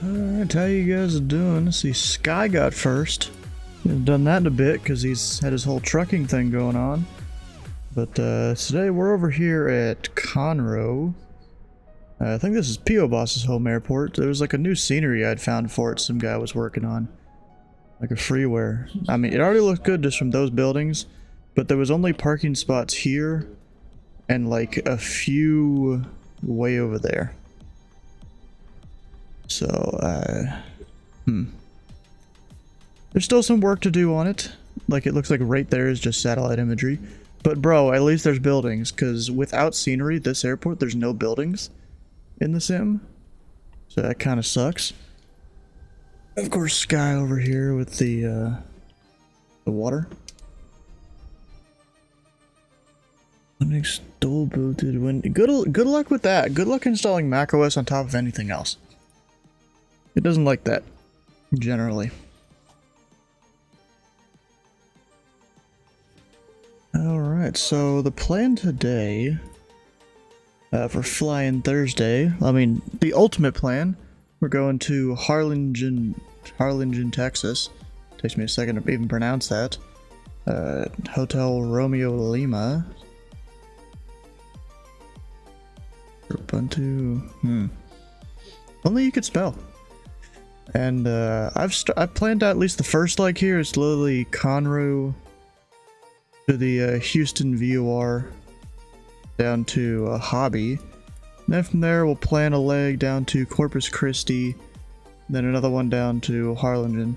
Alright, how you guys doing? Let's see, Sky got first. He's done that in a bit because he's had his whole trucking thing going on. But today we're over here at Conroe. I think this is P.O. Boss's home airport. There was like a new scenery I'd found for it some guy was working on. Like a freeware. I mean, it already looked good just from those buildings, but there was only parking spots here and like a few way over there. So, there's still some work to do on it. Like, it looks like right there is just satellite imagery. But bro, at least there's buildings, because without scenery, this airport, there's no buildings in the sim. So that kind of sucks. Of course, Sky over here with the water. Linux Tobu to win. Good luck with that. Good luck installing macOS on top of anything else. It doesn't like that, generally. Alright, so the plan today, for Flying Thursday, I mean, the ultimate plan, we're going to Harlingen, Texas. Takes me a second to even pronounce that. Hotel Romeo Lima. Ubuntu, Only you could spell. And I've planned out at least the first leg here. It's literally Conroe to the Houston VOR down to Hobby. And then from there we'll plan a leg down to Corpus Christi, then another one down to Harlingen.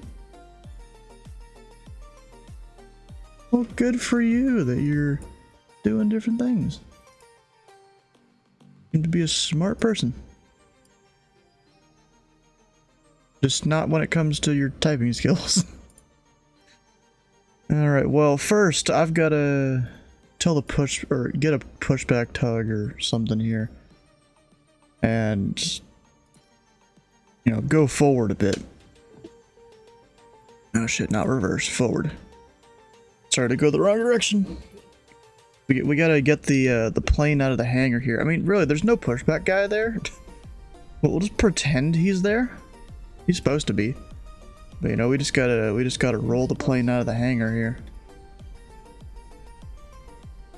Well, good for you that you're doing different things. You seem to be a smart person. Just not when it comes to your typing skills. Alright, well, first I've got to tell the push, or get a pushback tug or something here. And, you know, go forward a bit. Oh shit, not reverse, forward. Sorry to go the wrong direction. We gotta get the plane out of the hangar here. I mean, really, there's no pushback guy there. But we'll just pretend he's there. He's supposed to be. But you know, we just gotta roll the plane out of the hangar here.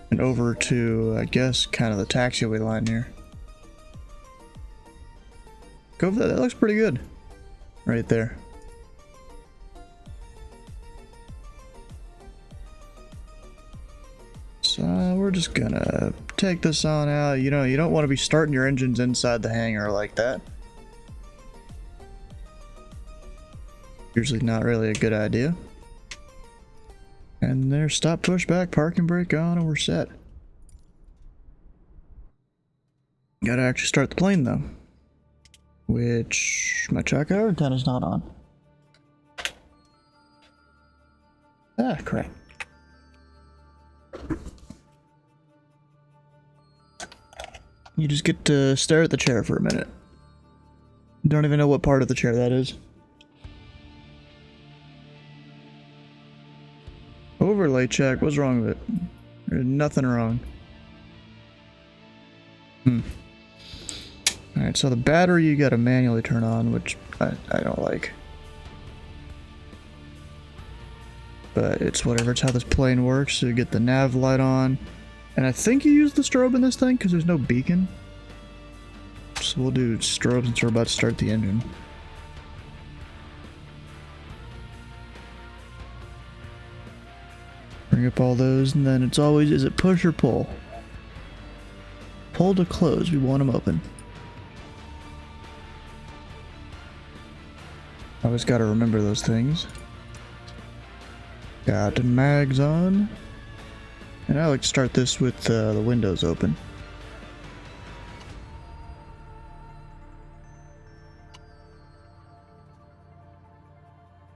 And over to, I guess, kind of the taxiway line here. Go over that looks pretty good. Right there. So we're just gonna take this on out. You know, you don't want to be starting your engines inside the hangar like that. Usually not really a good idea. And there's stop, push back, parking brake on, and we're set. Gotta actually start the plane though. Which my track hour antenna's not on. Ah, crap. You just get to stare at the chair for a minute. Don't even know what part of the chair that is. Overlay check, what's wrong with it? There's nothing wrong. Alright, so the battery you gotta manually turn on, which I don't like. But it's whatever, it's how this plane works. So you get the nav light on. And I think you use the strobe in this thing because there's no beacon. So we'll do strobe since we're about to start the engine. Bring up all those, and then it's always, is it push or pull? Pull to close, we want them open. Always gotta remember those things. Got the mags on. And I like to start this with the windows open.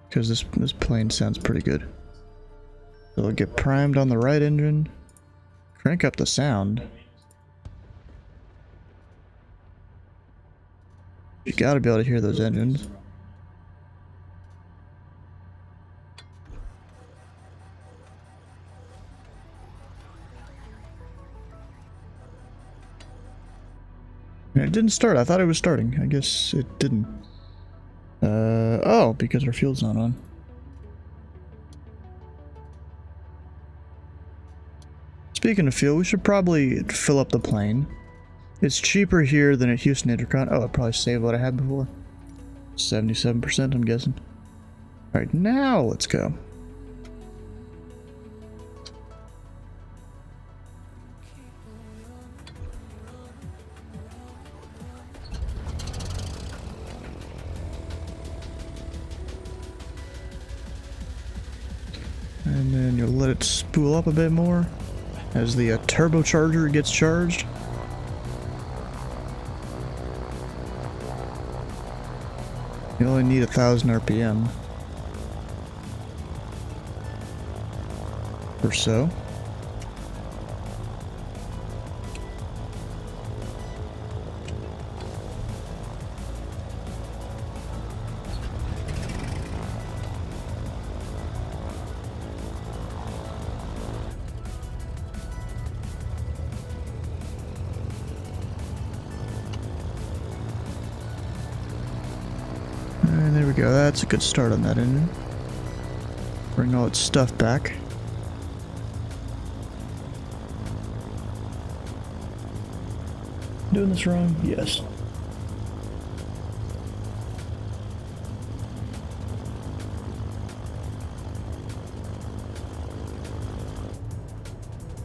Because this plane sounds pretty good. So it'll get primed on the right engine. Crank up the sound. You gotta be able to hear those engines. It didn't start. I thought it was starting. I guess it didn't. Oh, because our fuel's not on. Speaking of fuel, we should probably fill up the plane. It's cheaper here than at Houston Intercon. Oh, I'd probably save what I had before. 77%, I'm guessing. Alright, now let's go. And then you'll let it spool up a bit more as the turbocharger gets charged. You only need 1,000 RPM or so. And there we go, that's a good start on that engine. Bring all its stuff back. Doing this wrong? Yes.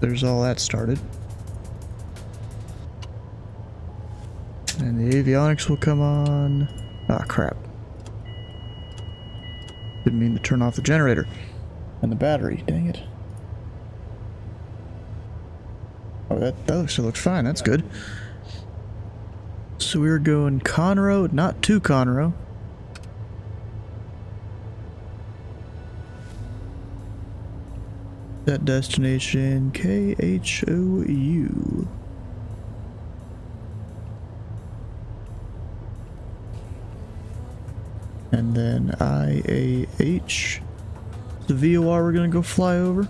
There's all that started. And the avionics will come on. Ah, crap. Didn't mean to turn off the generator and the battery, dang it. Oh, that looks fine, that's good. So we're going Conroe, not to Conroe. That destination, KHOU. And then IAH, the VOR we're gonna go fly over.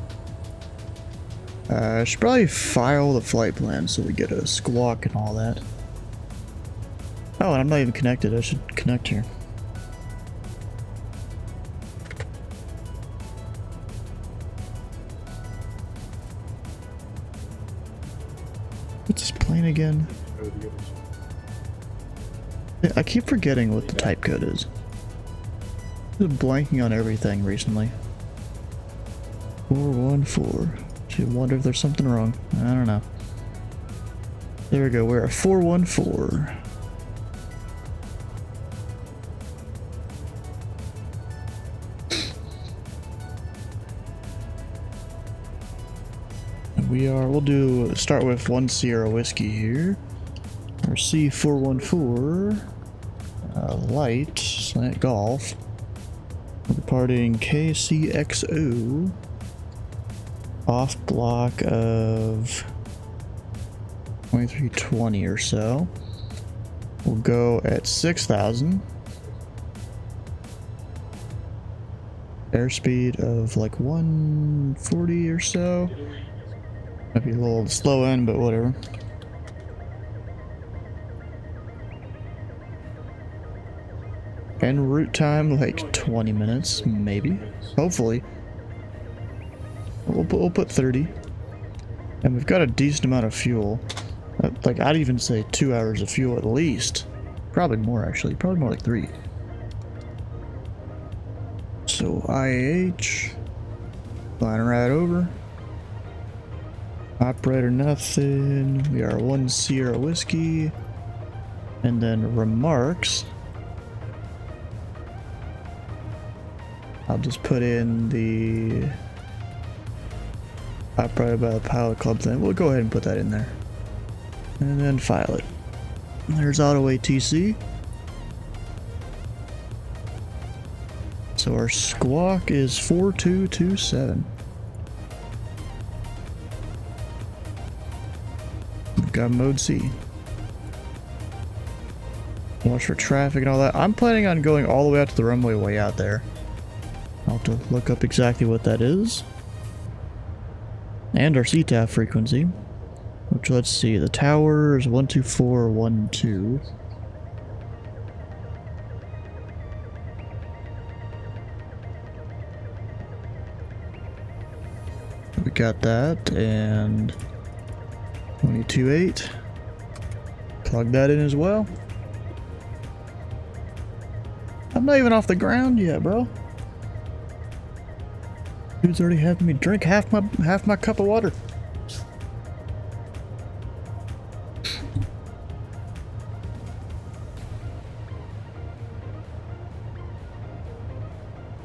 I should probably file the flight plan so we get a squawk and all that. Oh, and I'm not even connected. I should connect here. What's this plane again? I keep forgetting what the type code is. I'm blanking on everything recently. 414. Should wonder if there's something wrong. I don't know. There we go. We're at 414. We'll start with 1 Sierra Whiskey here. Or C414. Light, slant golf. Departing KCXO. Off block of 2320 or so. We'll go at 6,000. Airspeed of like 140 or so. Might be a little slow end, but whatever. En route time like 20 minutes, maybe. Hopefully. We'll put 30. And we've got a decent amount of fuel. Like, I'd even say 2 hours of fuel at least. Probably more, actually. Probably more like 3. So, IH. Flying right over. Operator nothing. We are 1 Sierra Whiskey. And then remarks. I'll just put in the operated by the pilot club thing. We'll go ahead and put that in there. And then file it. There's auto ATC. So our squawk is 4227. We've got mode C. Watch for traffic and all that. I'm planning on going all the way out to the runway way out there. I'll have to look up exactly what that is. And our CTAF frequency. Which, let's see, the tower is 12412. we got that, and 22.8. Plug that in as well. I'm not even off the ground yet, bro. Dude's already having me drink half my cup of water.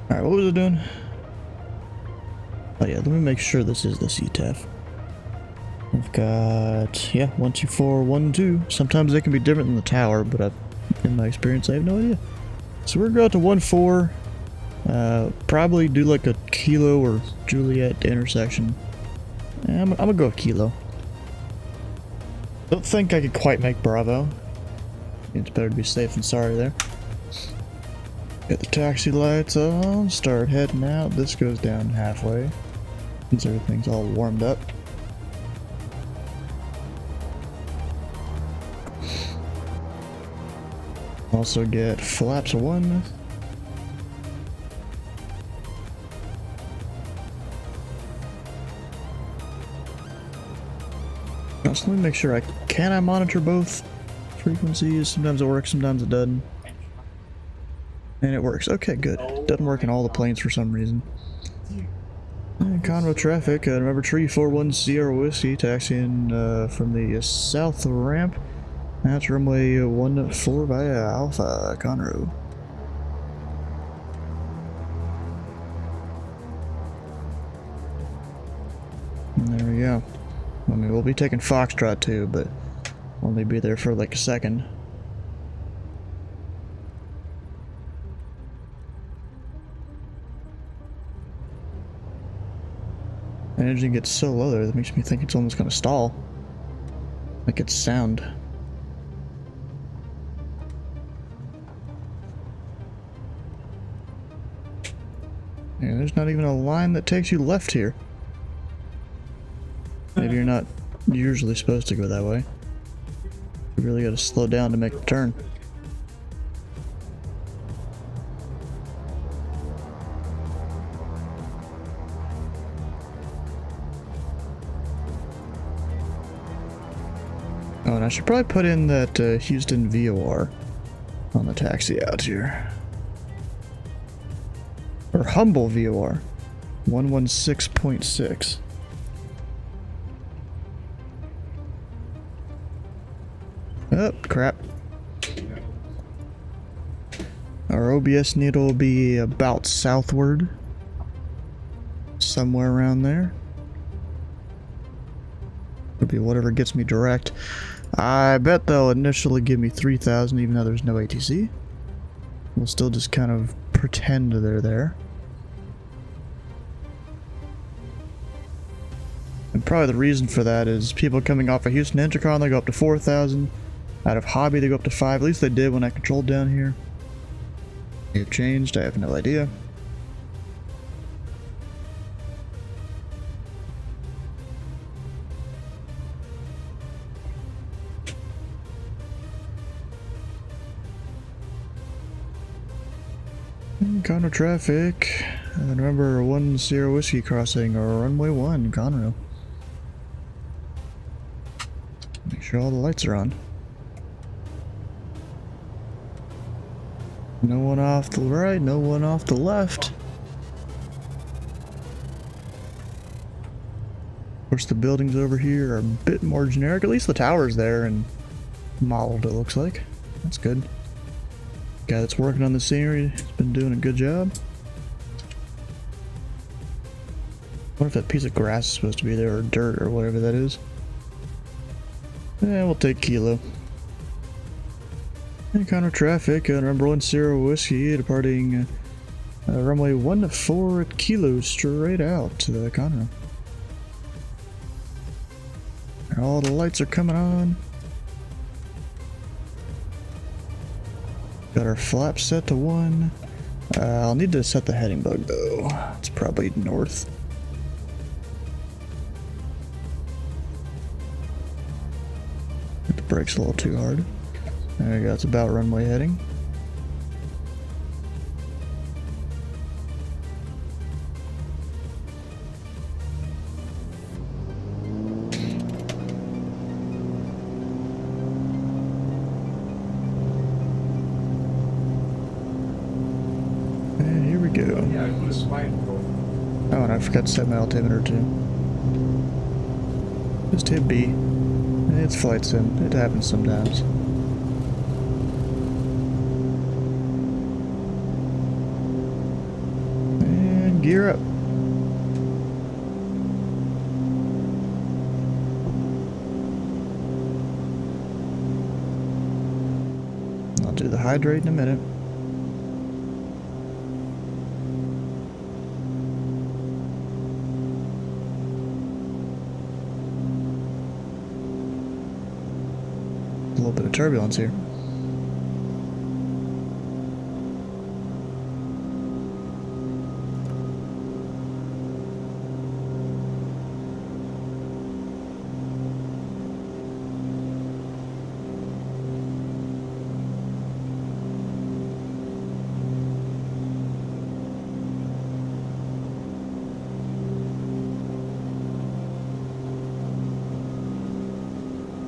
Alright, what was it doing? Oh yeah, let me make sure this is the CTEF. We've got, yeah, 1, 2, 4, 1, 2. Sometimes they can be different than the tower, but in my experience, I have no idea. So we're going to go out to 1, 4. Probably do like a Kilo or Juliet intersection. I'm gonna go with Kilo. Don't think I could quite make Bravo. It's better to be safe than sorry there. Get the taxi lights on, start heading out. This goes down halfway, since everything's all warmed up. Also get flaps 1. Just let me make sure can I monitor both frequencies? Sometimes it works, sometimes it doesn't. And it works. Okay, good. Doesn't work in all the planes for some reason. And Conroe traffic. Remember tree 41 Sierra Whiskey taxiing from the south ramp. That's runway 14 via Alpha Conroe. And there we go. I mean, we'll be taking Foxtrot too, but only be there for like a second. Energy gets so low there that makes me think it's almost gonna stall. Like it's sound. Yeah, there's not even a line that takes you left here. Maybe you're not usually supposed to go that way. You really gotta slow down to make the turn. Oh, and I should probably put in that Houston VOR on the taxi out here. Or Humble VOR. 116.6. Oh, crap. Our OBS needle will be about southward. Somewhere around there. It'll be whatever gets me direct. I bet they'll initially give me 3,000 even though there's no ATC. We'll still just kind of pretend they're there. And probably the reason for that is people coming off of Houston Intercon, they go up to 4,000. Out of Hobby, they go up to 5. At least they did when I controlled down here. They've changed, I have no idea. Conroe traffic. And remember, 1 Sierra Whiskey crossing or runway 1, Conroe. Make sure all the lights are on. No one off the right, no one off the left. Of course, the buildings over here are a bit more generic. At least the tower's there and modeled, it looks like. That's good. Guy that's working on the scenery has been doing a good job. I wonder if that piece of grass is supposed to be there, or dirt, or whatever that is. Yeah, we'll take Kilo. And Conroe traffic, number 1 Sierra Whiskey, departing runway 14 at Kilo, straight out to the Conroe. All the lights are coming on. Got our flaps set to 1. I'll need to set the heading bug though. It's probably north. Hit the brakes a little too hard. There we go, it's about runway heading. Yeah, I put a spine control. Oh, and I forgot to set my altimeter too. Just hit B. It's flight sim. It happens sometimes. And gear up. I'll do the hydrate in a minute. A little bit of turbulence here.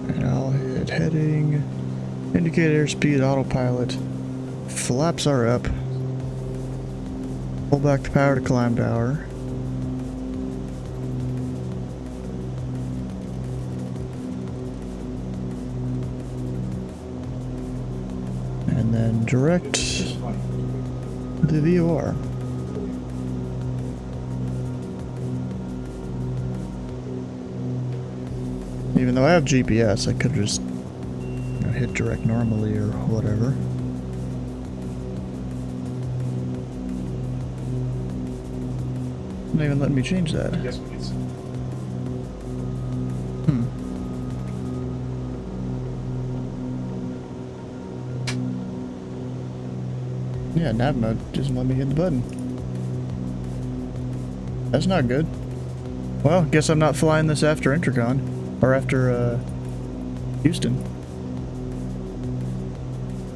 And I'll hit heading, indicate airspeed, autopilot, flaps are up, pull back the power to climb tower. And then direct the VOR. Even though I have GPS, I could just hit direct normally or whatever. Not even letting me change that. Yes, please. Yeah, nav mode doesn't let me hit the button. That's not good. Well, guess I'm not flying this after Intercon. Or after, Houston.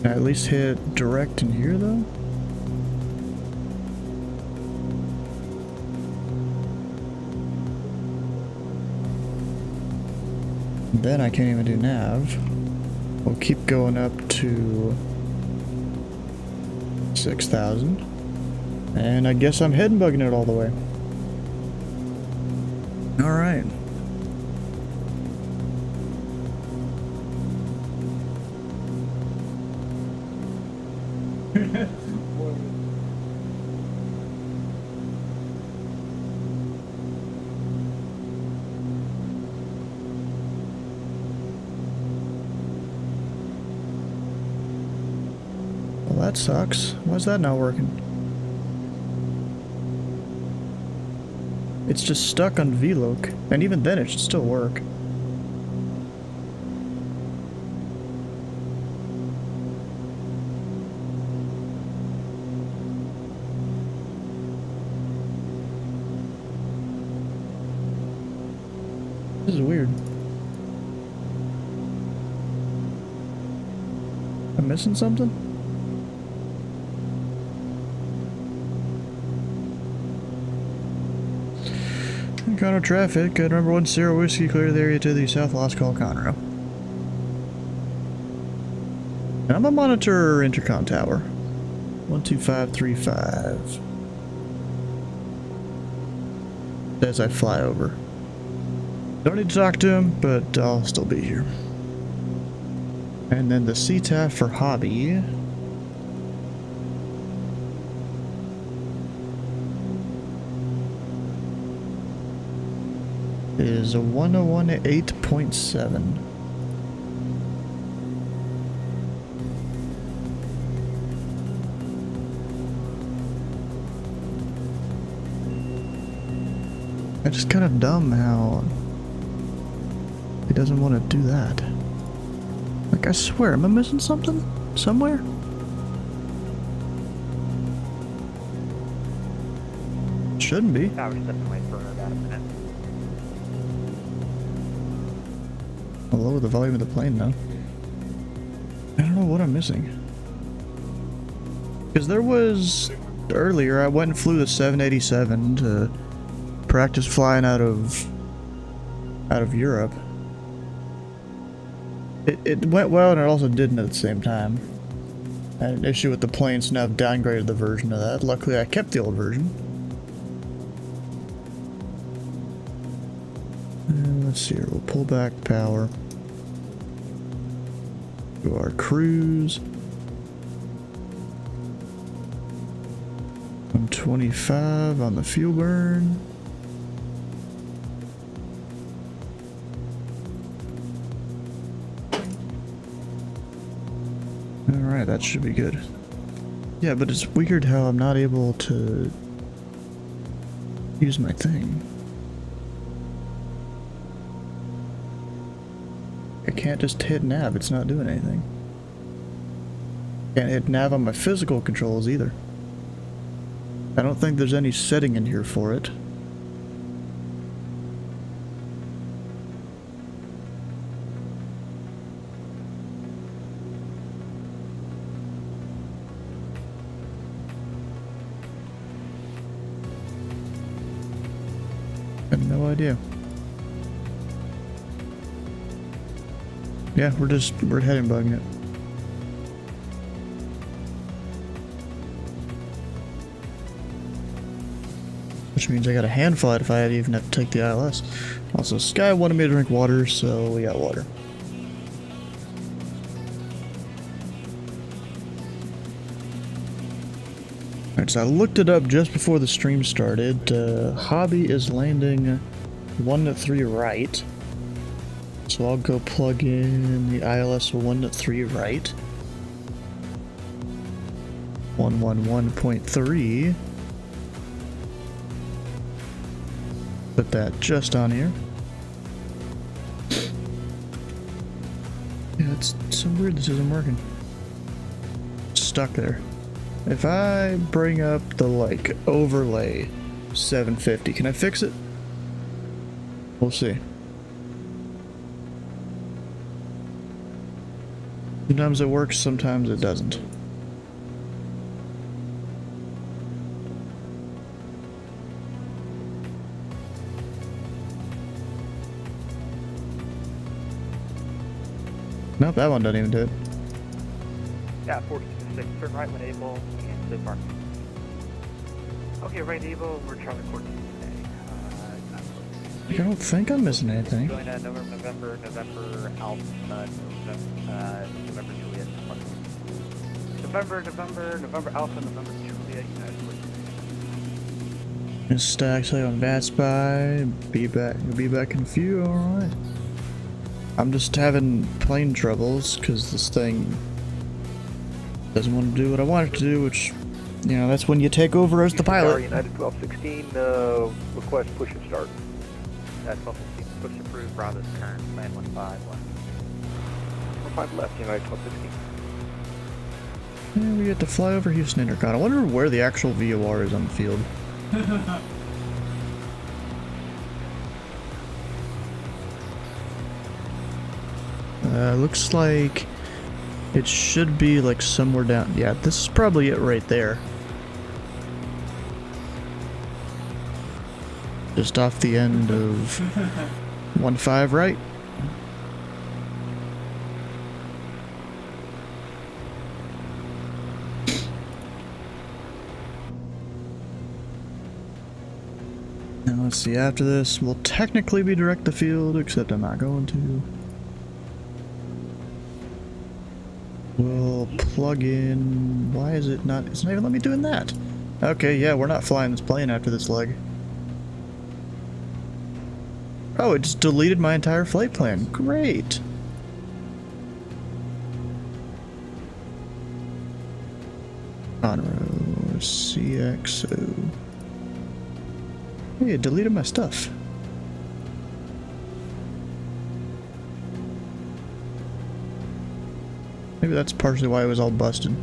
Can I at least hit direct in here, though? Then I can't even do nav. We'll keep going up to 6,000. And I guess I'm head and bugging it all the way. Alright. Well, that sucks. Why's that not working? It's just stuck on VLOC, and even then it should still work. This is weird. I'm missing something? Conroe traffic, number 10 Whiskey, clear the area to the south, last call Conroe. And I'm gonna monitor intercom tower. 12535. As I fly over. Don't need to talk to him, but I'll still be here. And then the CTAF for hobby. Is a 101.8.7. It's just kind of dumb how he doesn't want to do that. Like, I swear, am I missing something? Somewhere? Shouldn't be. Tower 7 wait for about a minute. I'll lower the volume of the plane now. I don't know what I'm missing. Because there was... Earlier, I went and flew the 787 to practice flying out of Europe. It went well, and it also didn't at the same time. I had an issue with the plane, so now I've downgraded the version of that. Luckily, I kept the old version. And let's see here. We'll pull back power. Do our cruise. 125 on the fuel burn. Alright, that should be good. Yeah, but it's weird how I'm not able to use my thing. I can't just hit nav, it's not doing anything. Can't hit nav on my physical controls either. I don't think there's any setting in here for it. I have no idea. Yeah, we're heading bugging it. Which means I got a hand flight if I even have to take the ILS. Also, Sky wanted me to drink water, so we got water. Alright, so I looked it up just before the stream started. Hobby is landing 1-3 right. So I'll go plug in the ILS 1-3 right. 111.3. Put that just on here. Yeah, it's so weird this isn't working. Stuck there. If I bring up the like overlay 750, can I fix it? We'll see. Sometimes it works, sometimes it doesn't. Nope, that one doesn't even do it. Yeah, 46, turn right when able, and stay park. Okay, right able, we're Charlie 14 today. I don't think I'm missing anything. Going to November, Alpha, November Juliet. November Alpha, November Juliet, United States. Just actually on VATS by, be back in a few, alright. I'm just having plane troubles because this thing doesn't want to do what I want it to do, which, you know, that's when you take over as the pilot. United 1216, request push and start. 1216, push approved, Bravo's turn, land 15 left. 15 left, United 1216. Yeah, we get to fly over Houston Intercon. I wonder where the actual VOR is on the field. Looks like it should be like somewhere down. Yeah, this is probably it right there. Just off the end of 15 right. Now let's see, after this, we'll technically be direct to field, except I'm not going to. We'll plug in. Why is it not? It's not even letting me doing that. Okay, yeah, we're not flying this plane after this leg. Oh, it just deleted my entire flight plan. Great. Conroe CXO. Hey, it deleted my stuff. Maybe that's partially why it was all busted.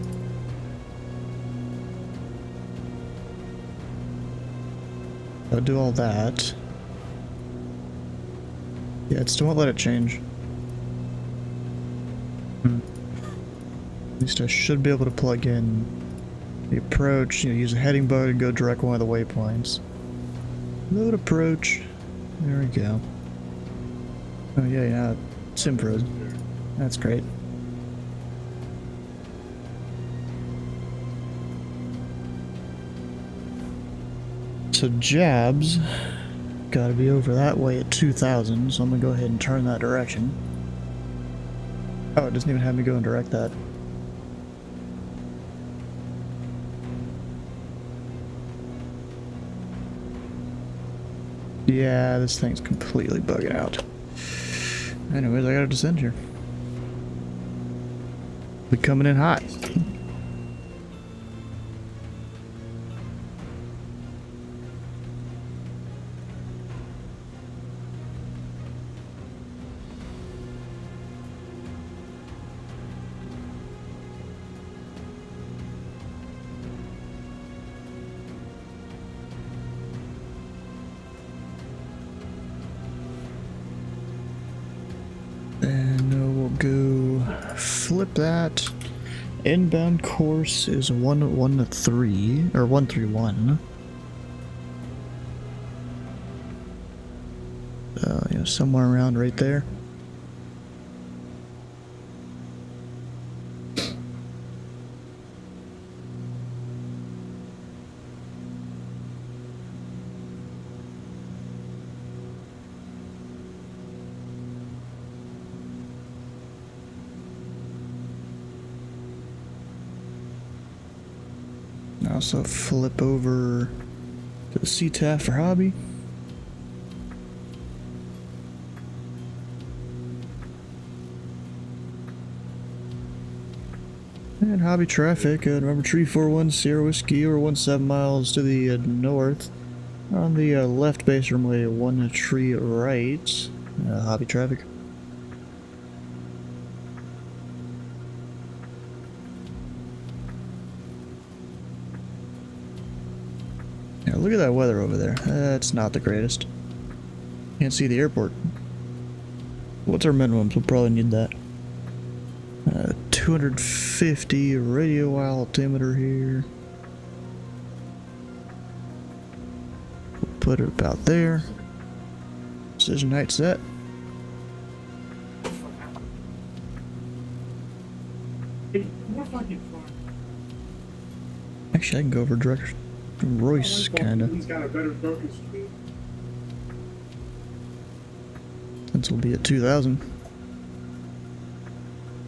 I'll do all that. Yeah, it still won't let it change. At least I should be able to plug in the approach, you know, use a heading button and go direct one of the waypoints. Load approach. There we go. Oh yeah, yeah, it's frozen. That's great. So Jabs gotta be over that way at 2000, so I'm gonna go ahead and turn that direction. Oh, it doesn't even have me go and direct that. Yeah, this thing's completely bugging out. Anyways, I gotta descend here. Be coming in hot. And we'll go flip that. Inbound course is 113 or 131. You know, somewhere around right there. Also flip over to the CTAF for hobby. And hobby traffic, remember tree 41 Sierra Whiskey or 17 miles to the north. On the left base runway 1 tree right. Hobby traffic. Yeah, look at that weather over there. That's not the greatest. Can't see the airport. What's our minimums? We'll probably need that. 250 radio altimeter here. We'll put it about there. Precision height set. Actually, I can go over direct Royce, kinda. He's got a better focus speed. This will be at 2000.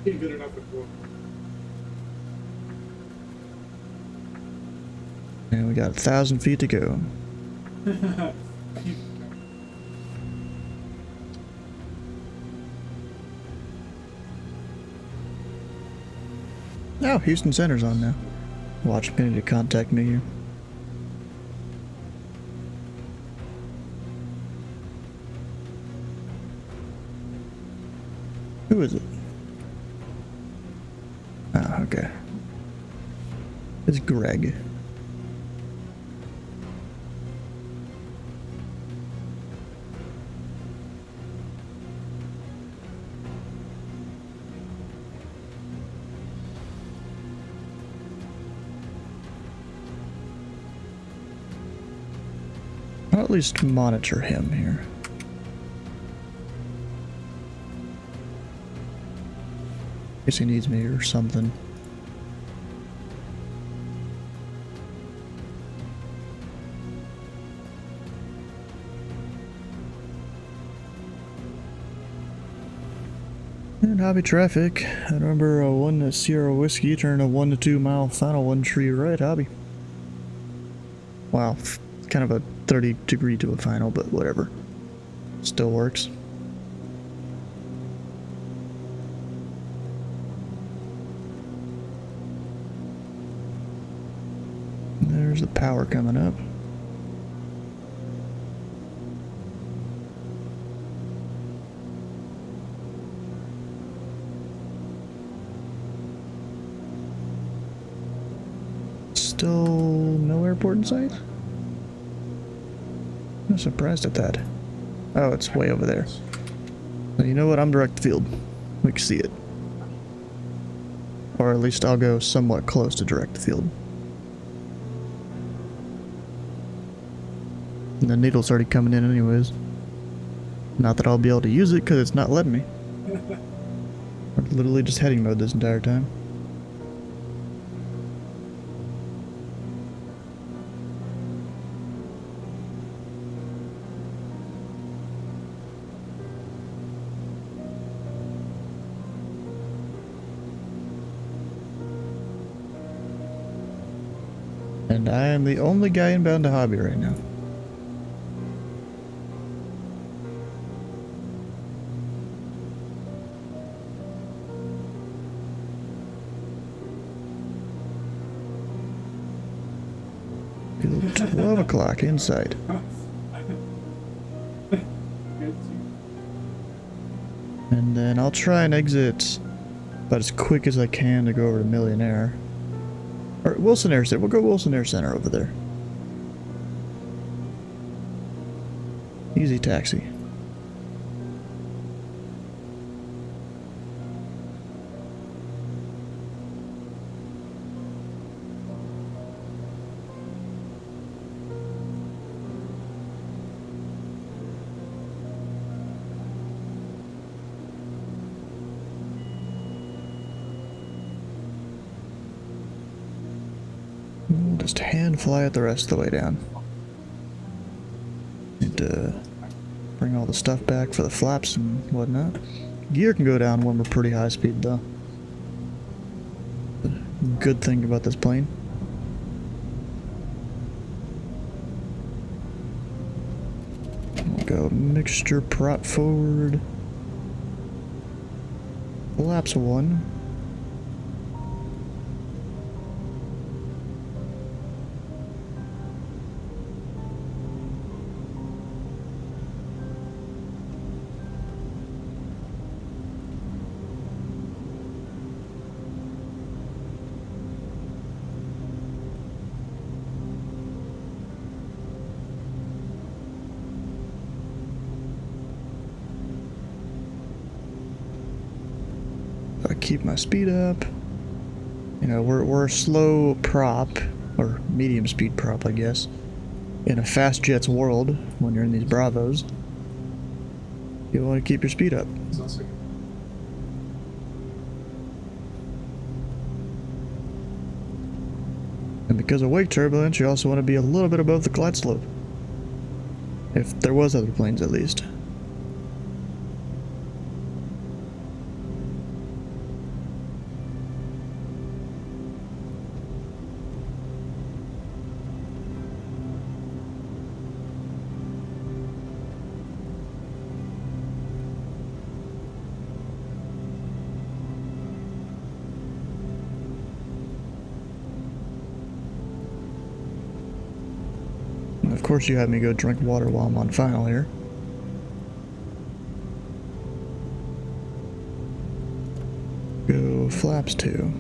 He's good enough at work. And we got 1,000 feet to go. Oh, Houston Center's on now. Watch Penny to contact me here. Who is it? Ah, okay. It's Greg. I'll at least monitor him here. Guess he needs me or something. And hobby traffic. I remember 1 Sierra Whiskey turn a 1 to 2 mile final 1 tree right hobby. Wow, kind of a 30-degree to a final, but whatever. Still works. There's the power coming up. Still no airport in sight? I'm surprised at that. Oh, it's way over there. Well, you know what? I'm direct field. We can see it. Or at least I'll go somewhat close to direct field. And the needle's already coming in anyways. Not that I'll be able to use it because it's not letting me. We're literally just heading mode this entire time. And I am the only guy inbound to hobby right now. Good 12 o'clock inside. And then I'll try and exit about as quick as I can to go over to Millionaire. Or Wilson Air Center. We'll go Wilson Air Center over there. Easy taxi. We'll just hand fly it the rest of the way down. Need to bring all the stuff back for the flaps and whatnot. Gear can go down when we're pretty high speed though. The good thing about this plane. We'll go mixture prop forward. Flaps 1. Keep my speed up. You know, we're a slow prop, or medium speed prop, I guess, in a fast jet's world when you're in these Bravos. You want to keep your speed up. And because of wake turbulence, you also want to be a little bit above the glide slope. If there was other planes, at least. Of course you have me go drink water while I'm on final here. Go flaps 2.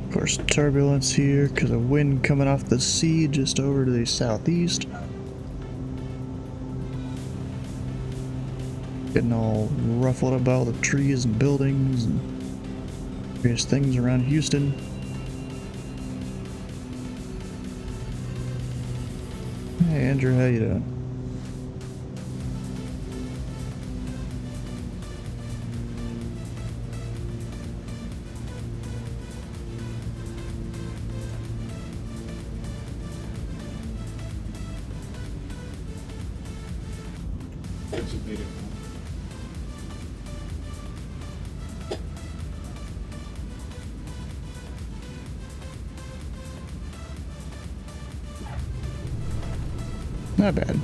Of course, turbulence here because of wind coming off the sea just over to the southeast. Getting all ruffled up by all the trees and buildings and various things around Houston. Hey Andrew, how you doing? Not bad.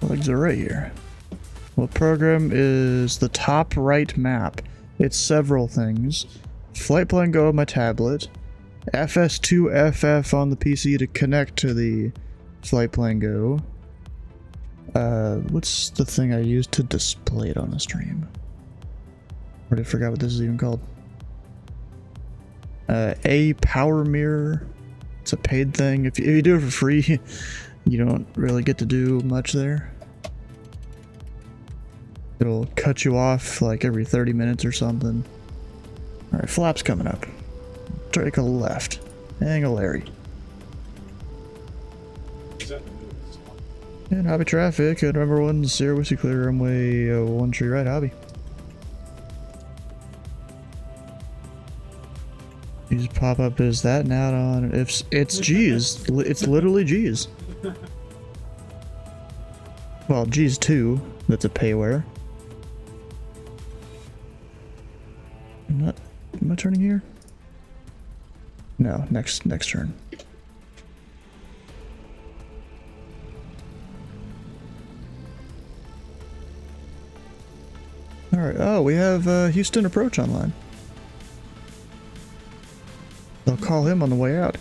Legs are right here. What program is the top right map? It's several things. Flight Plan Go on my tablet. FS2FF on the PC to connect to the Flight Plan Go. What's the thing I used to display it on the stream? Already forgot what this is even called. A power mirror. It's a paid thing. If you do it for free, you don't really get to do much there. It'll cut you off like every 30 minutes or something. Alright, flap's coming up. Take a left. Angle Larry. And hobby traffic at number 1, Sierra Whiskey Clear runway 1 tree right, hobby. These pop up is that now on if it's G's. It's literally G's. Well, G's 2, that's a payware. Am I turning here? No, next turn. Alright, oh, we have Houston Approach online. I'll call him on the way out.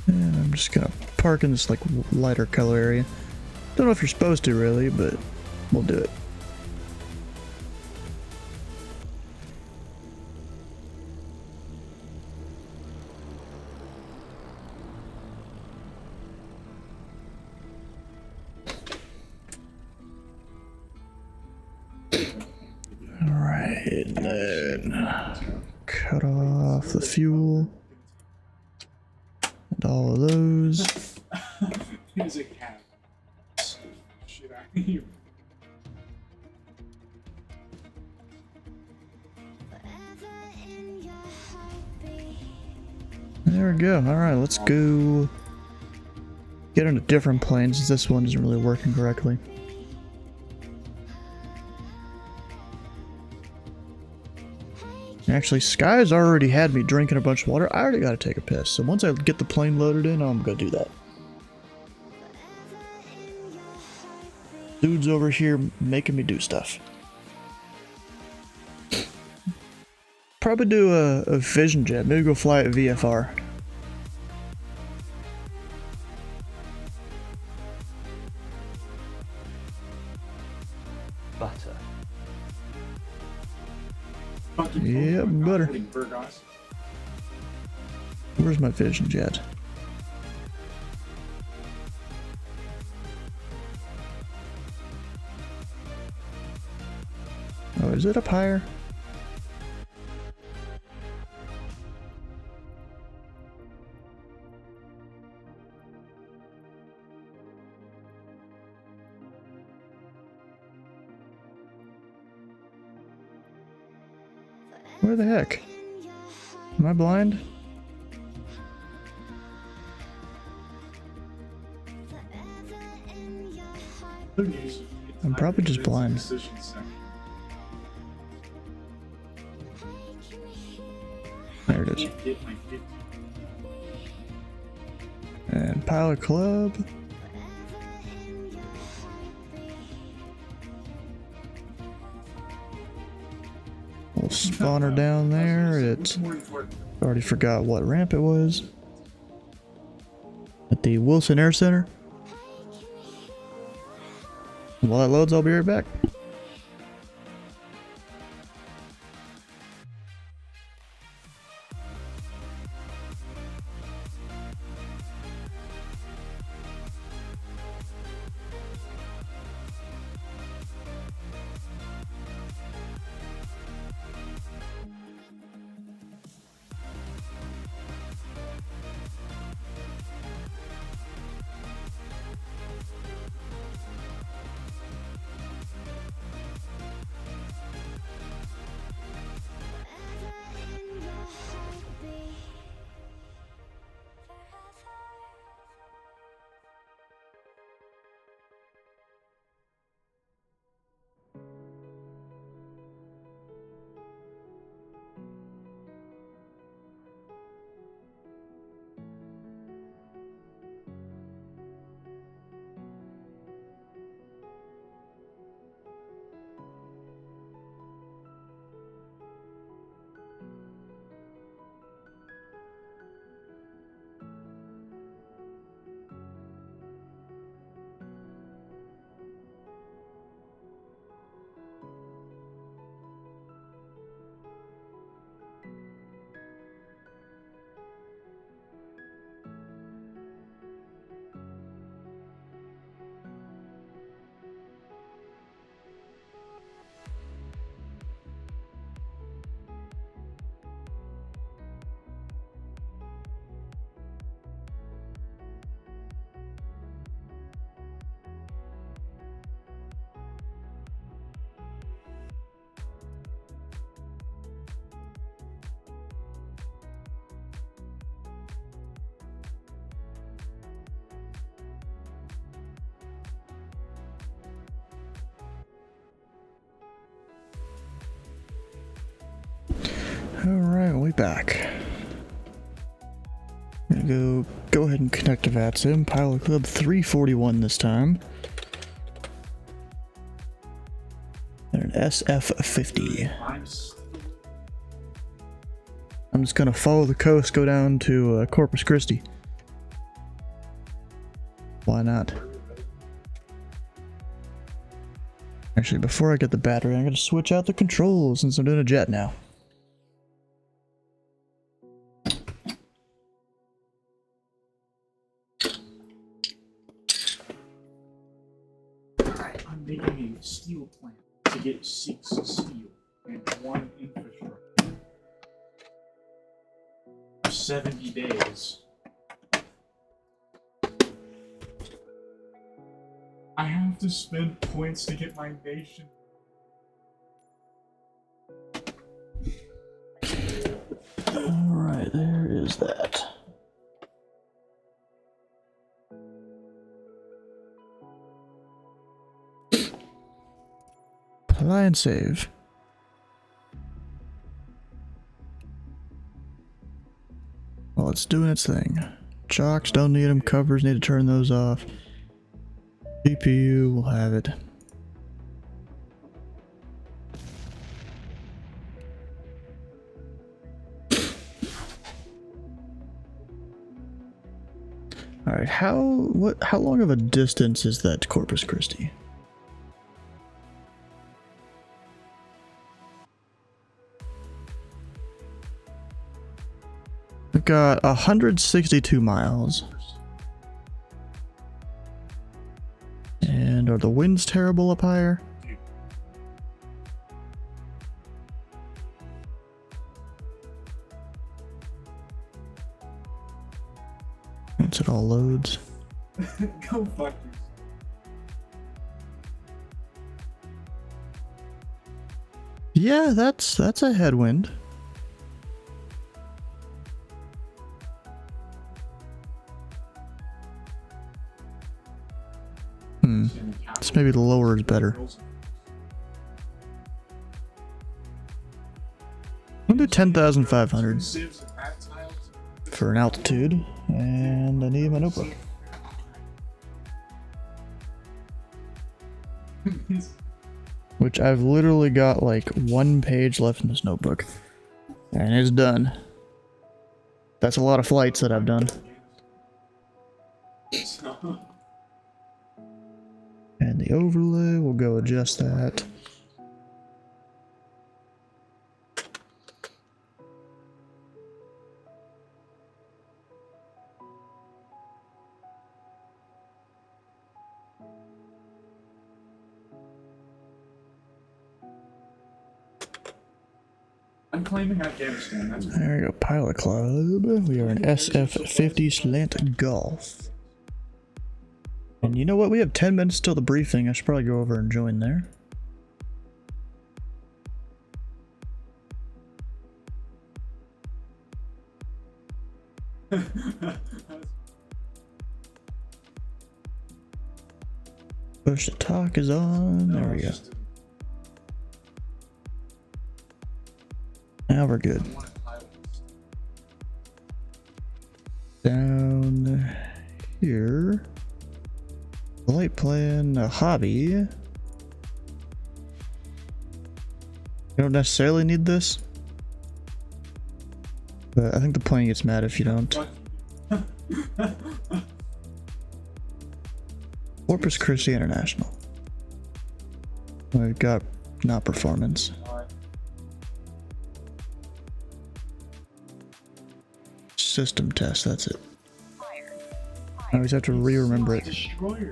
And I'm just gonna park in this like lighter color area. Don't know if you're supposed to really, but we'll do it. Alright, and then cut off the fuel. And all of those. Here's a cat. Shit out of you. There we go. Alright, let's go get on a different plane since this one isn't really working correctly. Actually, Sky's already had me drinking a bunch of water. I already gotta take a piss. So once I get the plane loaded in, I'm gonna do that. Dude's over here making me do stuff. Probably do a Vision Jet. Maybe go fly at VFR. Butter. Yeah, butter. Where's my Vision Jet? Oh, is it up higher? Where the heck? Am I blind? I'm probably just blind. There it is. And Pilot Club. Little spawner down there. It already forgot what ramp it was. At the Wilson Air Center. While that loads, I'll be right back. Alright, we back. I'm gonna go ahead and connect to VATSIM. Pilot Club 341 this time. And an SF-50. I'm just gonna follow the coast, go down to Corpus Christi. Why not? Actually, before I get the battery, I'm gonna switch out the controls since I'm doing a jet now. I'm making a steel plant to get 6 steel and 1 infrastructure. 70 days. I have to spend points to get my nation. Alright, there is that. Apply and save. Well, it's doing its thing. Chocks don't need them, covers need to turn those off. CPU will have it. Alright, how long of a distance is that to Corpus Christi? We've got 162 miles. And are the winds terrible up higher? Once it all loads. Go fuck yourself. Yeah, that's a headwind. This maybe the lower is better. I'll do 10,500 for an altitude, and I need my notebook. Which I've literally got like 1 page left in this notebook. And it's done. That's a lot of flights that I've done. And the overlay, we'll go adjust that. I'm claiming Afghanistan. That's There we go, Pilot Club. We are an SF-50 Slant Golf. And you know what? We have 10 minutes till the briefing. I should probably go over and join there. Push to talk is on. There we go. Now we're good. Down here. Flight plan, a hobby. You don't necessarily need this. But I think the plane gets mad if you don't. Corpus Christi International. We've got not performance. System test, that's it. I always have to re-remember it. destroyer.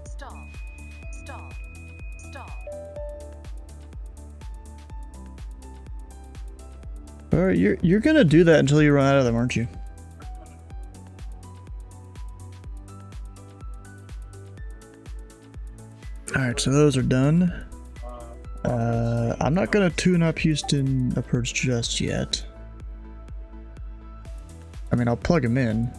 Stall. Alright, you're gonna do that until you run out of them, aren't you? Alright, so those are done. I'm not gonna tune up Houston approach just yet. I mean, I'll plug them in.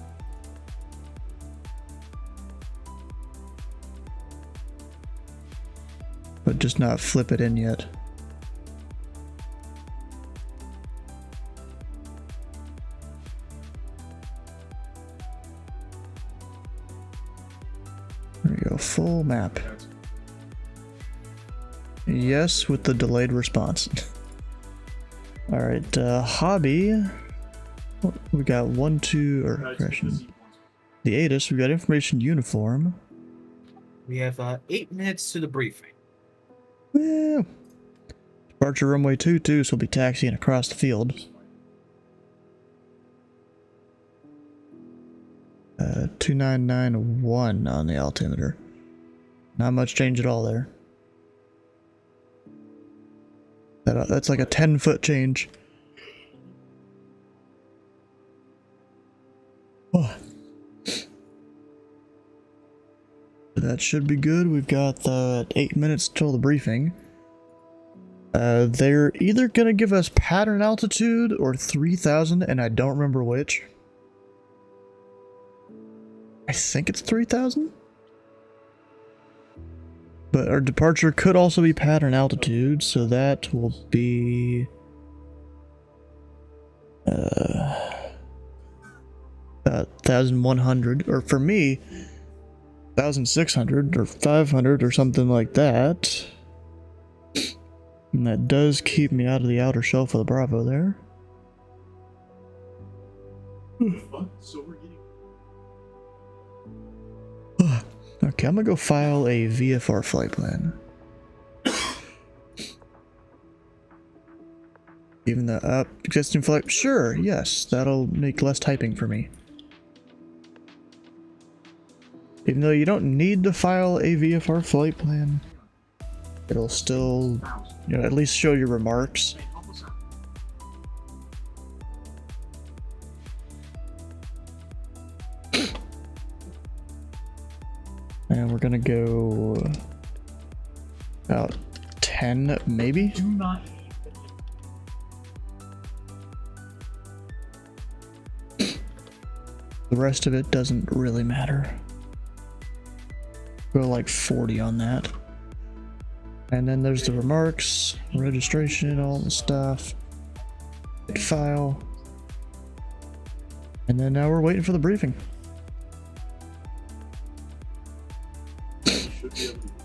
but just not flip it in yet. There we go, full map. Yes, with the delayed response. Alright, hobby. We got 1, 2, or correction. The ATIS, we got information uniform. We have 8 minutes to the briefing. Woo! Departure runway 22, so we'll be taxiing across the field. 2991 on the altimeter. Not much change at all there. That's like a 10-foot change. Oh. That should be good. We've got 8 minutes till the briefing. They're either gonna give us pattern altitude or 3,000, and I don't remember which. I think it's 3,000? But our departure could also be pattern altitude, so that will be... about 1,100, or for me, 1,600 or 500 or something like that. And that does keep me out of the outer shelf of the Bravo there. So we're getting... Okay, I'm gonna go file a VFR flight plan. Even the existing flight, sure, yes, that'll make less typing for me. Even though you don't need to file a VFR flight plan, it'll still, you know, at least show your remarks. And we're gonna go about 10, maybe? Do not The rest of it doesn't really matter. Go like 40 on that. And then there's the remarks, registration, all the stuff. File. And then now we're waiting for the briefing. should be able to...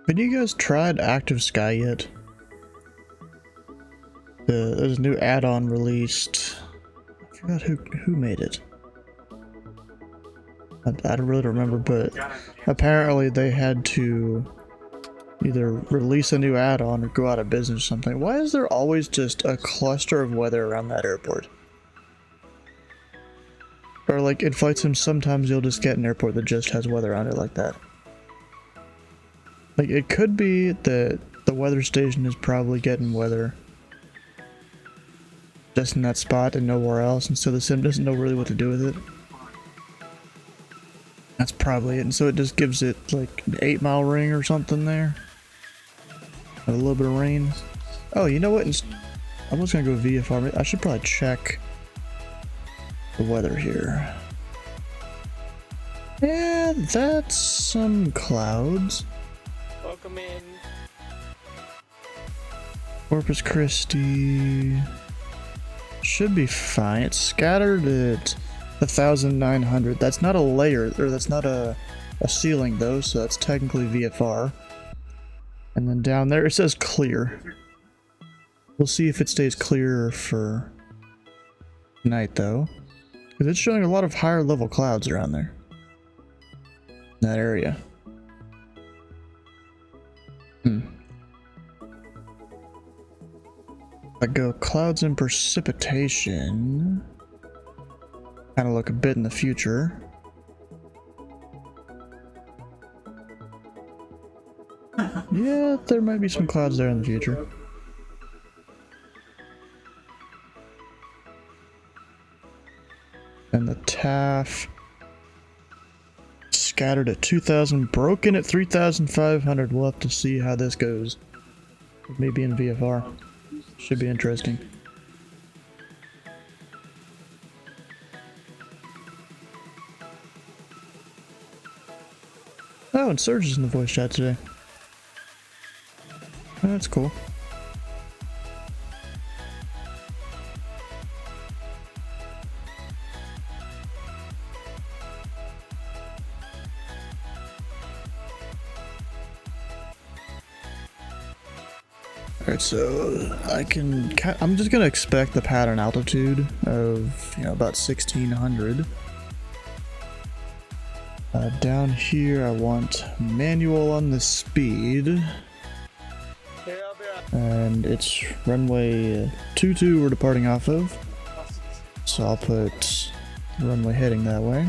Have you guys tried Active Sky yet? There's a new add-on released. I forgot who made it. I don't really remember, but apparently they had to either release a new add-on or go out of business or something. Why is there always just a cluster of weather around that airport? Or like in flight sim, sometimes you'll just get an airport that just has weather on it like that. Like, it could be that the weather station is probably getting weather just in that spot and nowhere else, and so the sim doesn't know really what to do with it. That's probably it, and so it just gives it like an 8-mile ring or something there. A little bit of rain. Oh, you know what? I was gonna go VFR. I should probably check the weather here. Yeah, that's some clouds. Welcome in. Corpus Christi should be fine. It's scattered at 1,900. That's not a layer, or that's not a ceiling though, so that's technically VFR. And then down there it says clear. We'll see if it stays clear for tonight though, because it's showing a lot of higher level clouds around there. that area. I go clouds and precipitation. Kind of look a bit in the future. Yeah, there might be some clouds there in the future. And the TAF scattered at 2,000, broken at 3,500. We'll have to see how this goes. Maybe in VFR. Should be interesting. Oh, and Surge is in the voice chat today. That's cool. Alright, so I'm just gonna expect the pattern altitude of, about 1,600. Down here I want manual on the speed. And it's runway 22 we're departing off of. So I'll put runway heading that way.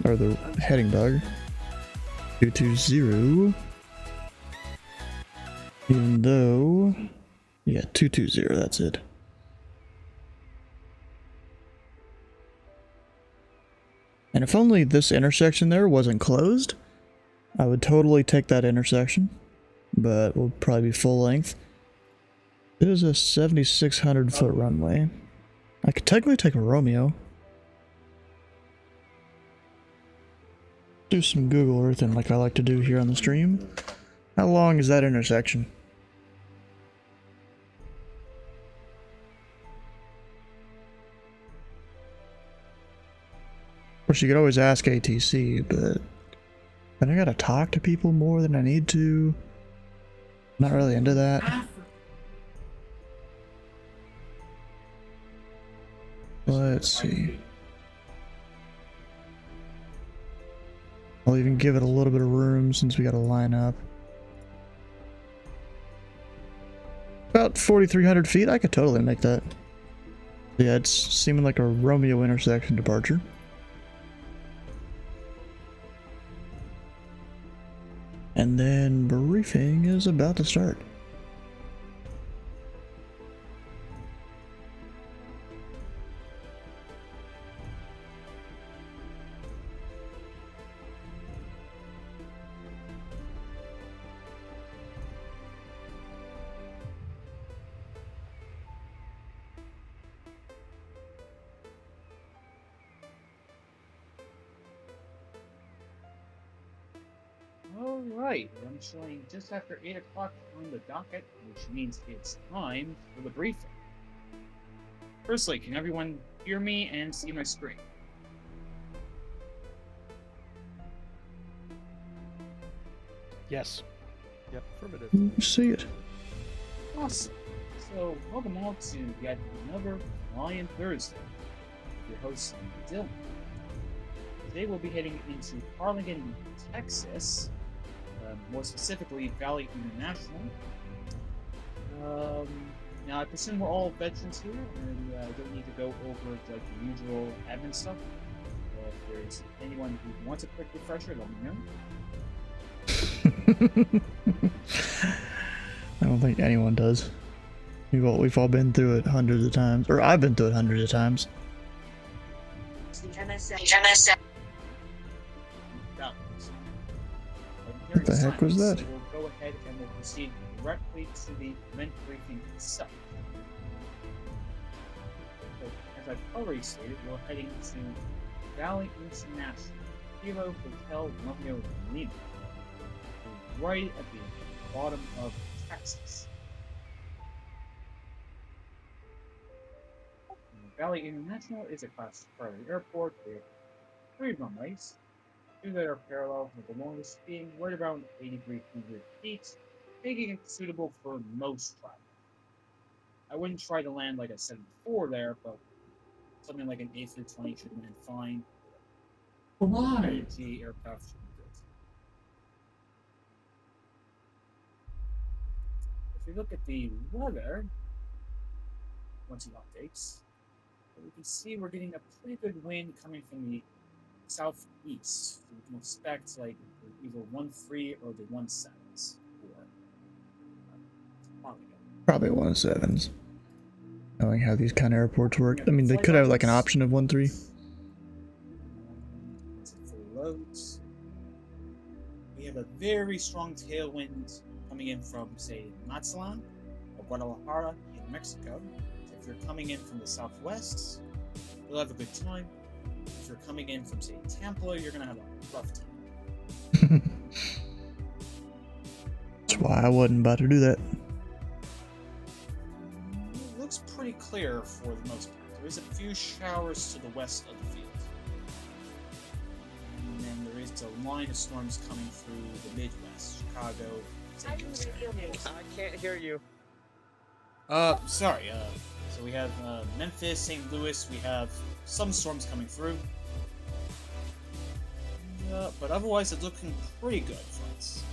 Or the heading bug. 220. Even though, yeah, 220, that's it. And if only this intersection there wasn't closed, I would totally take that intersection, but we'll probably be full length. It is a 7,600 foot runway. I could technically take a Romeo. Do some Google Earthing like I like to do here on the stream. How long is that intersection? Of course, you could always ask ATC, but then I gotta talk to people more than I need to. Not really into that. Let's see. I'll even give it a little bit of room since we gotta line up. About 4,300 feet, I could totally make that. Yeah, it's seeming like a Romeo intersection departure. And then briefing is about to start. Alright, I'm showing just after 8 o'clock on the docket, which means it's time for the briefing. Firstly, can everyone hear me and see my screen? Yes. Yep, affirmative. See it. Awesome. So, welcome all to yet another Lion Thursday. Your host, Dylan. Today we'll be heading into Arlington, Texas. More specifically, Valley International. Now, I presume we're all veterans here, and don't need to go over like the usual admin stuff. If there's anyone who wants a quick refresher, let me know. I don't think anyone does. We've all been through it hundreds of times, or I've been through it hundreds of times. What the heck was that? So we'll go ahead and we'll proceed directly to the event briefing itself. So, as I've already stated, we're heading to Valley International, Kilo Hotel Romeo Lima, right at the bottom of Texas. Valley International is a class priority airport with 3 runways. 2 that are parallel, with the longest being right around 8,300 feet, making it suitable for most travel. I wouldn't try to land like a 74 there, but something like an A320 should land fine. Why? G aircraft should be good. we look at the weather, once it updates, we can see we're getting a pretty good wind coming from the southeast. So we can expect like either 1-3 or the 1-7s. Probably 1-7s. Knowing how these kind of airports work. I mean, they could have like an option of 1-3. Loads. We have a very strong tailwind coming in from, say, Mazatlan or Guadalajara in Mexico. So if you're coming in from the southwest, you'll have a good time. If you're coming in from, say, Tampa, you're going to have a rough time. That's why I wasn't about to do that. It looks pretty clear for the most part. There is a few showers to the west of the field. And then there is a line of storms coming through the Midwest, Chicago. I can't hear you. Sorry. So we have Memphis, St. Louis. We have some storms coming through. But otherwise, it's looking pretty good for us.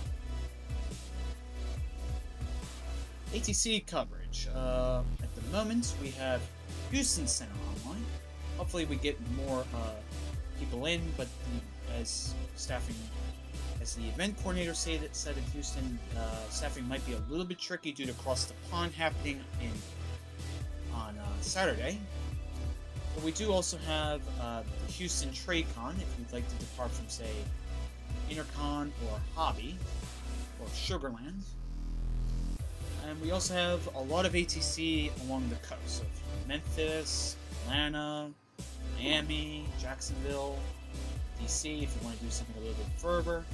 ATC coverage. At the moment, we have Houston Center online. Hopefully, we get more people in, but as the event coordinator said in Houston, staffing might be a little bit tricky due to Cross the Pond happening on Saturday. But we do also have the Houston TradeCon if you'd like to depart from, say, Intercon or Hobby or Sugarland. And we also have a lot of ATC along the coast of Memphis, Atlanta, Miami, Jacksonville, DC if you want to do something a little bit further.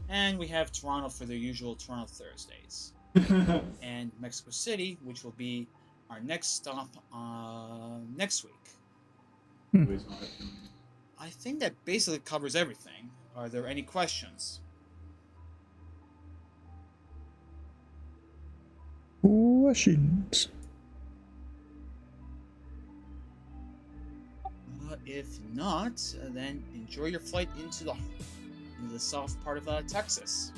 And we have Toronto for their usual Toronto Thursdays. And Mexico City, which will be our next stop next week. I think that basically covers everything. Are there any questions? Questions? If not, then enjoy your flight into the south part of Texas.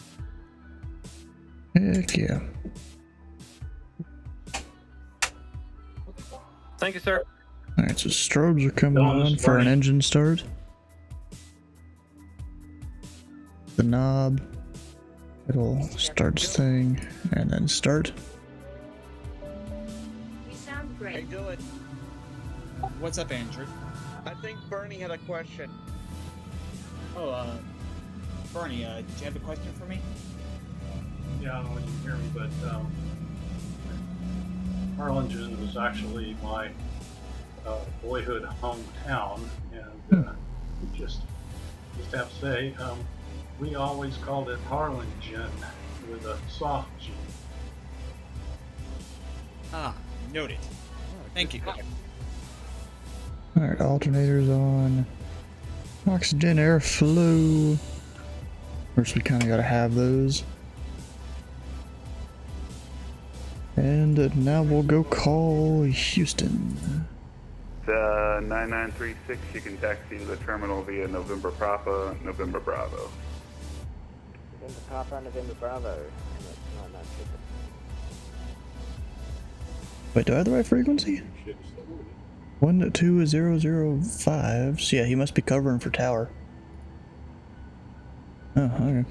Heck yeah. Thank you, sir. Alright, so strobes are coming on for an engine start. The knob. It'll start thing and then start. You sound great. Hey, Dylan. What's up, Andrew? I think Bernie had a question. Oh, Bernie, did you have a question for me? Yeah, I don't know if you can hear me, but Harlingen was actually my boyhood hometown, and just have to say, we always called it Harlingen with a soft G. Ah, noted. Thank you. Alright, alternators on. Oxygen, airflow. First, we kind of got to have those. And now we'll go call Houston. 9936, you can taxi to the terminal via November Papa, November Bravo. November Papa, November Bravo. That's 996. Wait, do I have the right frequency? 12005. So yeah, he must be covering for tower. Oh, okay.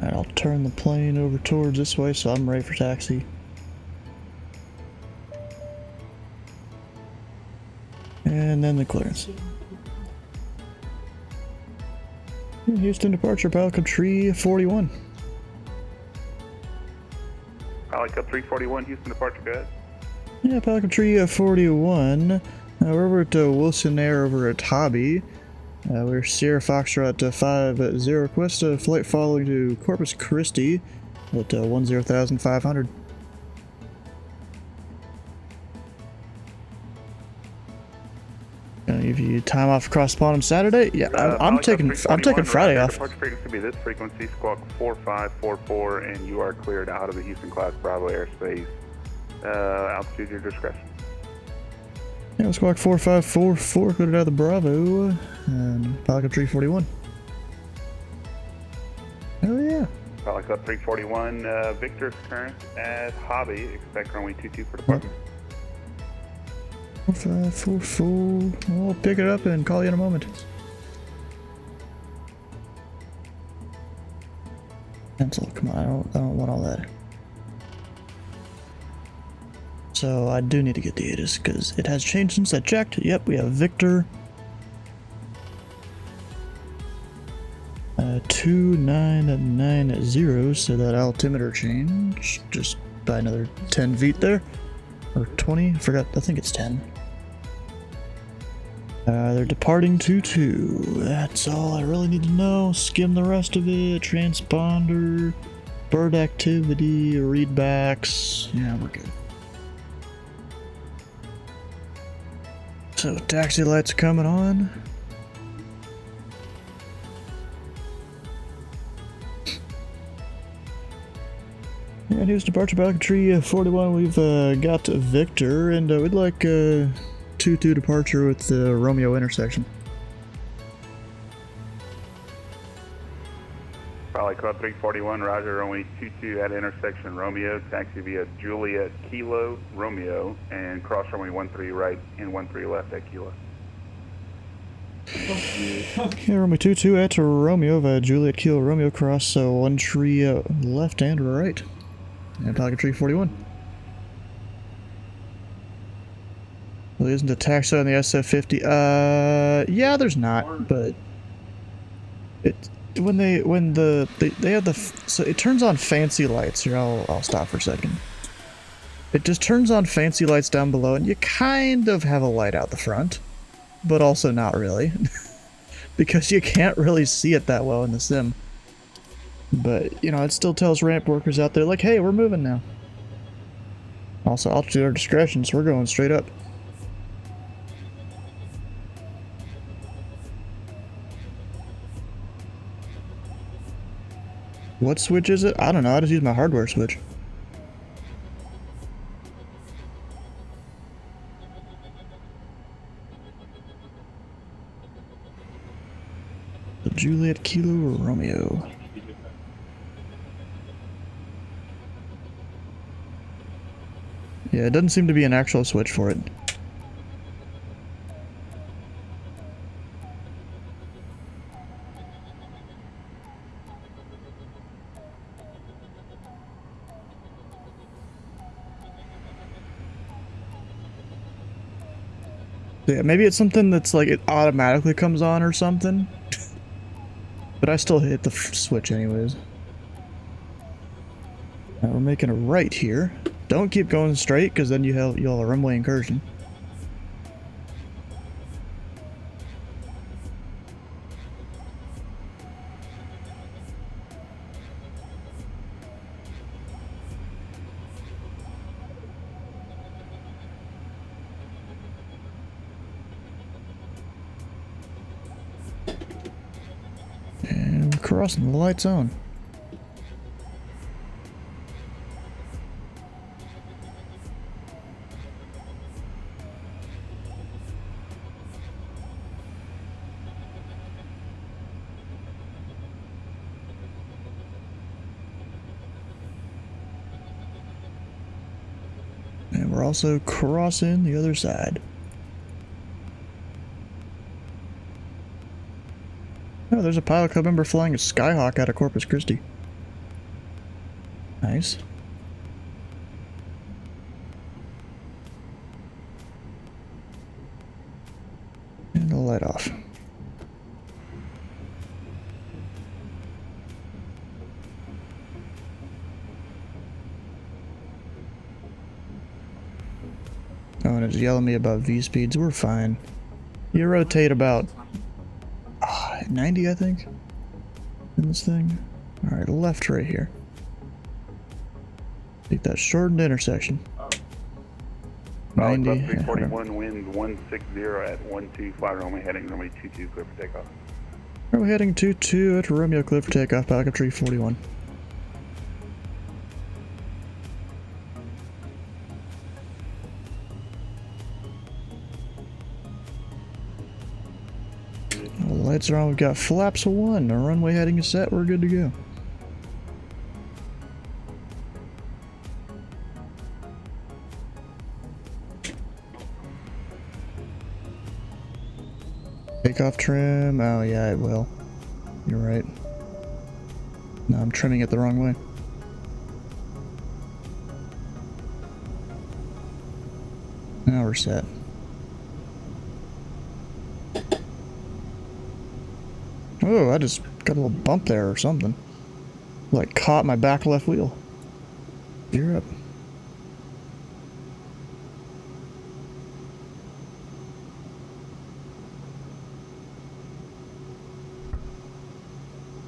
Alright, I'll turn the plane over towards this way so I'm ready for taxi. And then the clearance. Houston departure, Pelican Tree 41. Pelican 341, Houston departure, go ahead. Yeah, Pelican Tree 41. We're over at Wilson Air over at Hobby. We're Sierra Foxtrot 50, request a flight following to Corpus Christi at 10,500. Gonna give you time off across the pond on Saturday. Yeah, I'm taking Friday off. Departure frequency will be this frequency, squawk 4544, and you are cleared out of the Houston Class Bravo airspace Altitude your discretion. Yeah, squawk 4544, cleared out of the Bravo, and Pelican 341. Hell yeah. Pilot Club 341, Victor's current at Hobby. Expect runway 22 for departure. 4544. I'll pick it up and call you in a moment. Cancel. Come on, I don't want all that. So I do need to get the ATIS because it has changed since I checked. Yep, we have Victor 2990, so that altimeter change just by another 10 feet there, or 20. I forgot. I think it's 10. They're departing 2-2. That's all I really need to know. Skim the rest of it. Transponder, bird activity, readbacks. Yeah, we're good. So taxi lights coming on. Yeah, news departure Pelican 341. We've got Victor, and we'd like 2-2 departure with the Romeo intersection. Pilot Club 341, Roger, runway 22 at intersection Romeo. Taxi via Juliet Kilo Romeo and cross runway 13 right and 13 left at Kilo. Okay, runway 22 at Romeo via Juliet Kilo Romeo, cross 13 left and right. And Pelican 341. Well, isn't a taxi on the SF50? Yeah, there's not, but it when they have the so it turns on fancy lights. Here, I'll stop for a second. It just turns on fancy lights down below, and you kind of have a light out the front, but also not really, because you can't really see it that well in the sim. But you know, it still tells ramp workers out there like, hey, we're moving now. Also, altitude our discretion, so we're going straight up. What switch is it? I don't know. I just use my hardware switch. The Juliet Kilo Romeo. Yeah, it doesn't seem to be an actual switch for it. Yeah, maybe it's something that's like it automatically comes on or something. But I still hit the switch anyways. Now we're making a right here. Don't keep going straight because then you'll have a runway incursion. And we're crossing the light zone. And we're also crossing the other side. Oh, there's a Pilot Club member flying a Skyhawk out of Corpus Christi. Nice. And the light off. Oh, and it's yelling me about V speeds. We're fine. You rotate about 90, I think, in this thing. All right, left right here. Take that shortened intersection. 90. Club Yeah, 341, wind 160 at 125, runway heading runway 22, clear for takeoff. We're heading 22 at Romeo, clear for takeoff, Pelican 341. Lights are on. We've got flaps of 1. Our runway heading is set. We're good to go. Takeoff trim. Oh yeah, it will. You're right. No, I'm trimming it the wrong way. Now we're set. Oh, I just got a little bump there or something. Like caught my back left wheel. You're up.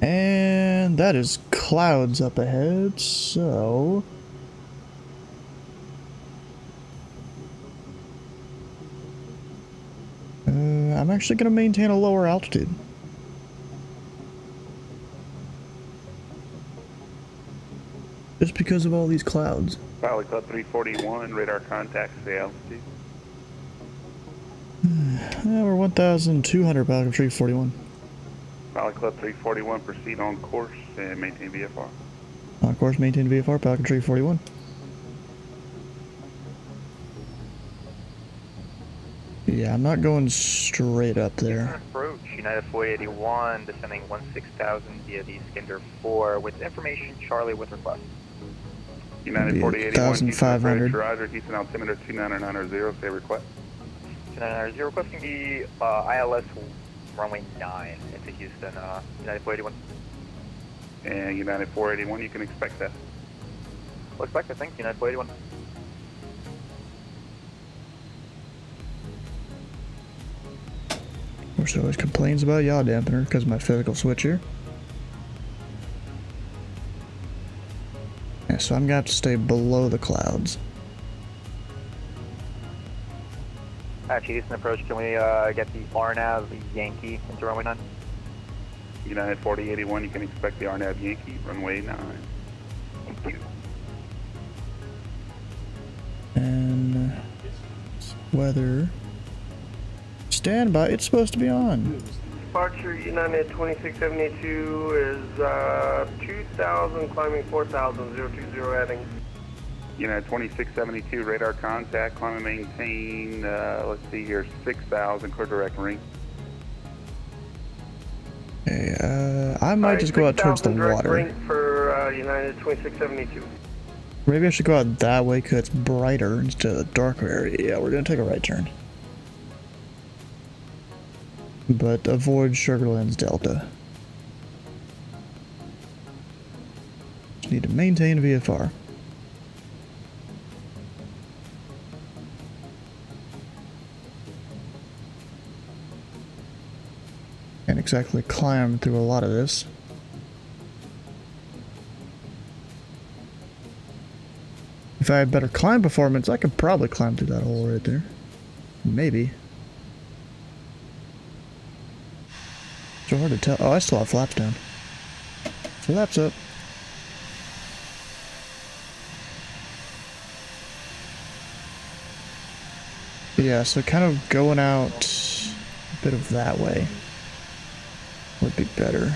And that is clouds up ahead, so... I'm actually going to maintain a lower altitude. Just because of all these clouds. Pilot Club 341, radar contact, stay altitude. Yeah, we're 1,200 Pilot Club 341. Pilot Club 341, proceed on course and maintain VFR. On course, maintain VFR, Pilot Club 341. Yeah, I'm not going straight up there. Approach, United 481, descending 16,000 via the Skinder 4 with information Charlie with request. United 481, 1,500. Roger, Houston altimeter 29990, say request. 29990, requesting the ILS runway 9 into Houston, United 481. And United 481, you can expect that. We'll expect it, thanks, United 481. Which always complains about yaw dampener because of my physical switch here. Yeah, so I'm gonna have to stay below the clouds. Actually, Houston approach, can we get the RNAV Yankee into runway 9? United 4081, you can expect the RNAV Yankee, runway 9. Thank you. And weather. Stand by, it's supposed to be on. Departure United 2672 is 2,000 climbing 4,000, 020 heading. United 2672, radar contact, climb and maintain, let's see here, 6,000, clear direct ring. Okay, I might just go out towards the water. Ring for United 2672. Maybe I should go out that way because it's brighter instead of the darker area. Yeah, we're gonna take a right turn. But avoid Sugarlands Delta. Just need to maintain VFR. Can't exactly climb through a lot of this. If I had better climb performance, I could probably climb through that hole right there. Maybe. So hard to tell. Oh, I still have flaps down. Flaps up. Yeah, so kind of going out a bit of that way would be better.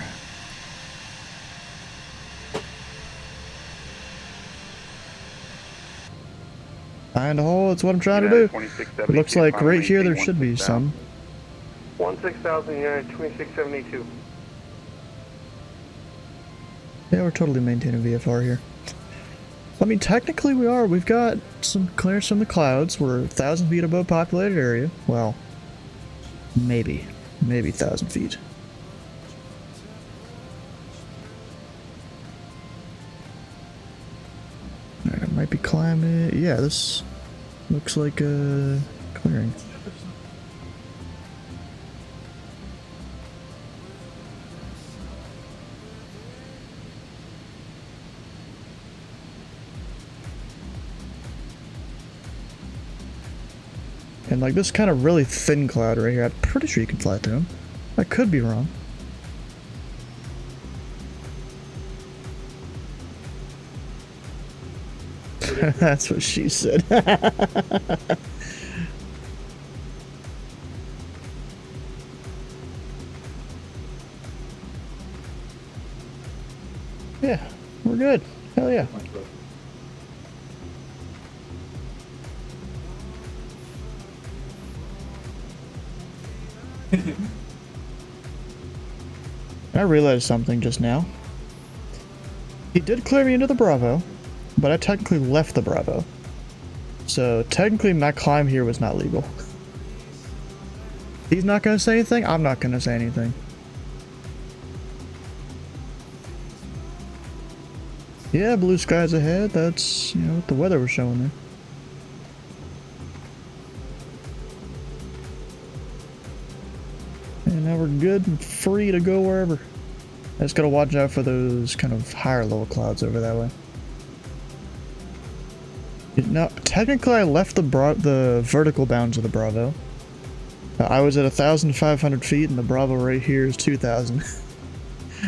Find a hole, that's what I'm trying to do. It looks like right here there should be some. 16,000 United 2672. Yeah, we're totally maintaining VFR here. I mean, technically we are. We've got some clearance from the clouds. We're 1,000 feet above populated area. Well, maybe 1,000 feet. Alright, I might be climbing. Yeah, this looks like a clearing. And like this kind of really thin cloud right here, I'm pretty sure you can fly through them. I could be wrong. That's what she said. Yeah, we're good. Hell yeah. I realized something just now. He did clear me into the Bravo, but I technically left the Bravo. So technically my climb here was not legal. He's not gonna say anything, I'm not gonna say anything. Yeah, blue skies ahead, that's, you know, what the weather was showing there. And now we're good and free to go wherever. I just gotta watch out for those kind of higher level clouds over that way. Now, technically I left the vertical bounds of the Bravo. I was at 1,500 feet and the Bravo right here is 2,000.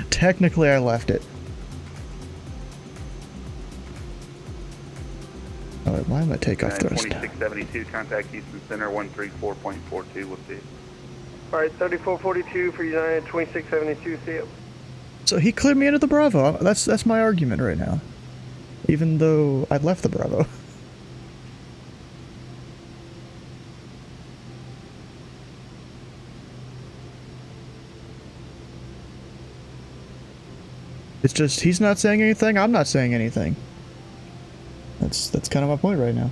Technically I left it. Alright, why am I takeoff thrust? 2672, contact Houston Center 134.42, we'll see. Alright, 3442 for United 2672, see you. So he cleared me into the Bravo. That's my argument right now. Even though I left the Bravo. It's just, he's not saying anything, I'm not saying anything. That's kind of my point right now.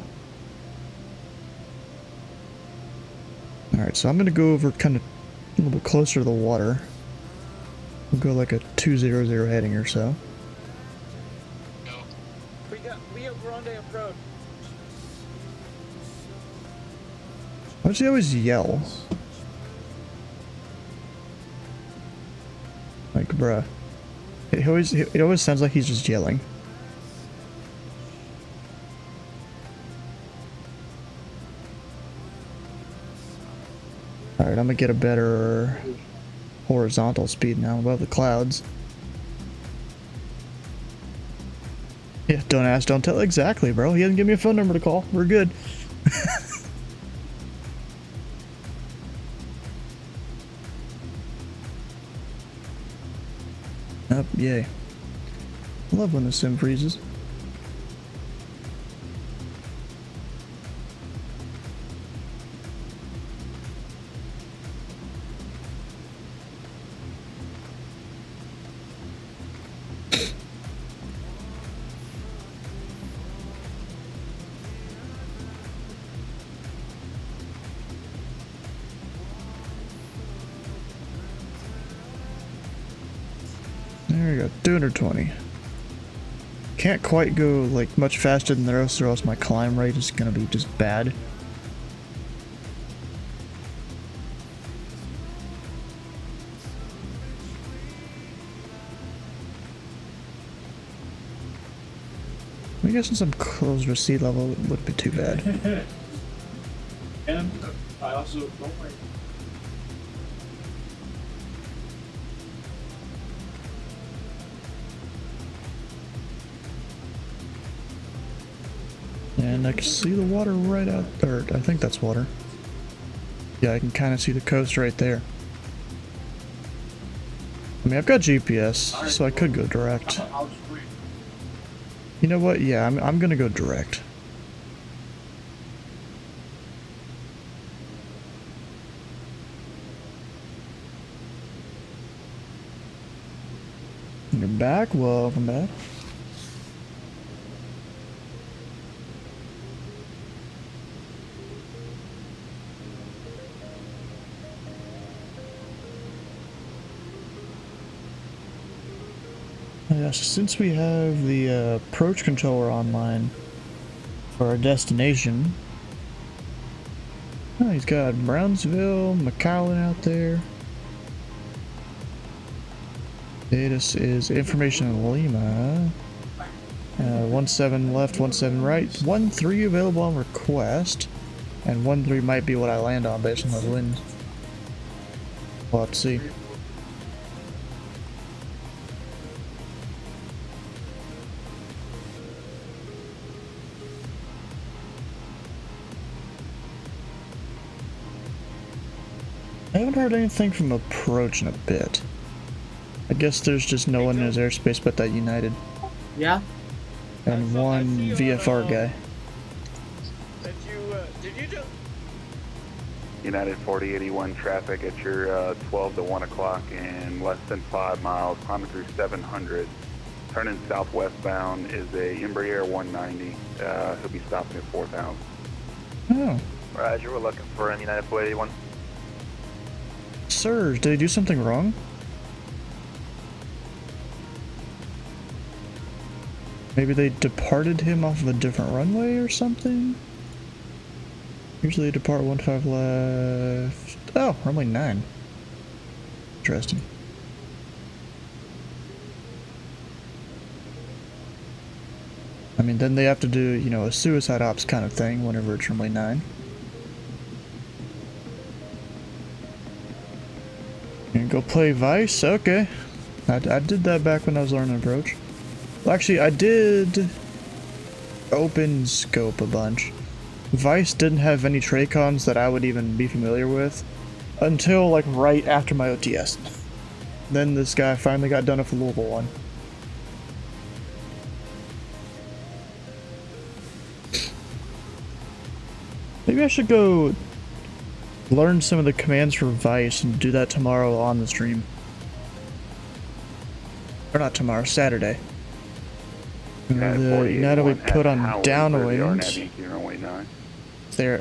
Alright, so I'm gonna go over kind of a little bit closer to the water. We'll go like a 200 heading or so. We got Leo Grande approach. Why does he always yell? Like, bruh. It always sounds like he's just yelling. Alright, I'm gonna get a better horizontal speed now above the clouds. Yeah, don't ask, don't tell. Exactly, bro. He hasn't given me a phone number to call. We're good. Up, yay. I love when the sim freezes. There we go, 220. Can't quite go like much faster than the rest, or else my climb rate is gonna be just bad. I guess since I'm closer to sea level, it wouldn't be too bad. And I also don't like. And I can see the water right out there. I think that's water. Yeah, I can kind of see the coast right there. I mean, I've got GPS, so I could go direct. I'll just wait. You know what? Yeah, I'm gonna go direct. You're back? Welcome back. Yeah, so since we have the approach controller online for our destination, oh, he's got Brownsville, McAllen out there. Status is information in Lima. 17 left, 17 right, 13 available on request, and 13 might be what I land on based on those winds. We'll have to see. I haven't heard anything from approach in a bit. I guess there's just no one in his airspace but that United. Yeah. And one VFR guy. Did you just... United 4081 traffic at your 12 to 1 o'clock in less than 5 miles, climbing through 700. Turning southwestbound is a Embraer 190. He'll be stopping at 4,000. Oh. Roger, we're looking for an United 481. Sir, did he do something wrong? Maybe they departed him off of a different runway or something? Usually depart 15 left. Oh, runway 9. Interesting. I mean, then they have to do, you know, a suicide ops kind of thing whenever it's runway 9. And go play Vice? Okay. I did that back when I was learning approach. Well, actually, I did open scope a bunch. Vice didn't have any Tracons that I would even be familiar with until like right after my OTS. Then this guy finally got done with the Louisville one. Maybe I should go learn some of the commands for Vice and do that tomorrow on the stream. Or not tomorrow, Saturday. The United we put on downwinds. They're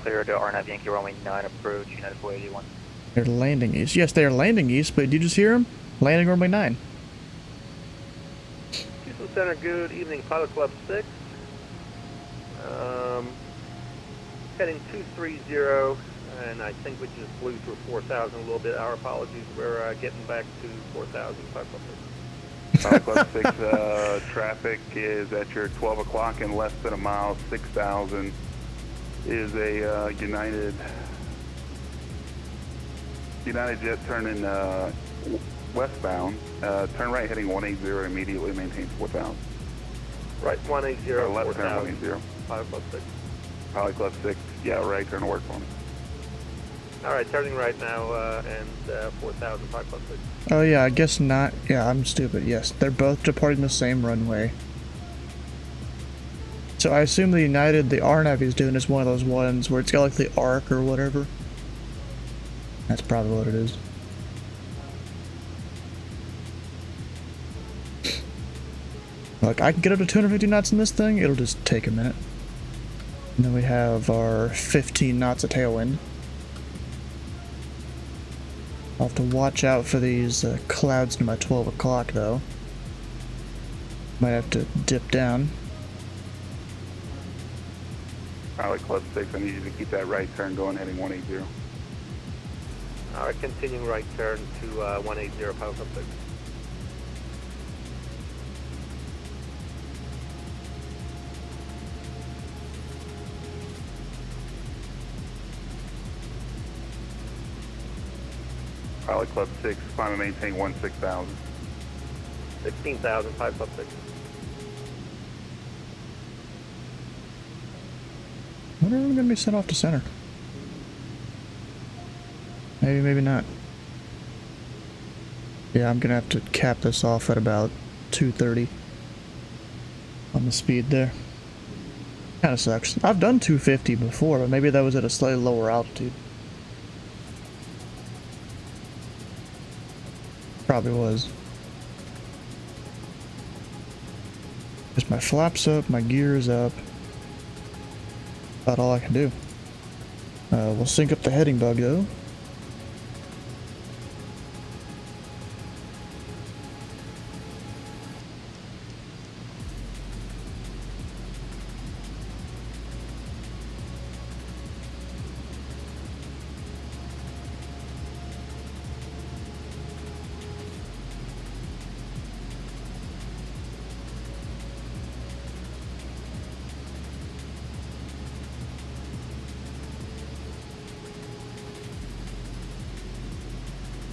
Clear to RNAV Yankee runway 9 approach, United 481. They're landing east. Yes, they are landing east, but did you just hear them? Landing runway 9. Houston Center, good evening, Pilot Club 6. Heading 230, and I think we just flew through 4,000 a little bit. Our apologies, we're getting back to 4,000. Pilot Club 6 traffic is at your 12 o'clock in less than a mile, 6,000 is a United jet turning westbound, turn right heading 180, immediately maintain 4,000. Right, 180, or left turn 4,000. 180. Pilot Club 6. Pilot Club 6, yeah, right, turn to work on it. Alright, turning right now, and 4,000, Pilot Club 6. Oh yeah, I guess not. Yeah, I'm stupid. Yes, they're both departing the same runway. So I assume the United, the RNAV is doing is one of those ones where it's got like the arc or whatever. That's probably what it is. Look, I can get up to 250 knots in this thing. It'll just take a minute. And then we have our 15 knots of tailwind. I'll have to watch out for these clouds near my 12 o'clock though. Might have to dip down. Pilot Club 6, I need you to keep that right turn going heading 180. Alright, continuing right turn to 180, Pilot Club 6. Pilot Club 6, climb and maintain 16,000. 16,000, Pilot Club 6. When are we going to be sent off to center? Maybe, maybe not. Yeah, I'm going to have to cap this off at about 230 on the speed there. Kind of sucks. I've done 250 before, but maybe that was at a slightly lower altitude. Probably was. Just my flaps up, my gear is up. About all I can do. We'll sync up the heading bug though.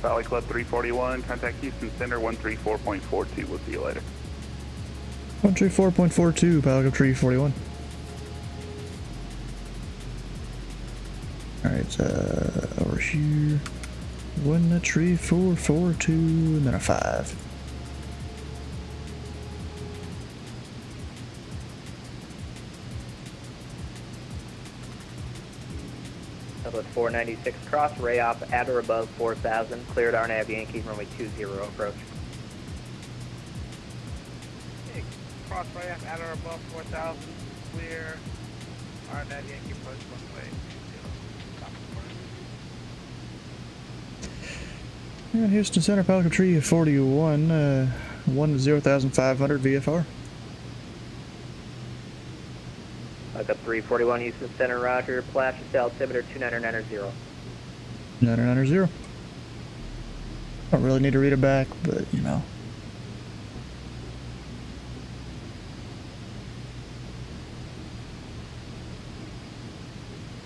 Valley Club 341, contact Houston Center 134.42. We'll see you later. 134.42, Pilot Club 341. Alright, over here. One a tree, 4, 4, 2, and then a 5. Southwest 496 cross, ray off at or above 4,000. Cleared RNAV Yankee, runway 20 approach. Hey, cross ray off at or above 4,000. Clear RNAV Yankee approach, runway 20. Stop recording. And Houston Center, Pelican Tree 41, 10,500 VFR. Back up 341 Houston Center, roger. Flash to altimeter 29990. 9990. Don't really need to read it back, but you know.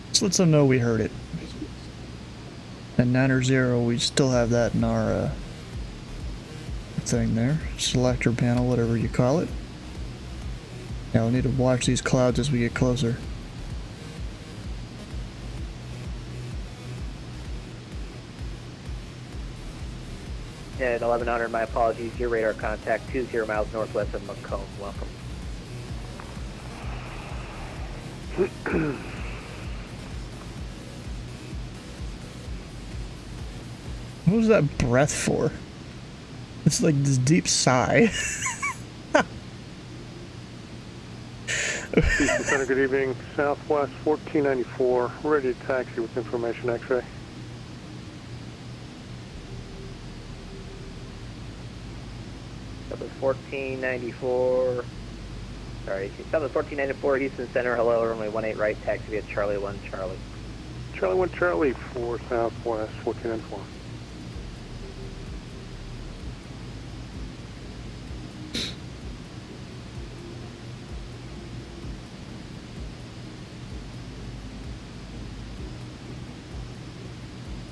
Just let them know we heard it. And 900, we still have that in our thing there. Selector panel, whatever you call it. Yeah, we'll need to watch these clouds as we get closer. Yeah, at 1100, my apologies. Your radar contact 20 miles northwest of Macomb. Welcome. What was that breath for? It's like this deep sigh. Houston Center, good evening. Southwest 1494, ready to taxi with information X-ray. Southwest 1494. Sorry, Southwest 1494, Houston Center. Hello, runway 18 right, taxi via Charlie 1 Charlie. Charlie 1 Charlie for Southwest 1494.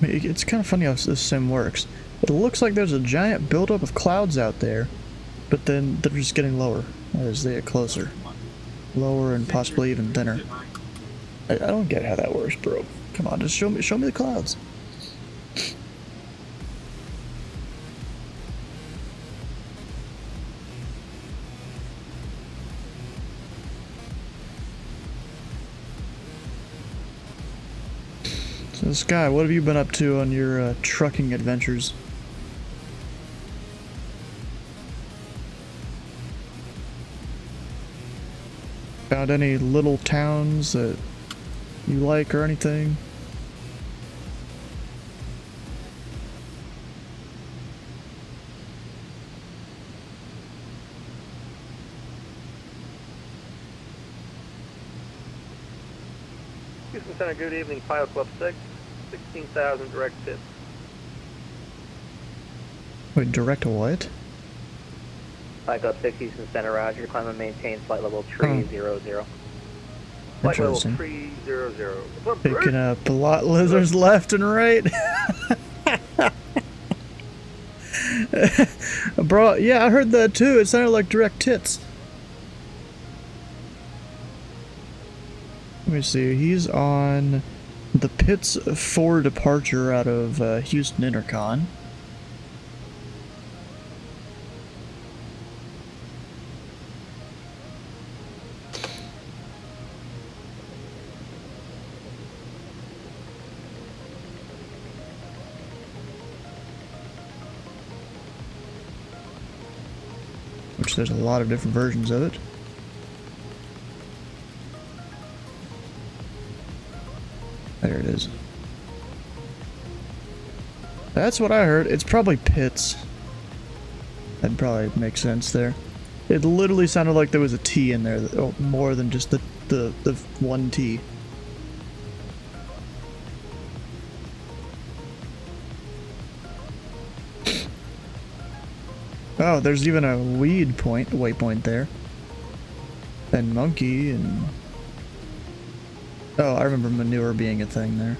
It's kind of funny how this sim works. It looks like there's a giant buildup of clouds out there, but then they're just getting lower as they get closer. Lower and possibly even thinner. I don't get how that works, bro. Come on, just show me the clouds. So Sky, what have you been up to on your trucking adventures? Found any little towns that you like or anything? Houston Center, good evening. Pilot Club 6, 16,000 direct tips. Wait, direct to what? Flight Club 6, Houston Center, roger. Climb and maintain flight level 300. Flight level Interesting. 300. Picking up a lot lizards left and right. Bro, yeah, I heard that too. It sounded like direct tits. Let me see. He's on the pits for departure out of Houston Intercon. Which there's a lot of different versions of it. There it is. That's what I heard. It's probably pits. That'd probably make sense there. It literally sounded like there was a T in there, more than just the one T. Oh, there's even a weed waypoint there. And monkey and... Oh, I remember manure being a thing there.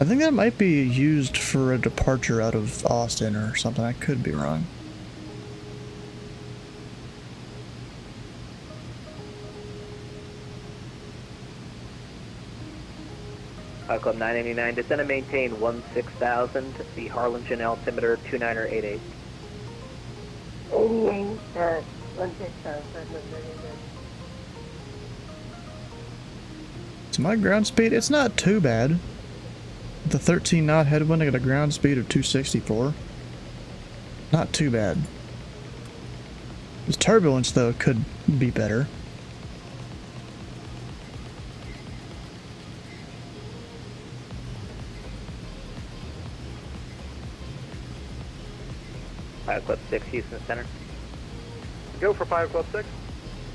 I think that might be used for a departure out of Austin or something. I could be wrong. Club 989, descend and maintain 16,000, the Harlingen altimeter 2988. 88, 16,000. So my ground speed, it's not too bad. The 13 knot headwind, I got a ground speed of 264. Not too bad. This turbulence though could be better. Pilot Club 6, Houston Center. Go for Pilot Club 6.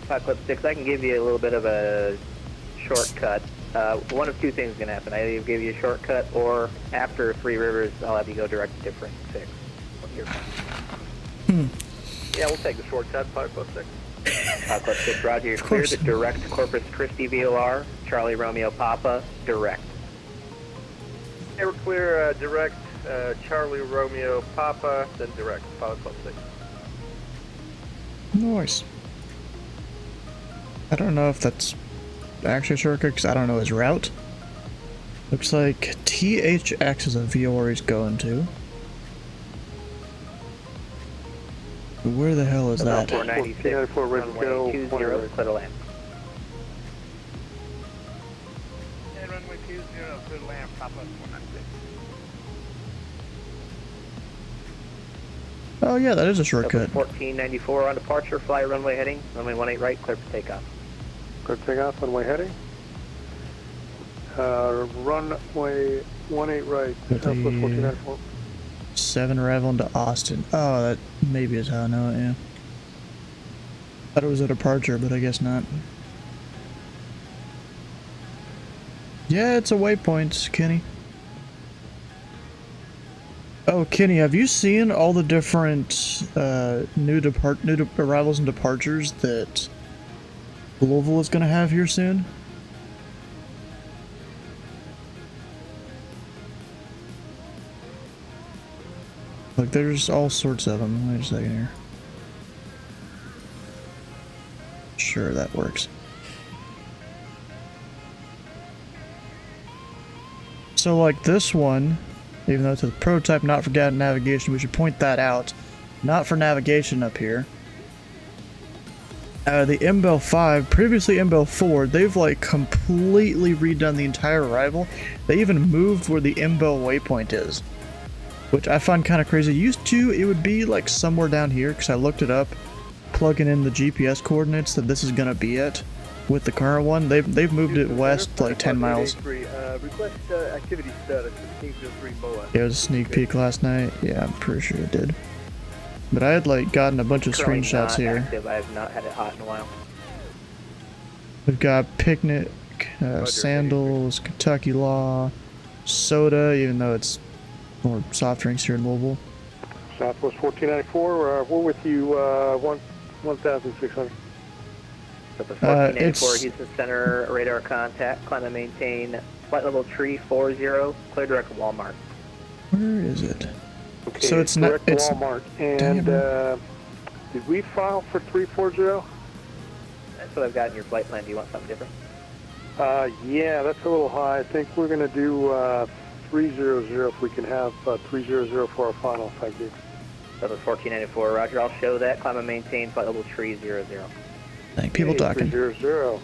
Pilot Club 6, I can give you a little bit of a shortcut. One of two things is going to happen. I either give you a shortcut, or after Three Rivers, I'll have you go direct to different 6. Yeah, we'll take the shortcut, Pilot Club 6. Pilot Club 6, roger. You're clear to direct Corpus Christi VOR, Charlie Romeo Papa, direct. Okay, we're clear, direct, Charlie Romeo Papa, then direct, Pilot Club 6. Nice. I don't know if that's actually a shortcut because I don't know his route. Looks like THX is a VOR he's going to. Where the hell is that? 496, runway 20, clear to land. And runway 20, clear to land, Papa 496. Oh yeah, that is a shortcut. 1494 on departure, fly runway heading, runway 18 right, clear for takeoff. Clear for takeoff, runway heading. Runway 18 right, Southwest 1494. 7 arrival into Austin. Oh, that maybe is how I know it, yeah. Thought it was a departure, but I guess not. Yeah, it's a waypoint, Kenny. Oh, Kenny, have you seen all the different new arrivals and departures that Louisville is going to have here soon? Look, there's all sorts of them. Wait a second here. Sure, that works. So, like this one, even though it's a prototype not for navigation, we should point that out. Not for navigation up here. The MBEL 5, previously MBEL 4, they've like completely redone the entire arrival. They even moved where the MBEL waypoint is, which I find kind of crazy. Used to, it would be like somewhere down here, because I looked it up, plugging in the GPS coordinates that this is going to be at. With the current one, they've moved it west like 10 miles. Request activity status for Sneak 03 MOA. Yeah, it was a sneak peek last night. Yeah, I'm pretty sure it did. But I had like gotten a bunch of Currently screenshots not here. active. I have not had it hot in a while. We've got Picnic, Sandals, Kentucky Law, Soda, even though it's more soft drinks here in Louisville. Southwest 1494, we're with you, 1,600. So the 1484 Houston Center, radar contact, climb and maintain, flight level tree 40, clear direct Walmart. Where is it? Okay, so it's not, it's Walmart. And did we file for 340? That's what I've got in your flight plan. Do you want something different? Yeah, that's a little high. I think we're going to do 300 if we can have 300 for our final. Thank you. So the 1494, roger. I'll show that. Climb and maintain, flight level tree 00. Thank people talking. 300,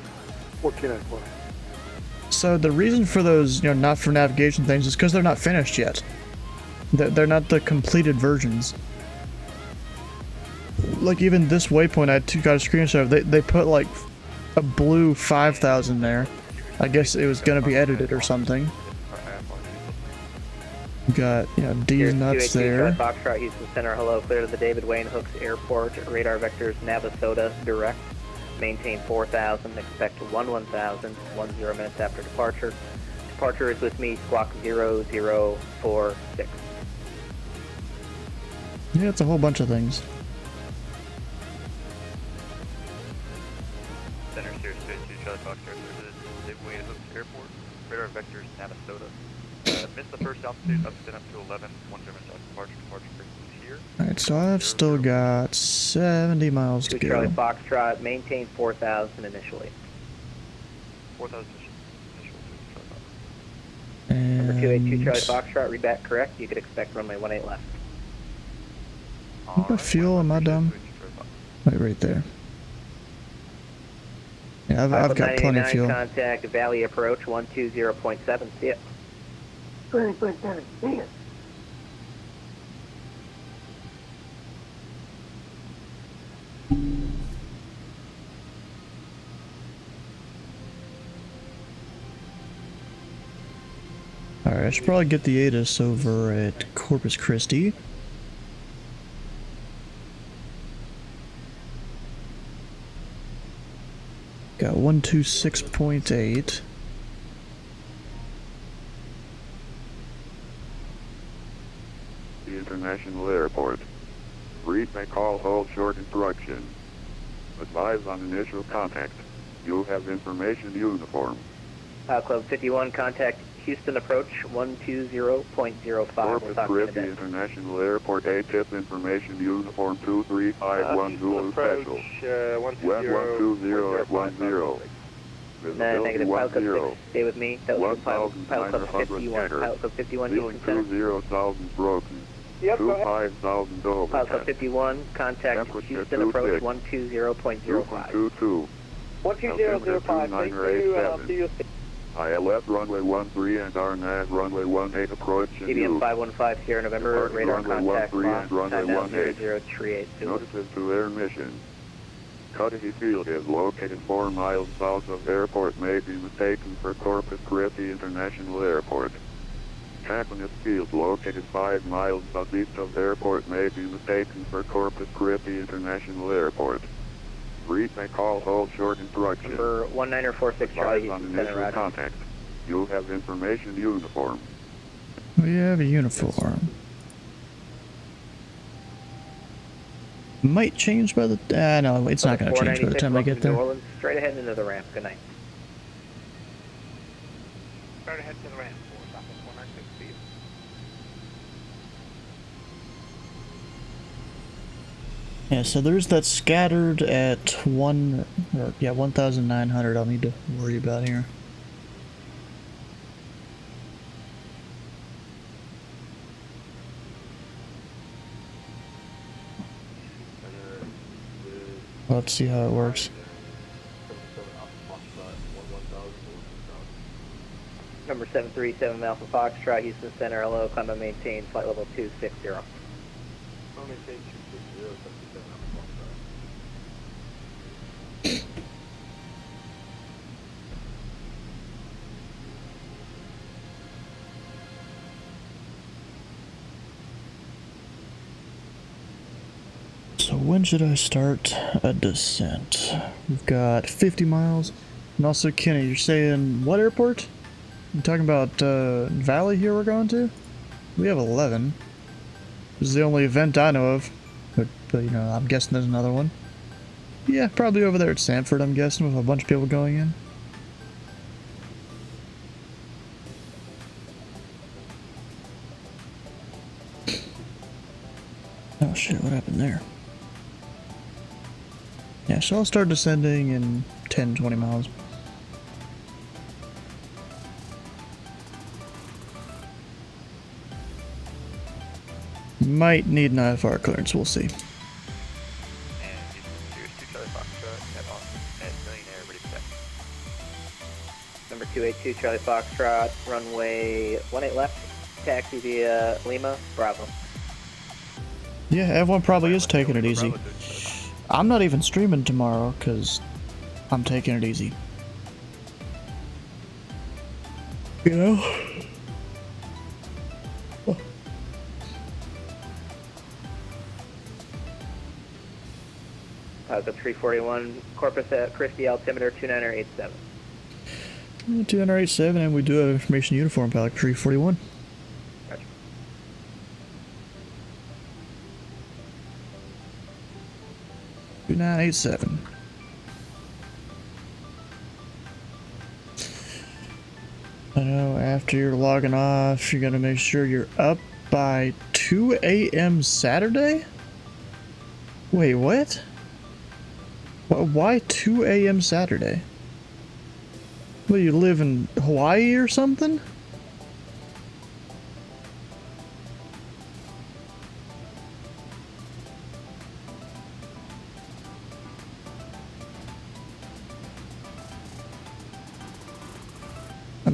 1494. So the reason for those, you know, not for navigation things is because they're not finished yet. They're not the completed versions. Like even this waypoint I got a screenshot of, they put like a blue 5,000 there. I guess it was gonna be edited or something. We got, you know, D nuts there. Foxtrot, Houston Center, hello, clear to the David Wayne Hooks Airport, radar vectors Navasota, direct, maintain 4,000, expect 10,000, 10 minutes after departure. Departure is with me, squawk 0046. Yeah, it's a whole bunch of things. Center, Sirius 2, Charlie Foxtrot, clear to the David Wayne Hooks Airport, radar vectors Navasota. Missed the first altitude, up to 11, 10 minutes after departure frequency here. Alright, so I've still got 70 miles to go. Charlie Foxtrot, maintain 4,000 initially. 4,000 initially. Number 282 Charlie And Foxtrot, read back correct. You could expect runway 18 left. what about fuel? Am I dumb? Wait, right there. Yeah, I've got plenty of fuel. Contact Valley approach 120.7. See it. 20.7. See it. Alright, I should probably get the ATIS over at Corpus Christi. Got 126.8. The International Airport. Read may call hold short instruction. Advise on initial contact. You have information uniform. Club 51, contact Houston approach 120.05. Corpus Christi International Airport ATIP information uniform 2351 Zulu special. Web 120 at 10. Negative, Pilot Club 6, stay with me. That was Pilot Club 1,900 51. scattered. Pilot Club 51, Ceiling Houston Center. 20,000 broken. Yep, go ahead. 25,000 over. Pilot Club 51, contact Temperature Houston approach 26. 120.05. 2.22. 120.05, thank you, ILS runway 13 and RNAV runway 18 approach and CBM use. 515 Sierra November, Departing radar runway contact 13 lock, and runway time down 18. 0038 Zulu. Notices to air mission. Cudahy Field is located 4 miles south of airport may be mistaken for Corpus Christi International Airport. Cacanis Field located 5 miles southeast of airport may be mistaken for Corpus Christi International Airport. Read may call hold short instruction. Number 1946 Charlie, Advise on Houston Center, initial Roger. contact. You have information uniform. We have a uniform. Might change by the... no, it's not going to change by the time I get New there. Orleans, straight ahead into the ramp. Good night. Straight ahead to the ramp. 496 feet. Yeah, so there's that scattered at 1,900 I'll need to worry about here. Let's see how it works. Number 737 Alpha Foxtrot, Houston Center, LO, climb and maintain flight level 260. So when should I start a descent? We've got 50 miles. And also, Kenny, you're saying what airport? You talking about Valley here we're going to? We have 11. This is the only event I know of. But you know, I'm guessing there's another one. Yeah, probably over there at Sanford, I'm guessing, with a bunch of people going in. Oh shit, what happened there? Yeah, so I'll start descending in 10-20 miles. Might need an IFR clearance, we'll see. Number 282 Charlie Foxtrot, runway 18 left, taxi via Lima, Bravo. Yeah, everyone probably is taking it easy. I'm not even streaming tomorrow because I'm taking it easy. You know? The 341 Corpus Christi altimeter 2987. 2987, and we do have information uniform, Pelic 341. Gotcha. $2987. I know after you're logging off, you're gonna make sure you're up by 2 a.m. Saturday? Wait, what? Why 2 a.m. Saturday? What, you live in Hawaii or something?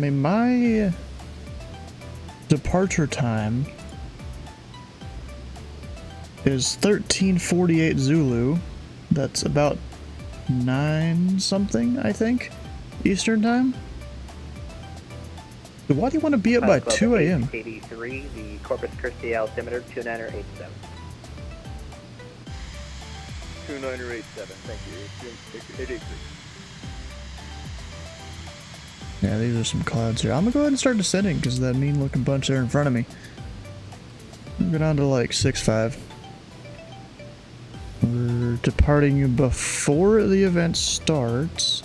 mean, my departure time is 13:48 Zulu. That's about 9 something, I think, Eastern time. But why do you want to be up by 2 a.m.? 83, the Corpus Christi altimeter 2987. 2987, thank you. 883. Yeah, these are some clouds here. I'm gonna go ahead and start descending because of that mean looking bunch there in front of me. Go down to like 6.5. We're departing before the event starts.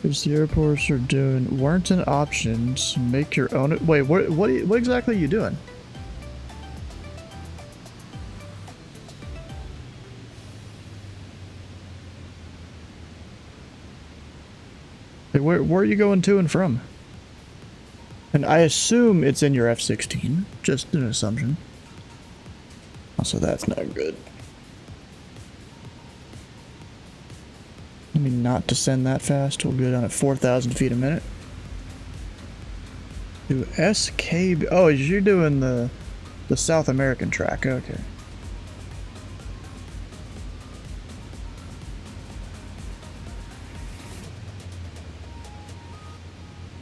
Because the airports are doing weren't an options. Make your own. Wait, what exactly are you doing? Hey, where are you going to and from? And I assume it's in your F-16. Just an assumption. Also, that's not good. Let me not descend that fast. We'll go down at 4,000 feet a minute. Do SKB. Oh, you're doing the South American track. Okay.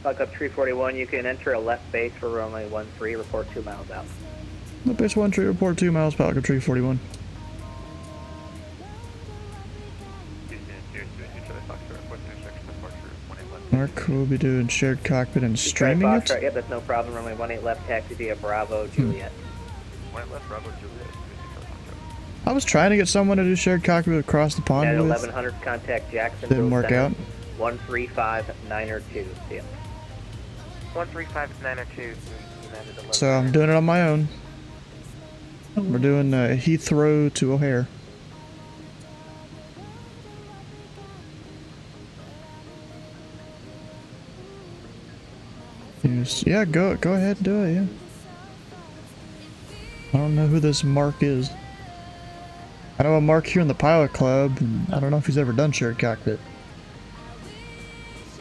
Fuck up 341, you can enter a left base for runway 13, report 2 miles out. Left base 13, report 2 miles, Falcon 341. Mark will be doing shared cockpit and streaming it. Yep, that's no problem. Runway 18 left, taxi via Bravo, Juliet. 18 left, Bravo, Juliet. I was trying to get someone to do shared cockpit across the pond At with. 1100, contact Jackson. Didn't work out. 135902. See ya. 135902. So I'm doing it on my own. We're doing Heathrow to O'Hare. Yes. Yeah, go ahead and do it, yeah. I don't know who this Mark is. I know a Mark here in the pilot club, and I don't know if he's ever done shared cockpit.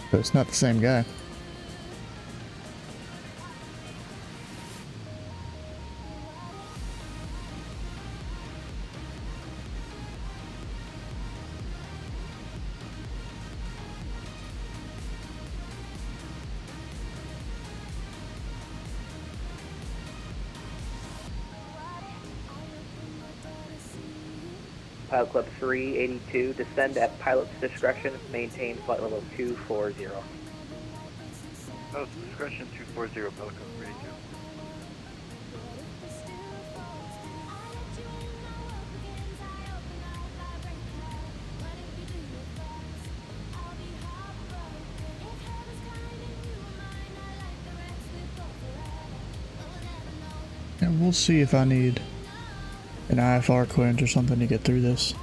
But it's not the same guy. Pilot Club 382, descend at pilot's discretion, maintain flight level 240. Pilot's discretion 240, Pilot Club 382. And we'll see if I need an IFR quench or something to get through this.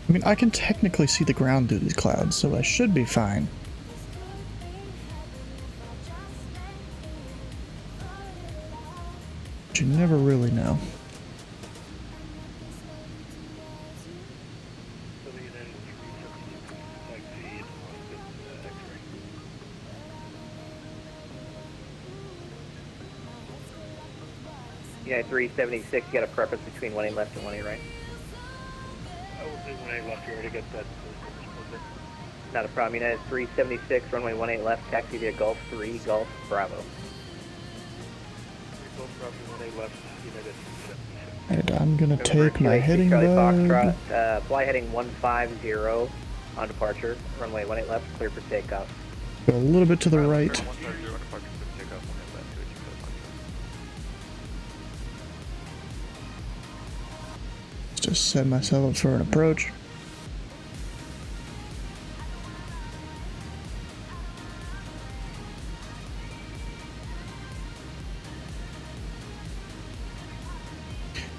I mean, I can technically see the ground through these clouds, so I should be fine. But you never really know. Yeah, 376, you got a preference between 18 left and 18 right? I will say 18 left, you already got that. Not a problem. United 376, runway 18 left, taxi via Gulf 3, Gulf Bravo. Gulf Bravo, 18 left, United 376. And I'm gonna take my heading Charlie bug. Foxtrot, fly heading 150 on departure, runway 18 left, clear for takeoff. Go a little bit to the right. 150 on departure, clear for takeoff, 18 left, 282 departure. Just set myself up for an approach.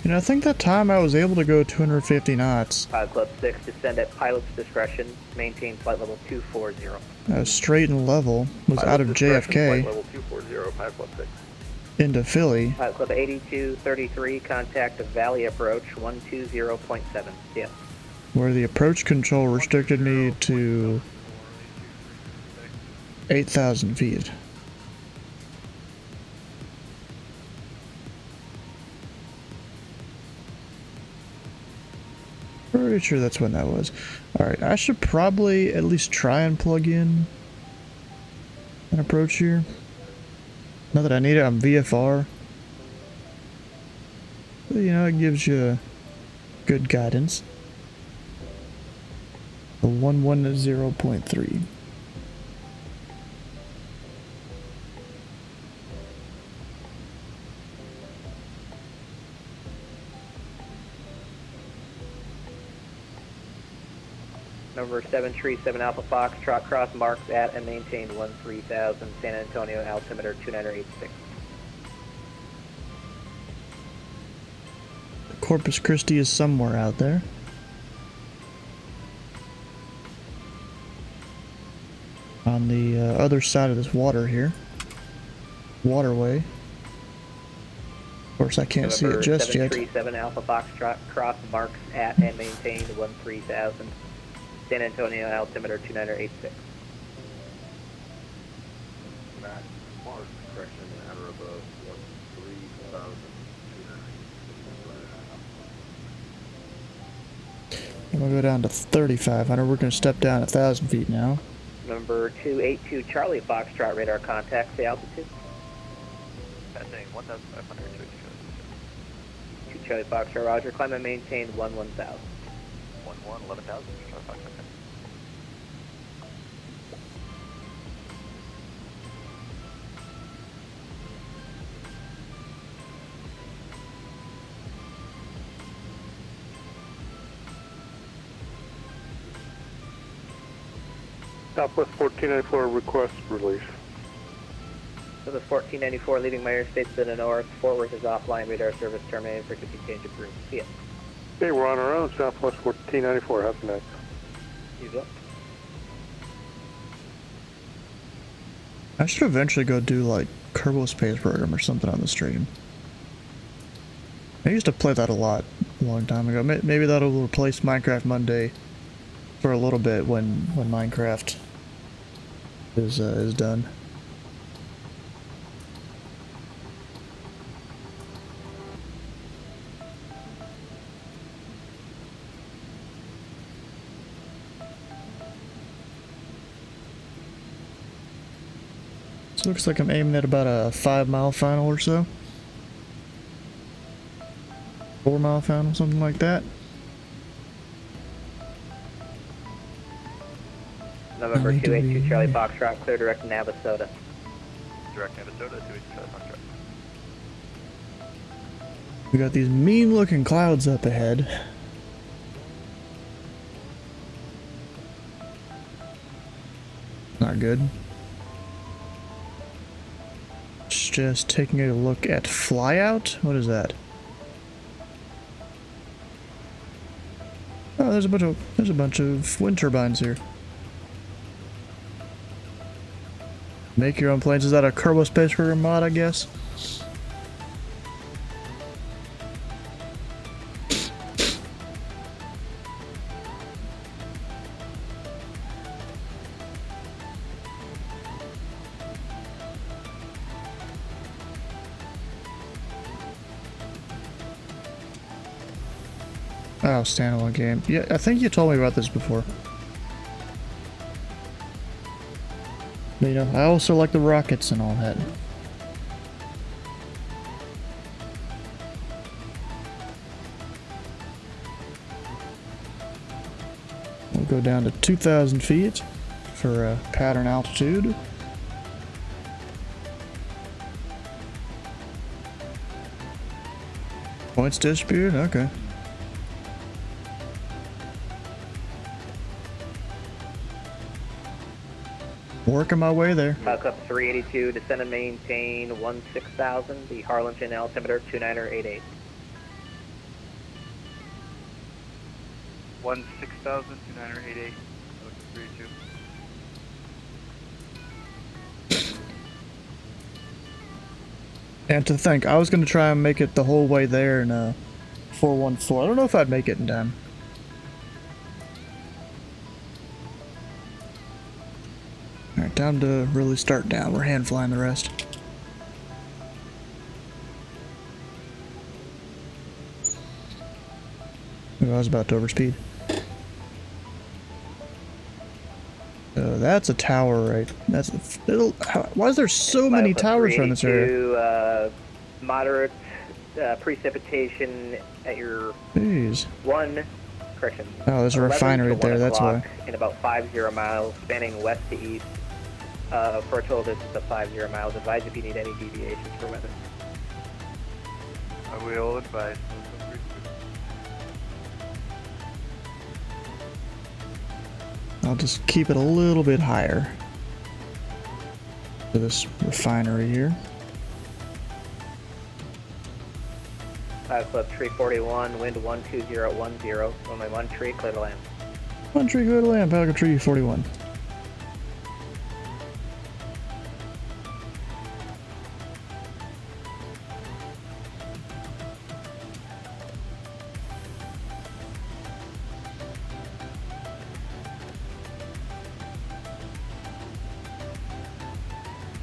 You know, I think that time I was able to go 250 knots. Pilot Club 6, descend at pilot's discretion, maintain flight level 240. Straight and level was Pilot out of discretion, JFK Flight level 240, Pilot Club 6. into Philly. Pilot Club 8233, contact Valley approach 120.7. See ya. Where the approach control restricted me to 8,000 feet. Pretty sure that's when that was. Alright, I should probably at least try and plug in an approach here. Not that I need it on VFR. But, you know, it gives you good guidance. The 110.3. Number 737 Alpha Fox, trot cross marks at and maintain 13,000, San Antonio, altimeter 2986. Corpus Christi is somewhere out there. On the other side of this water here. Waterway. Of course, I can't see it just yet. 737 Alpha Fox, trot cross marks at and maintain 13,000, San Antonio, altimeter 2986. Max Mark, correction, at or above 13,286. I'm gonna go down to 3,500. We're gonna step down 1,000 feet now. Number 282 Charlie Foxtrot, radar contact, the altitude. Passing 1,500 to 2 Charlie Foxtrot, roger, climb and maintain 11,000. 11,000, Charlie Fox, okay. Southwest 1494 request release. So the 1494 leaving Meyer States to the north. Fort Worth is offline. Radar service terminated. Frequency change approved. See ya. Okay, we're on our own. Southwest 1494. Have a night. Use up. I should eventually go do like Kerbal Space Program or something on the stream. I used to play that a lot a long time ago. Maybe that'll replace Minecraft Monday for a little bit when Minecraft is done. So it looks like I'm aiming at about a 5-mile final or so. 4-mile final, something like that. November 282 Charlie Foxtrot, clear direct Navasota. Direct Navasota, 282 Charlie Foxtrot. We got these mean looking clouds up ahead. Not good. Just taking a look at flyout. What is that? Oh, there's a bunch of wind turbines here. Make your own planes. Is that a Kerbal Space Program mod, I guess? Oh, standalone game. Yeah, I think you told me about this before. But, you know, I also like the rockets and all that. We'll go down to 2,000 feet for pattern altitude. Points distributed? Okay. Working my way there. Up 382, descend and maintain 16,000, the Harlingen altimeter 2988. 16,000, 2988, 32. And to think, I was going to try and make it the whole way there in 414. I don't know if I'd make it in time. Alright, time to really start down. We're hand flying the rest. Ooh, I was about to overspeed. So that's a tower, right? That's a, why is there so many towers around this area? Moderate precipitation at your Jeez. correction. Oh, there's a 11 refinery to there, 1 that's why. o'clock in about 50 miles, spanning west to east, for a total distance of 50 miles. Advise if you need any deviations for weather. I will advise. I'll just keep it a little bit higher for this refinery here. Club tree 41, wind 12010, only one tree, clear to land. One tree, go to land, Falcon Tree 41.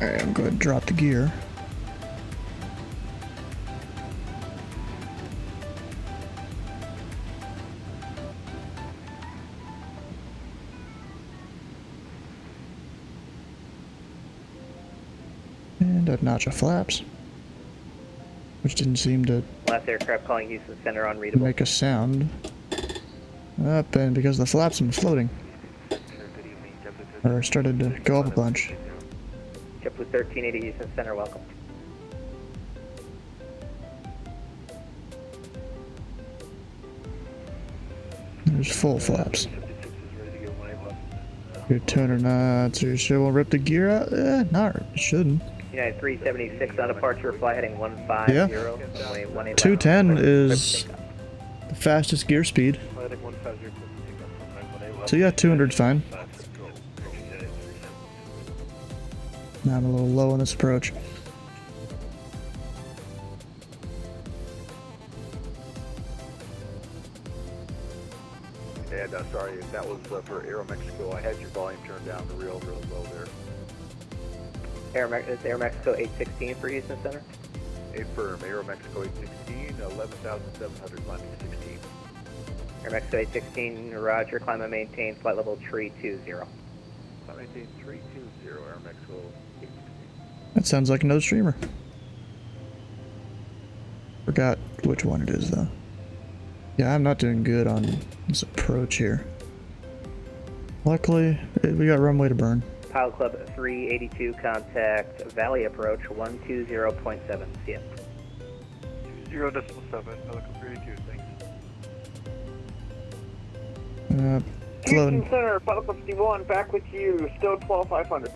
Alright, I'm going to drop the gear. And a notch of flaps, which didn't seem to Last aircraft calling Houston Center unreadable. make a sound. Up, and because the flaps I'm floating. Or started to go up a bunch. JetBlue 1380 Houston Center, welcome. There's full flaps. Your 200 knots, or sure won't rip the gear out? Not, it shouldn't. United 376 on departure, fly heading 150. Yeah. 210 is the fastest gear speed. So yeah, 200's fine. Now I'm a little low on this approach. And sorry, that was for Aeromexico. I had your volume turned down to real low there. Is Aeromexico 816 for Houston Center? Affirm, Aeromexico 816, 11,700, landing 16. Aeromexico 816, roger, climb and maintain, flight level 320. Climb maintain 320, Aeromexico 816. That sounds like another streamer. Forgot which one it is though. Yeah, I'm not doing good on this approach here. Luckily, we got runway to burn. Pilot Club 382, contact Valley approach 120.7 CM. 0.7, Falcon 382, thanks. Floating. Houston Center, Falcon 51, back with you, still 12,500.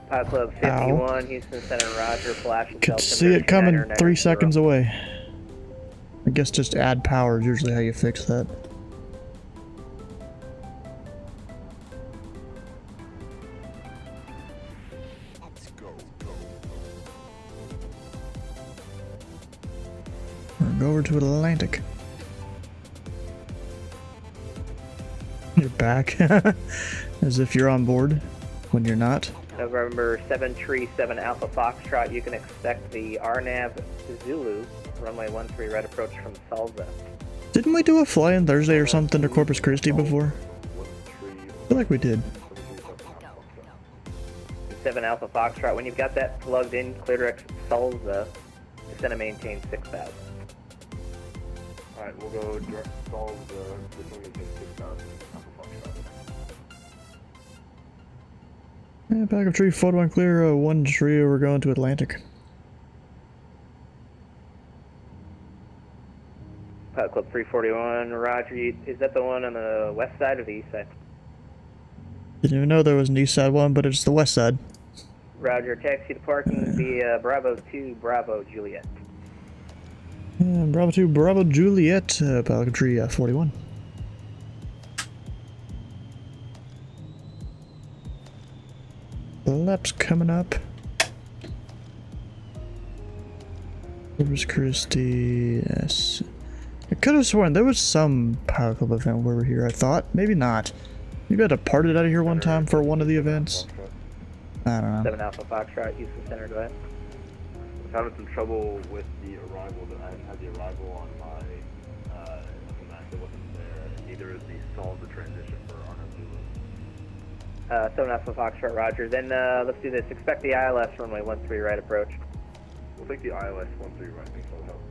Pilot Club 51, Houston Center, roger, flash. Could see it coming 3 seconds away. I guess just add power is usually how you fix that. Go over to Atlantic. You're back. As if you're on board when you're not. November 737 Alpha Foxtrot, you can expect the RNAV Zulu, runway 13 right approach from Salza. Didn't we do a fly-in Thursday or something to Corpus Christi before? I feel like we did. 7 Alpha Foxtrot, when you've got that plugged in, clear direct Salza, descend and maintain 6,000. Alright, we'll go direct solve the 6,000. Yeah, back of tree, photo on clear, 1 tree, we're going to Atlantic. Pilot Club 341, roger, is that the one on the west side or the east side? Didn't even know there was an east side one, but it's the west side. Roger, taxi to parking via Bravo 2, Bravo Juliet. Bravo 2, Bravo Juliet, Pelican Tree 41. Laps coming up. Corpus Christi, yes. could have sworn there was some Pilot Club event where we're here, I thought. Maybe not. Maybe I had departed out of here one time for one of the events. I don't know. 7 Alpha Foxtrot, Houston Center, go ahead. I'm having some trouble with the arrival. I had the arrival on my map that wasn't there. Neither is the stall of the transition for Zulu. 7 Alpha Foxtrot, roger. Then let's do this. Expect the ILS runway 13 right approach. We'll take the ILS 13 right, I think so help.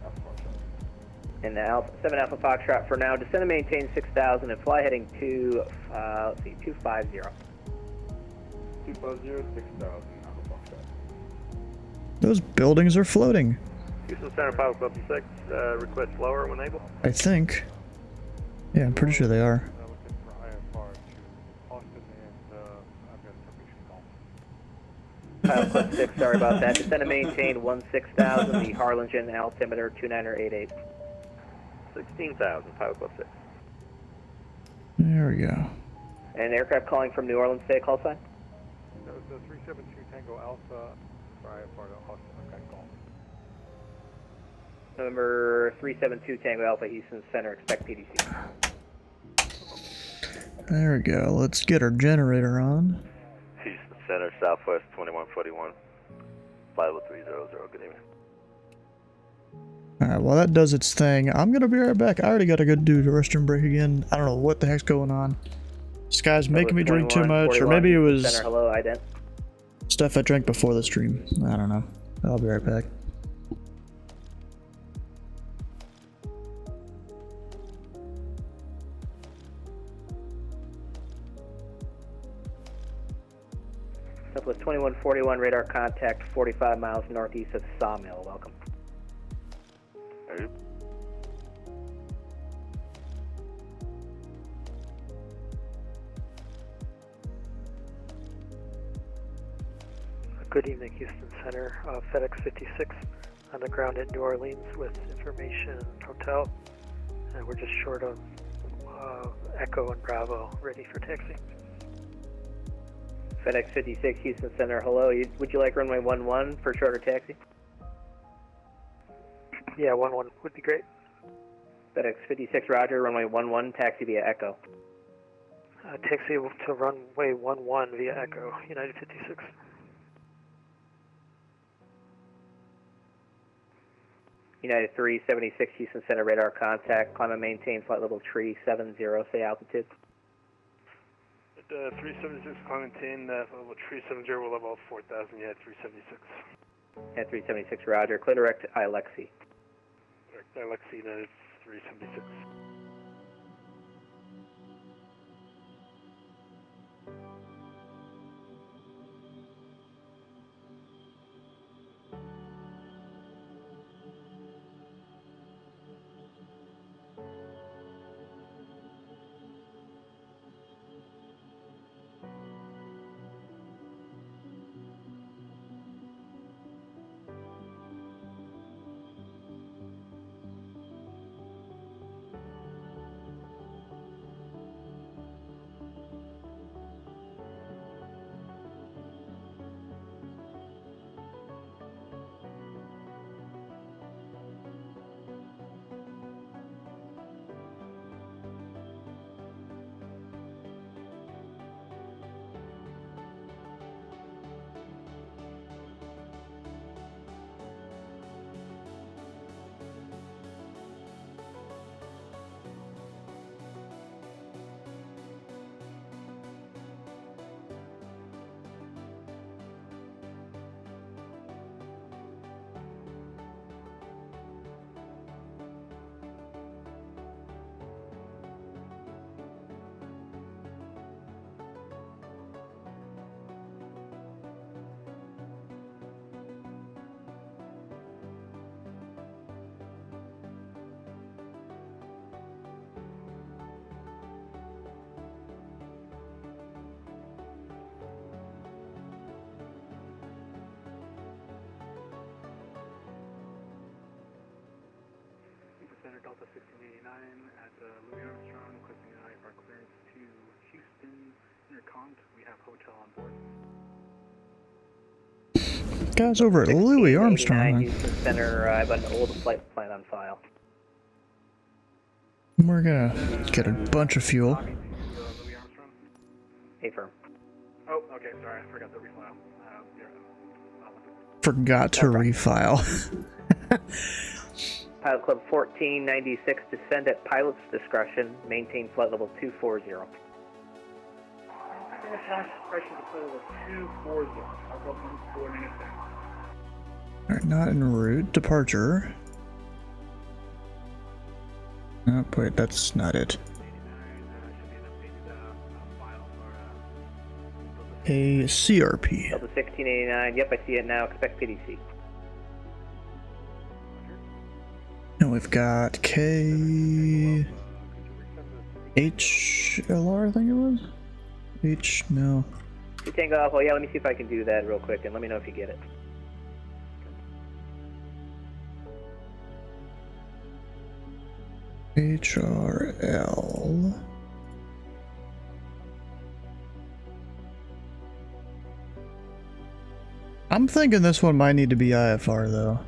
Alpha Foxtrot. And the 7 Alpha Foxtrot for now. Descend and maintain 6,000 and fly heading to, let's see, 250. 250, 6,000, Alpha Foxtrot. Those buildings are floating. Houston Center, Pilot Club 6, request lower when able. I think. Yeah, I'm pretty sure they are. Pilot Club 6, sorry about that. Descend and maintain 16,000, the Harlingen altimeter 2988. 16,000, Pilot Club 6. There we go. And aircraft calling from New Orleans, say call sign. That was the 372 Tango Alpha, sorry, part of Austin, okay, call. November 372 Tango Alpha, Houston Center, expect PDC. There we go. Let's get our generator on. Houston Center, Southwest 2141, flight level 300, good evening. Alright, while that does its thing, I'm gonna be right back. I already gotta go do the restroom break again. I don't know what the heck's going on. This guy's making me drink too much, or maybe it was Center, hello, ident. stuff I drank before the stream. I don't know. I'll be right back. Southwest 2141, radar contact 45 miles northeast of Sawmill. Welcome. Hey. Good evening, Houston Center. FedEx 56 on the ground at New Orleans with information hotel. And we're just short of Echo and Bravo, ready for taxi. FedEx 56, Houston Center, hello. Would you like runway 11 for shorter taxi? Yeah, 11 would be great. FedEx 56, roger. Runway 11, taxi via Echo. Taxi to runway 11 via Echo, United 56. United 376, Houston Center, radar contact. Climb and maintain flight level 370, say altitude. 376, climb and maintain level 370, we'll level 4,000, yeah, 376. At 376, roger. Clear direct to Alexi. Direct Alexi, United 376. Delta 1689 at Louis Armstrong, requesting an IFR clearance to Houston Intercont. We have hotel on board. Guys over at Louis Armstrong. Houston Center, I have an old flight plan on file. We're gonna get a bunch of fuel. Affirm. Oh, okay, sorry, I forgot to refile. Forgot to refile. Pilot Club 1496, descend at pilot's discretion, maintain flight level 240. Alright, not en route. Departure. Oh, wait, that's not it. A CRP. Delta 1689, yep, I see it now, expect PDC. And we've got KHLR, I think it was? No. You tango off, well, yeah, let me see if I can do that real quick, and let me know if you get it. KHRL. I'm thinking this one might need to be IFR though.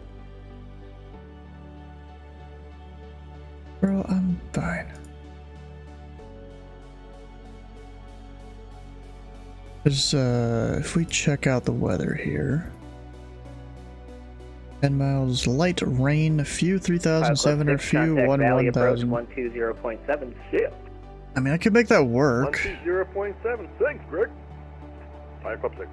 Bro, I'm fine. Because if we check out the weather here. 10 miles light rain, few 3,700, few 1,000. 120.7, shit. I mean, I could make that work. 120.7, thanks, Greg. Fire Club 6.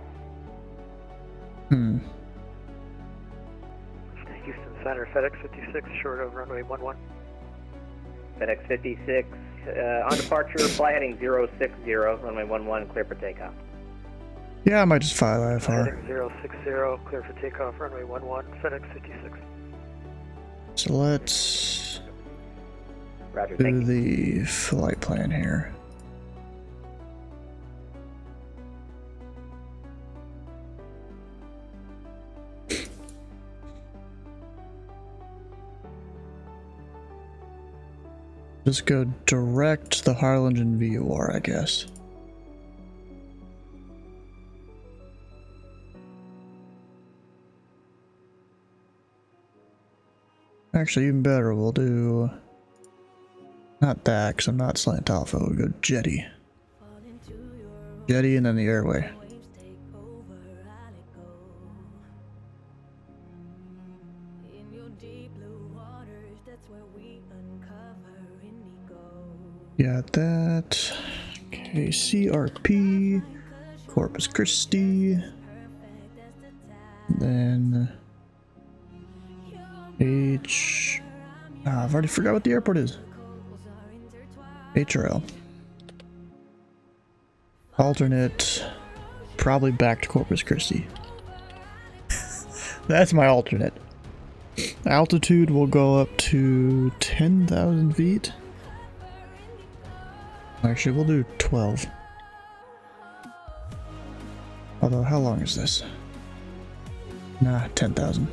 Houston Center, FedEx 56, short of runway 11. FedEx 56, on departure, fly heading 060, runway 11, clear for takeoff. Yeah, I might just file IFR. Heading 060, clear for takeoff, runway 11, FedEx 56. So let's Roger, do the flight plan here. Just go direct to the Harlingen VOR, I guess. Actually, even better, we'll do not that, because I'm not slant alpha. We'll go jetty. Jetty and then the airway. Got that. Okay, CRP, Corpus Christi, then I've already forgot what the airport is. KHRL. Alternate, probably back to Corpus Christi. That's my alternate. Altitude will go up to 10,000 feet. Actually, we'll do 12. Although, how long is this? Nah, 10,000.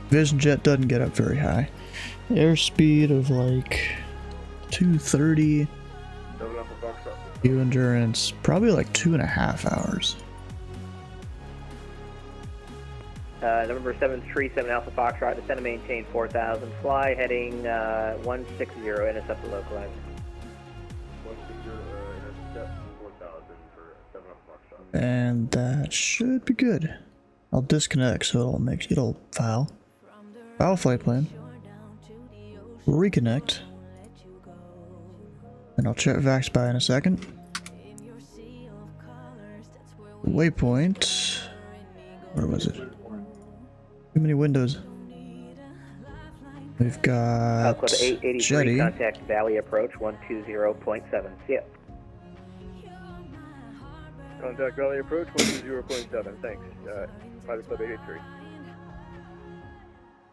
Vision jet doesn't get up very high. Airspeed of like 230. View endurance, probably like 2.5 hours. November 737 Alpha Foxtrot, descend and maintain 4,000. Fly heading 160, intercept the localizer. 160, intercept 4,000 for 7 Alpha Foxtrot. And that should be good. I'll disconnect so it'll file. File flight plan. Reconnect. And I'll check VaxBuy in a second. Waypoint. Where was it? Too many windows. We've got Code 883, jetty. contact Valley approach 120.7. See ya. Contact Valley approach 120.7, thanks. Pilot Club 883.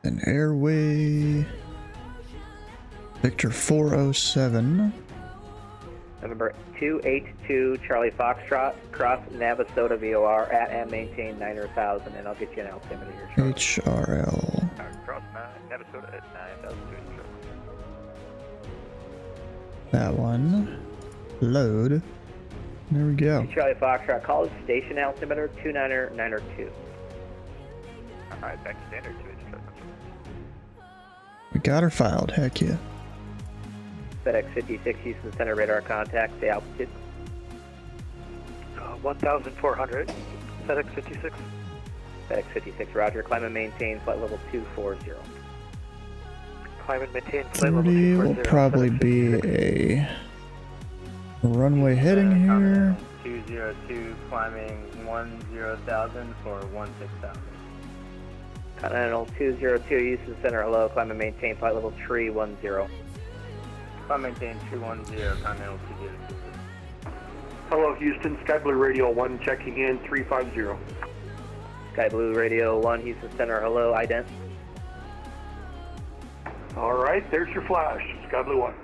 An airway. Victor 407. November 282 Charlie Foxtrot, cross Navasota VOR at and maintain 9,000, and I'll get you an altimeter here. KHRL. Cross Navasota at 9,000. That one. Load. There we go. Charlie Foxtrot, call it station altimeter 29902. Alright, back to standard 283. We got her filed, heck yeah. FedEx 56, Houston Center, radar contact, the altitude. 1,400, FedEx 56. FedEx 56, roger, climb and maintain flight level 240. Climb and maintain flight level 30 will 240. probably be a runway heading here. 202, climbing 10,000 for 16,000. Continental 202, Houston Center, hello, climb and maintain flight level 310. Climb maintain 310, Continental 202. Hello, Houston. Sky Blue Radio 1 checking in 350. Sky Blue Radio 1, Houston Center, hello, ident. All right, there's your flash. Sky Blue 1.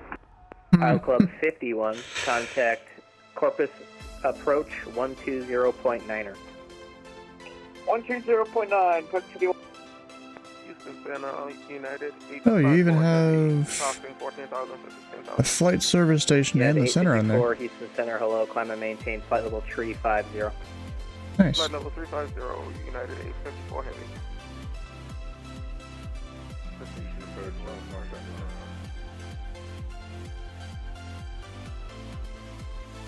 Isle Club 51, contact Corpus approach 120.9er. 120.9, Puck 51. Houston Center, United. Oh, you even have a flight service station and the center on there. Houston Center, hello, climb and maintain flight level 350. Nice. Flight level 350, United 854 Heavy.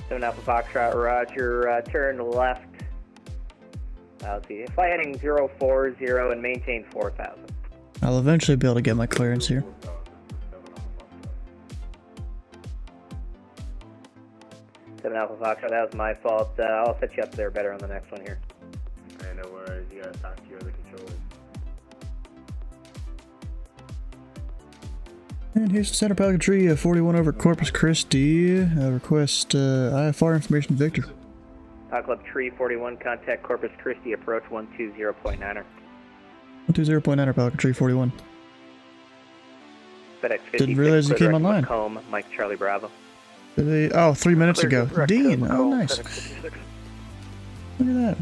7 Alpha Foxtrot, roger, turn left. Let's see, fly heading 040 and maintain 4,000. I'll eventually be able to get my clearance here. Seven Alpha Foxtrot, that was my fault. I'll set you up there better on the next one here. I know where you gotta talk to your other controllers. And Houston Center, Pelican Tree 41 over Corpus Christi. Request IFR information, Victor. Club Tree 41, contact Corpus Christi approach 120.9er. 120.9er, Pelican Tree 41. FedEx 56, Didn't realize you came online. Macomb, Mike Charlie Bravo. Did they, oh, 3 minutes ago. Direct Dean, Macomb, oh nice. FedEx 56. Look at that.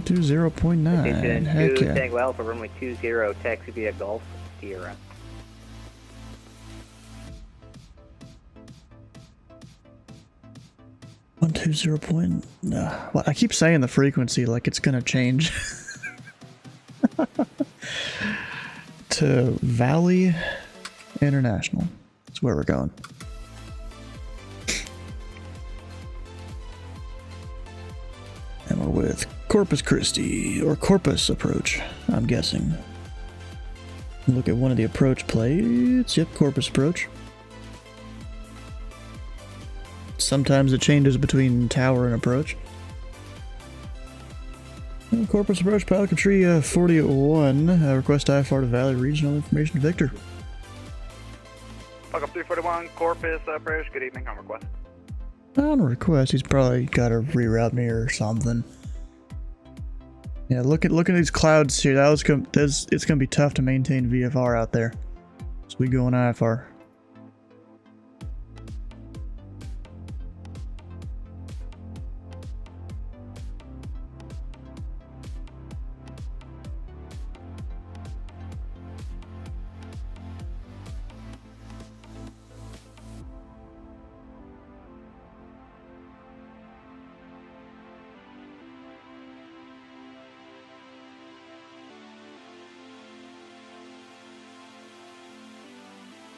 Do 0.9. Heck yeah. Tango Alpha, runway 20, taxi via Gulf Sierra. One two 0 point. Well, I keep saying the frequency like it's gonna change. To Valley International. That's where we're going. And we're with Corpus Christi, or Corpus approach, I'm guessing. Look at one of the approach plates. Yep, Corpus approach. Sometimes it changes between tower and approach. And Corpus approach, Pelican Tree 41. Request IFR to Valley Regional Information, Victor. Fuck up 341, Corpus approach. Good evening, on request. On request, he's probably got to reroute me or something. Yeah, look at these clouds here. It's gonna be tough to maintain VFR out there. So we go on IFR.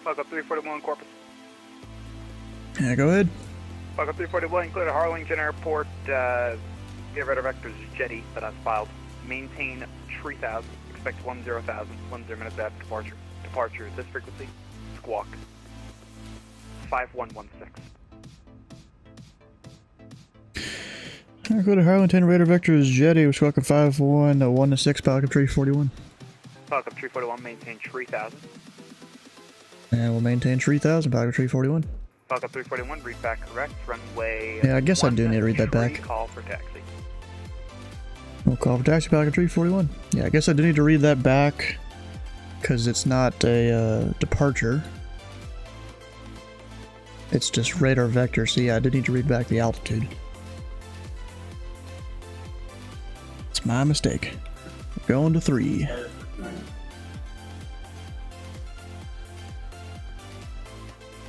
Fuck up 341, Corpus. Yeah, go ahead. Fuck up 341, clear to Harlingen Airport. Get rid of vectors jetty that I've filed. Maintain 3,000. Expect 10,000. 10 minutes after departure. Departure, this frequency. Squawk. 5116. Go to Harlington Raider Vectors Jetty, which welcome 5-1-1-6, Pelican Tree 41. Fuck up 341, maintain 3,000. And we'll maintain 3,000, Pelican Tree 41. Fuck up 341, read back correct. Runway. Yeah, I guess I do need to read that back. Call for taxi. We'll call for taxi, Pelican Tree 41. Yeah, I guess I do need to read that back, because it's not a departure. It's just radar vector, so yeah, I did need to read back the altitude. It's my mistake. We're going to 3.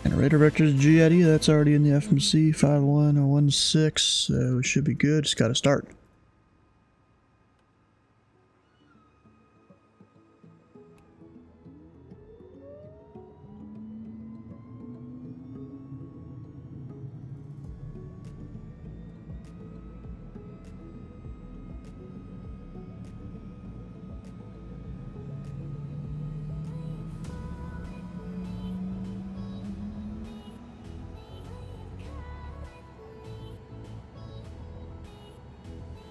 And radar vectors Jetty, that's already in the FMC 5116, so it should be good. Just gotta start.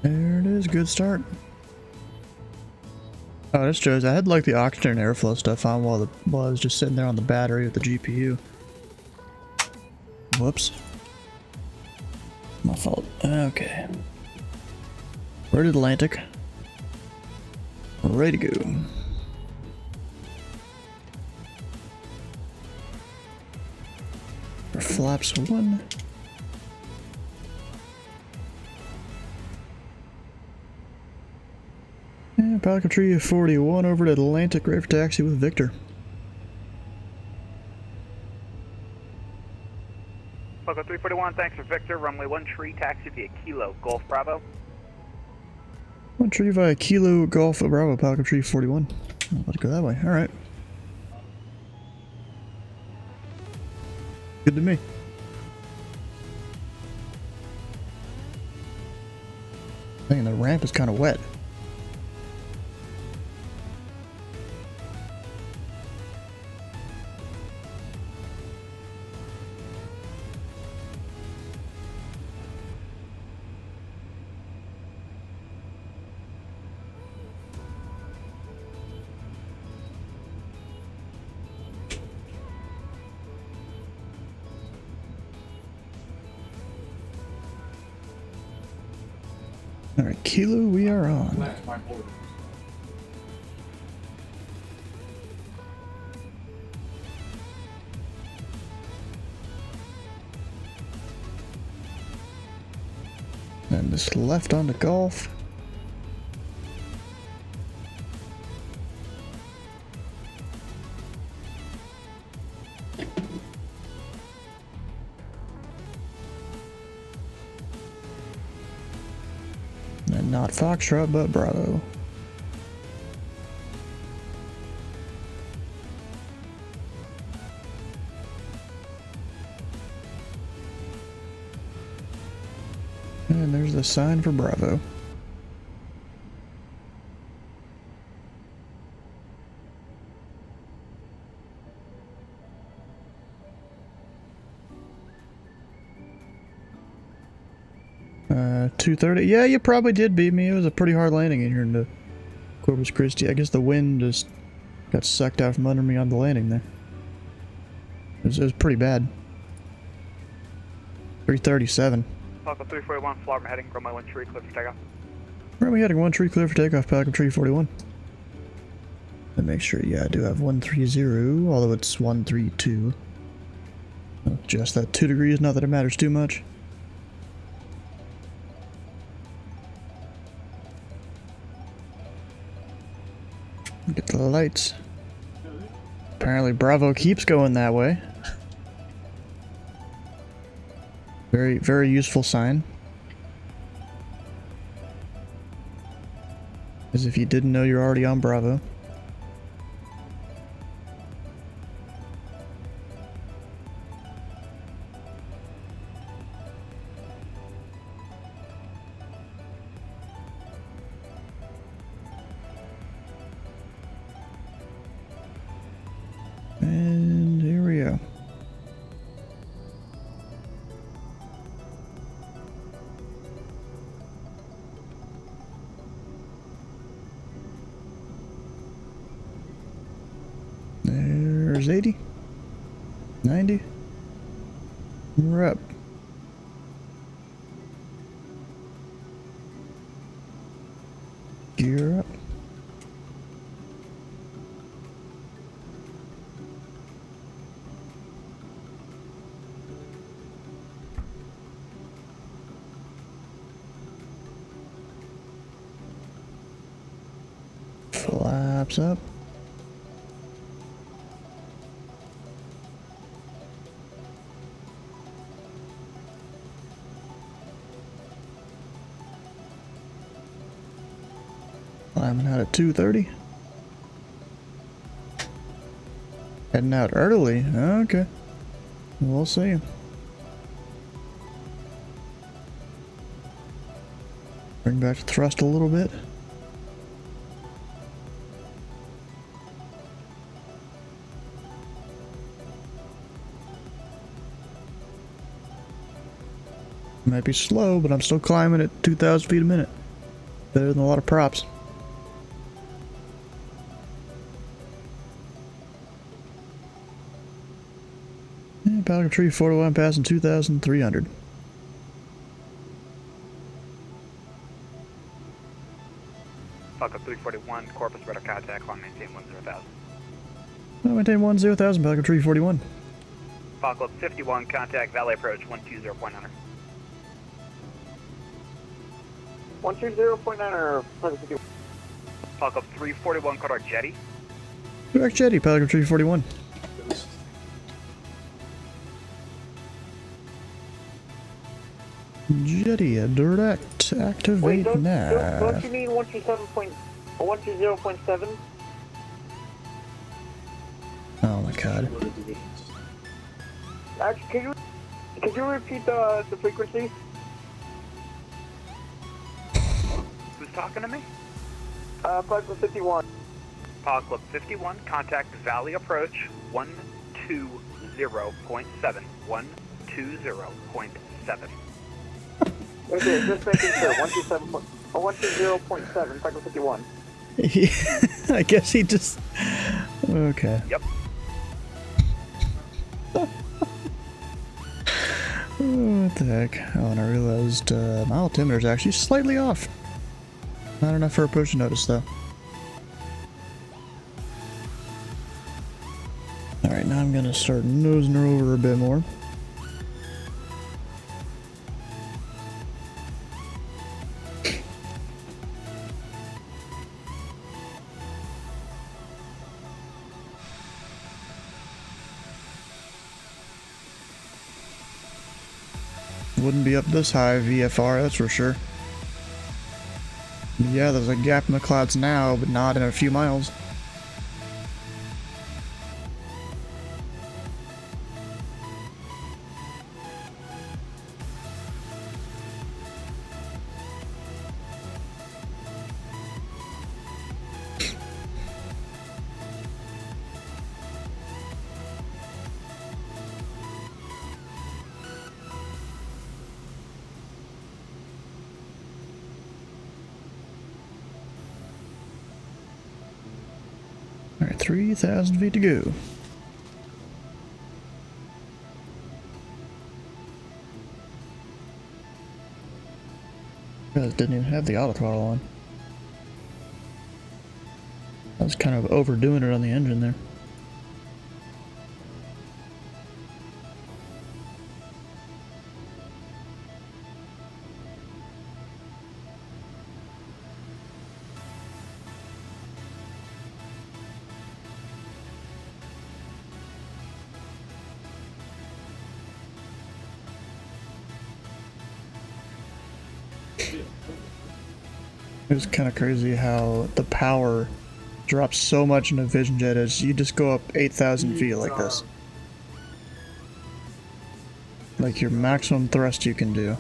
There it is, good start. Oh, this shows I had like the oxygen and airflow stuff on while I was just sitting there on the battery with the GPU. Whoops. My fault. Okay. We're at Atlantic. Ready to go. For flaps 1. And Pelican Tree 41 over to Atlantic, ready for taxi with Victor. Foco 341, thanks for Victor. Runway 1 tree, taxi via Kilo, Golf Bravo. 1 tree via Kilo, Golf Bravo, Pelican Tree 41. Oh, let's go that way. Alright. Good to me. Dang, the ramp is kind of wet. Alright, Kilo, we are on. And this left onto Golf. And not Foxtrot, but Bravo. And there's the sign for Bravo. Uh, 230. Yeah, you probably did beat me. It was a pretty hard landing in here in the Corpus Christi. I guess the wind just got sucked out from under me on the landing there. It was pretty bad. 337. Foco 341, flight we're heading, runway 1 tree, clear for takeoff. Runway heading 1 tree, clear for takeoff, Pelican Tree 41. Let me make sure, yeah, I do have 130, although it's 132. Just that 2 degrees, not that it matters too much. Get the lights. Apparently Bravo keeps going that way. Very, very useful sign. As if you didn't know you're already on Bravo. And here we go. There's 80, 90, we're up. Gear up. Flaps up. Climbing out at 2:30. Heading out early. Okay. We'll see. Bring back the thrust a little bit. Might be slow, but I'm still climbing at 2,000 feet a minute. Better than a lot of props. Yeah, Pelican Tree 41 passing 2,300. Falcon 341, Corpus Radar contact, climb maintain 10,000. Maintain 10,000, Pelican Tree 41. Falcon 51, contact Valley approach 120.9. 120.9 Falcon 341, correct jetty. Direct jetty, Pelican Tree 41. Jetty, direct, activate nav. Don't you mean 120.7? Oh my god. Actually, could you repeat the frequency? Who's talking to me? Flight 51. Pilot Club 51, contact Valley approach 120.7. 120.7. Okay, just making sure. 120.7, Cycle 51. I guess he just... Okay. Yep. What the heck? Oh, and I realized my altimeter is actually slightly off. Not enough for a push notice, though. Alright, now I'm gonna start nosing her over a bit more. Wouldn't be up this high VFR, that's for sure. Yeah, there's a gap in the clouds now, but not in a few miles. Alright, 3,000 feet to go. Guys didn't even have the auto throttle on. I was kind of overdoing it on the engine there. It's kind of crazy how the power drops so much in a Vision Jet as you just go up 8,000 feet like this. Like your maximum thrust you can do.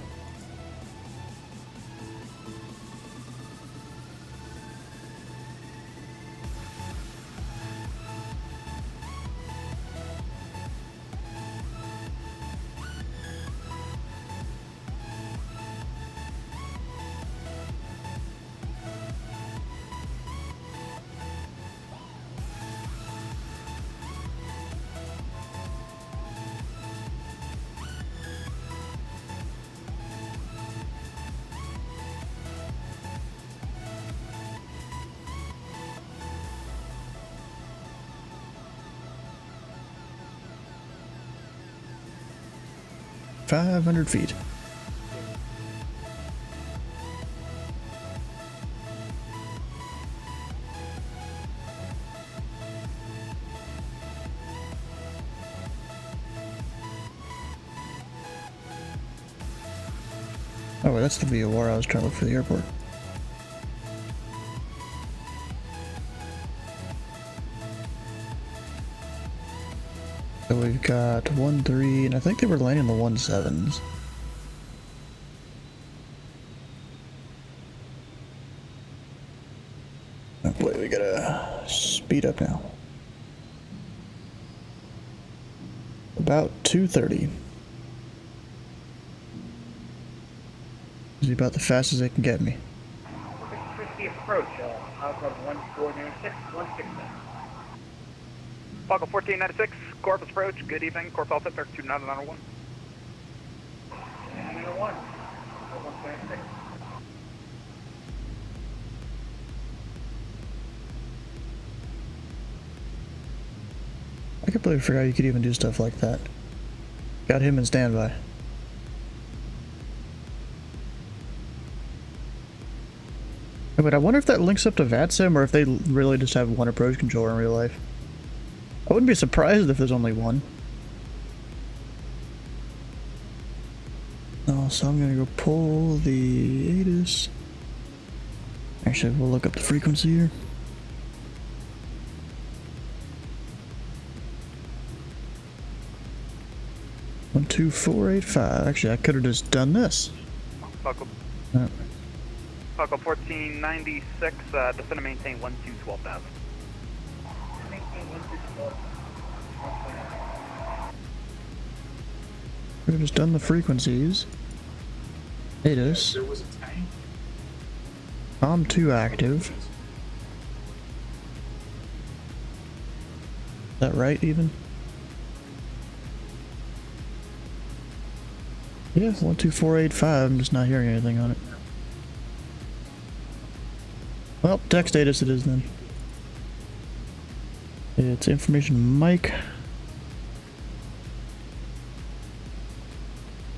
$500 feet. Oh, wait, that's the VOR. I was trying to look for the airport. So we've got 1-3, and I think they were landing the 1-7s. Oh boy, we gotta speed up now. About 2:30. Is about the fastest they can get me. Vegas approach, Alpha 1496, 167. Falco 1496, Corpus approach, good evening, Corp Alpha 29901. 901, 126. I completely forgot you could even do stuff like that. Got him in standby. But I wonder if that links up to VATSIM or if they really just have one approach controller in real life. I wouldn't be surprised if there's only one. Oh, so I'm gonna go pull the ATIS. Actually, we'll look up the frequency here. One, 2, 4, 8, 5. Actually, I could have just done this. Falco, Falco 1496, descend and maintain 12,000. Could have just done the frequencies. ATIS. There was a tank. COM2 active. Is that right, even? Yeah, 12485. I'm just not hearing anything on it. Well, text ATIS it is then. It's information Mike.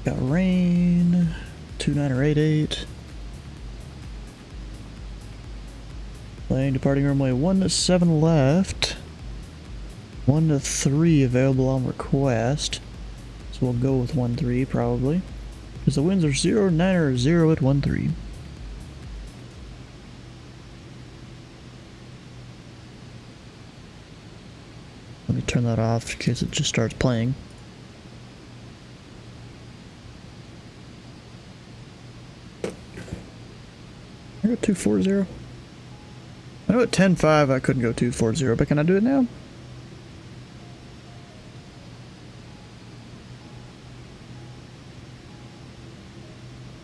Got rain. 2988. Plane departing runway 17 left. 1-3 available on request. So we'll go with 13 probably. Because the winds are 0, 9, or 0 at 13. Let me turn that off in case it just starts playing. I go 240. I know at 10.5 I couldn't go 240, but can I do it now?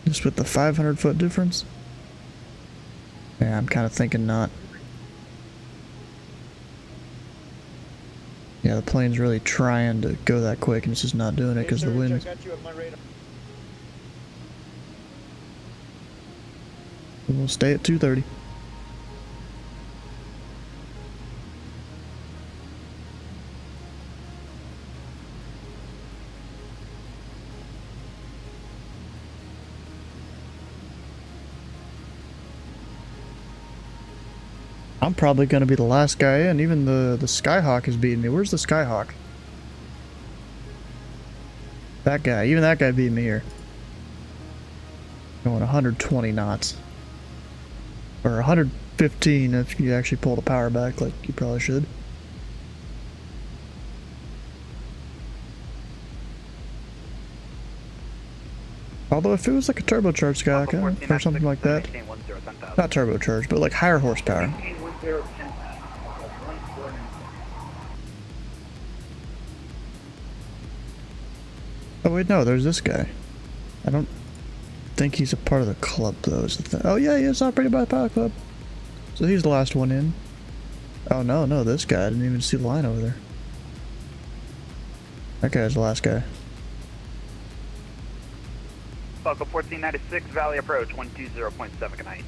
Just with the 500-foot difference? Yeah, I'm kind of thinking not. Yeah, the plane's really trying to go that quick and it's just not doing it because of the wind. We'll stay at 230. I'm probably gonna be the last guy in. Even the Skyhawk is beating me. Where's the Skyhawk? That guy. Even that guy beat me here. Going 120 knots. Or 115 if you actually pull the power back like you probably should. Although if it was like a turbocharged Skyhawk or something like that. Not turbocharged, but like higher horsepower. Oh wait, no, there's this guy. I don't think he's a part of the club though, is the thing. Oh yeah, he is operated by the Pilot Club. So he's the last one in. Oh no, this guy, I didn't even see the line over there. That guy's the last guy. Falco 1496, Valley approach, 120.7, good night.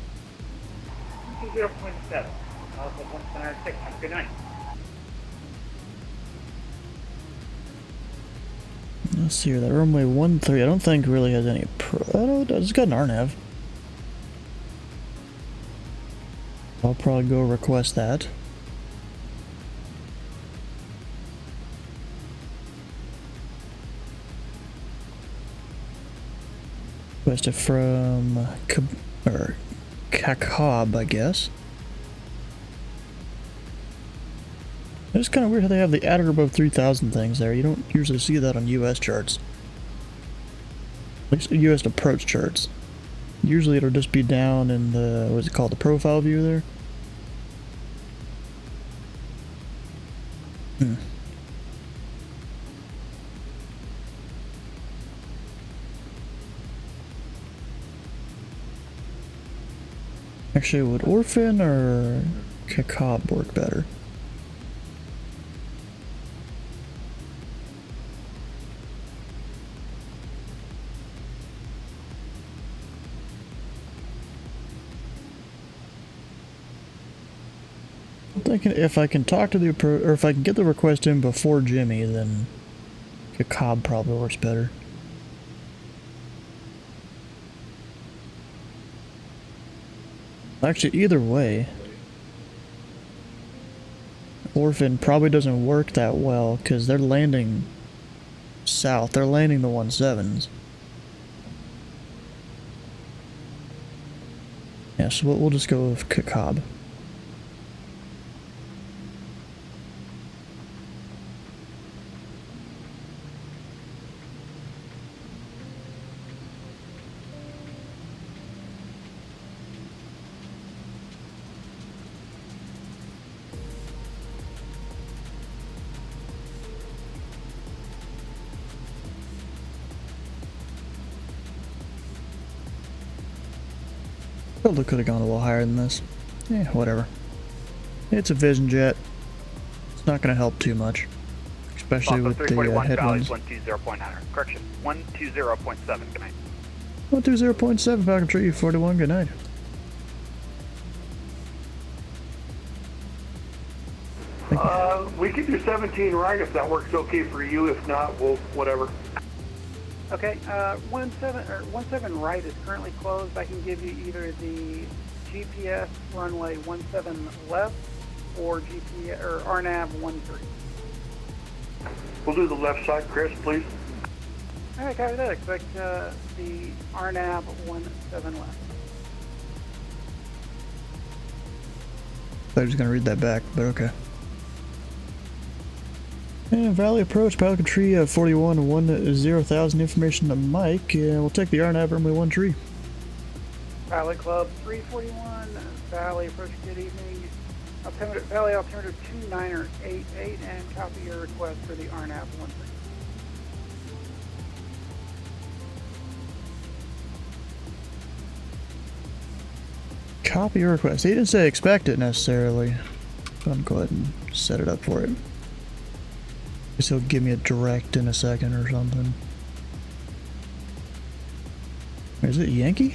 20.7, Alpha 196, good night. Let's see here, that runway 13, I don't think really has any oh no, it does, it's got an RNAV. I'll probably go request that. Request it from Kakab, I guess. It's kind of weird how they have the at or above 3,000 things there. You don't usually see that on US charts. At least US approach charts. Usually it'll just be down in the, what's it called, the profile view there. Actually, would Orphan or Kakab work better? I'm thinking if I can talk to the or if I can get the request in before Jimmy, then Kakab probably works better. Actually, either way, Orphan probably doesn't work that well because they're landing south. They're landing the 17s. Yeah, so we'll just go with Kakab. Probably could have gone a little higher than this. Yeah, whatever. It's a Vision jet. It's not going to help too much, especially with the headwinds. 120.9. Correction, 120.7. Good night. 120.7 Falcon Tree 41. Good night. We could do 17 right if that works okay for you. If not, we'll whatever. Okay, 17 right is currently closed. I can give you either the GPS runway 17 left or GPS or RNAV 13. We'll do the left side, Chris, please. All right, copy that. Expect the RNAV 17 left. I was going to read that back, but okay. And Valley approach, Pelican Tree 41 10,000 information to Mike, and we'll take the RNAV runway 13. Valley Club 341, Valley approach, good evening. Valley alternative 2988, and copy your request for the RNAV 13. Copy your request. He didn't say expect it necessarily. But I'm go ahead and set it up for it. Guess he'll give me a direct in a second or something. Is it Yankee?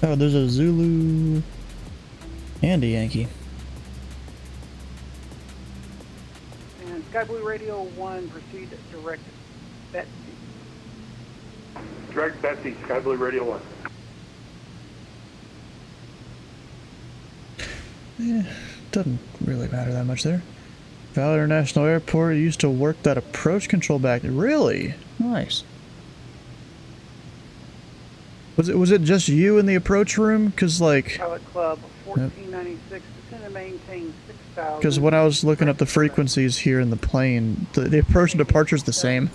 Oh, there's a Zulu and a Yankee. And Sky Blue Radio 1, proceed direct Betsy. Direct Betsy, Sky Blue Radio 1. Yeah, doesn't really matter that much there. Valley International Airport used to work that approach control back. Really? Nice. Was it just you in the approach room? Cause like. Pilot Club 1496, descend and maintain 6,000. Because when I was looking up the frequencies here in the plane, the approach and departure is the same.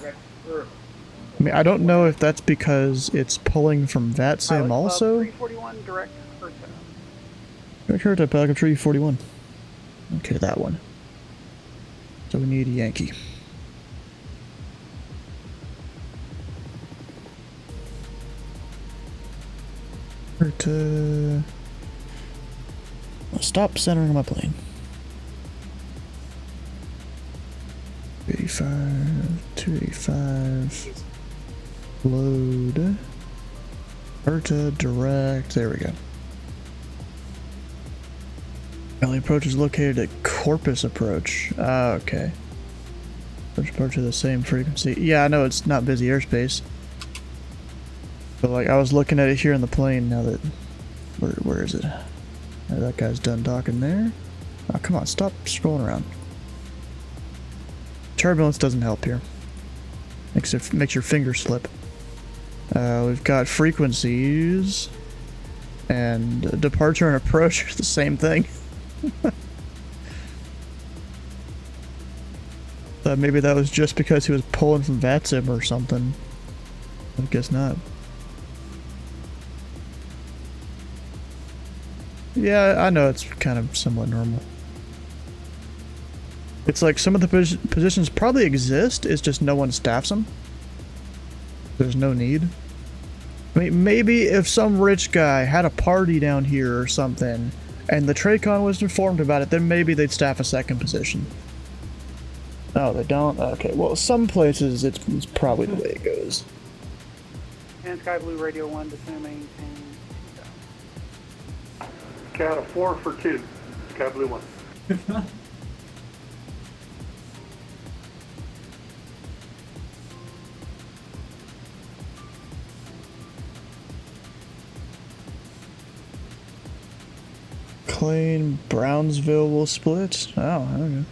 I mean, I don't know if that's because it's pulling from that sim also. 341 direct Herta. Direct Herta, Pelican Tree 41. Okay, that one. So we need a Yankee. Herta. Stop centering my plane. 285, 285. Load. Herta, direct. There we go. Valley approach is located at Corpus approach. Ah, okay. Approach are the same frequency. Yeah, I know it's not busy airspace. But like, I was looking at it here in the plane now that... Where is it? Oh, that guy's done docking there. Oh, come on, stop scrolling around. Turbulence doesn't help here. Makes your finger slip. We've got frequencies. And departure and approach are the same thing. Maybe that was just because he was pulling from VATSIM or something. I guess not. Yeah, I know it's kind of somewhat normal. It's like some of the positions probably exist, it's just no one staffs them. There's no need. I mean, maybe if some rich guy had a party down here or something, and the Tracon was informed about it, then maybe they'd staff a second position. Oh, they don't? Okay, well, some places it's probably the way it goes. And Sky Blue Radio 1 to maintain. Count of 4 for 2. Sky Blue 1. Claim Brownsville will split? Oh, okay.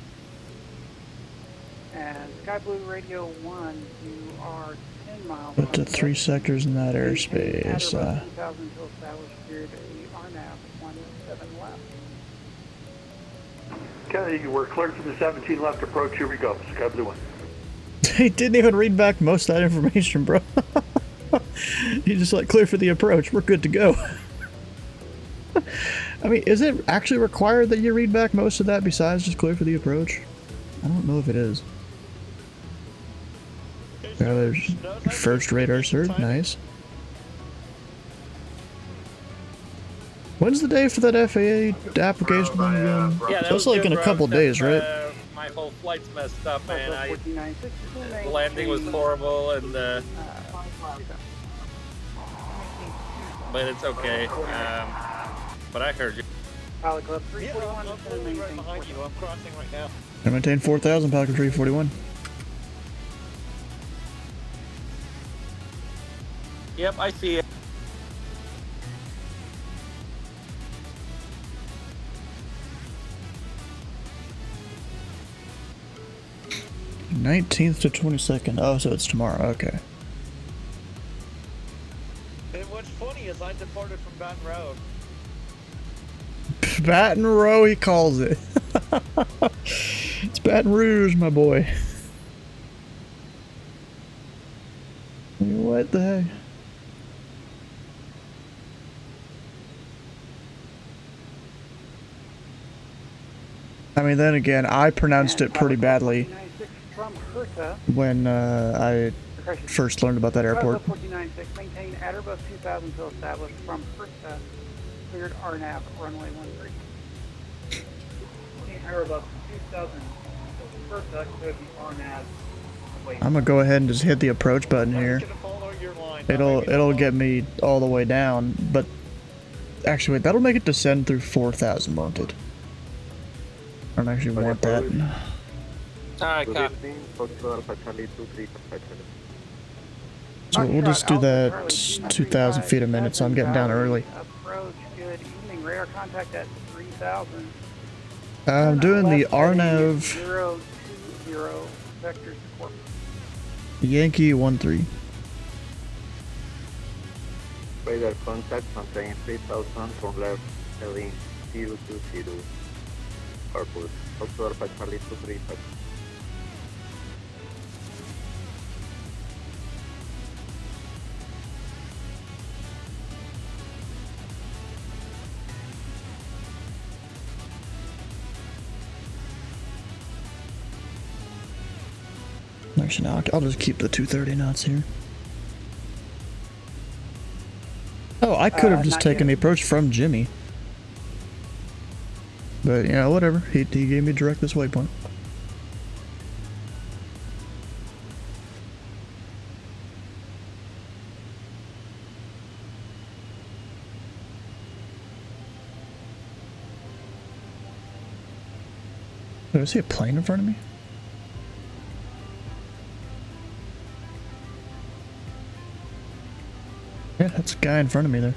And Sky Blue Radio 1, you are 10 miles. Up to 3 sectors in that airspace. 2000 until established period a RNAV 17 left. Okay, we're cleared for the 17 left approach. Here we go. Sky Blue 1. He didn't even read back most of that information, bro. He just like, clear for the approach. We're good to go. I mean, is it actually required that you read back most of that besides just clear for the approach? I don't know if it is. Yeah, there's first radar cert, nice. When's the day for that FAA application thing again? Yeah, So it's like in a couple days, right? My whole flight's messed up, man. The landing was horrible, and but it's okay. But I heard you. Pilot Club 341 to maintain. Behind you, I'm crossing right now. I maintain 4,000, Falcon 341. Yep, I see it. '19th to 22nd. Oh, so it's tomorrow. Okay. And what's funny is I departed from Baton Rouge. Baton Rouge, he calls it. It's Baton Rouge, my boy. What the heck? I mean, then again, I pronounced it pretty badly when I first learned about that airport. 49.6, maintain at or above 2000 until established from Perta, cleared RNAV, runway 13. Maintain at or above 2000 until Perta, cleared the RNAV. I'm gonna go ahead and just hit the approach button here. It'll get me all the way down, but actually wait, that'll make it descend through 4,000, won't it? I don't actually want that. Alright, copy. So we'll just do that 2,000 feet a minute, so I'm getting down early. Approach, good evening, radar contact at 3000. I'm doing the RNAV 020 vectors support. Yankee 13. Radar contact, maintain 3000 from left, heading 020. Purpose, October by Charlie 235. Actually, no, I'll just keep the 230 knots here. Oh, I could have just taken the approach from Jimmy. But, you know, whatever. He gave me direct this waypoint. Wait, I see a plane in front of me? Yeah, that's a guy in front of me there.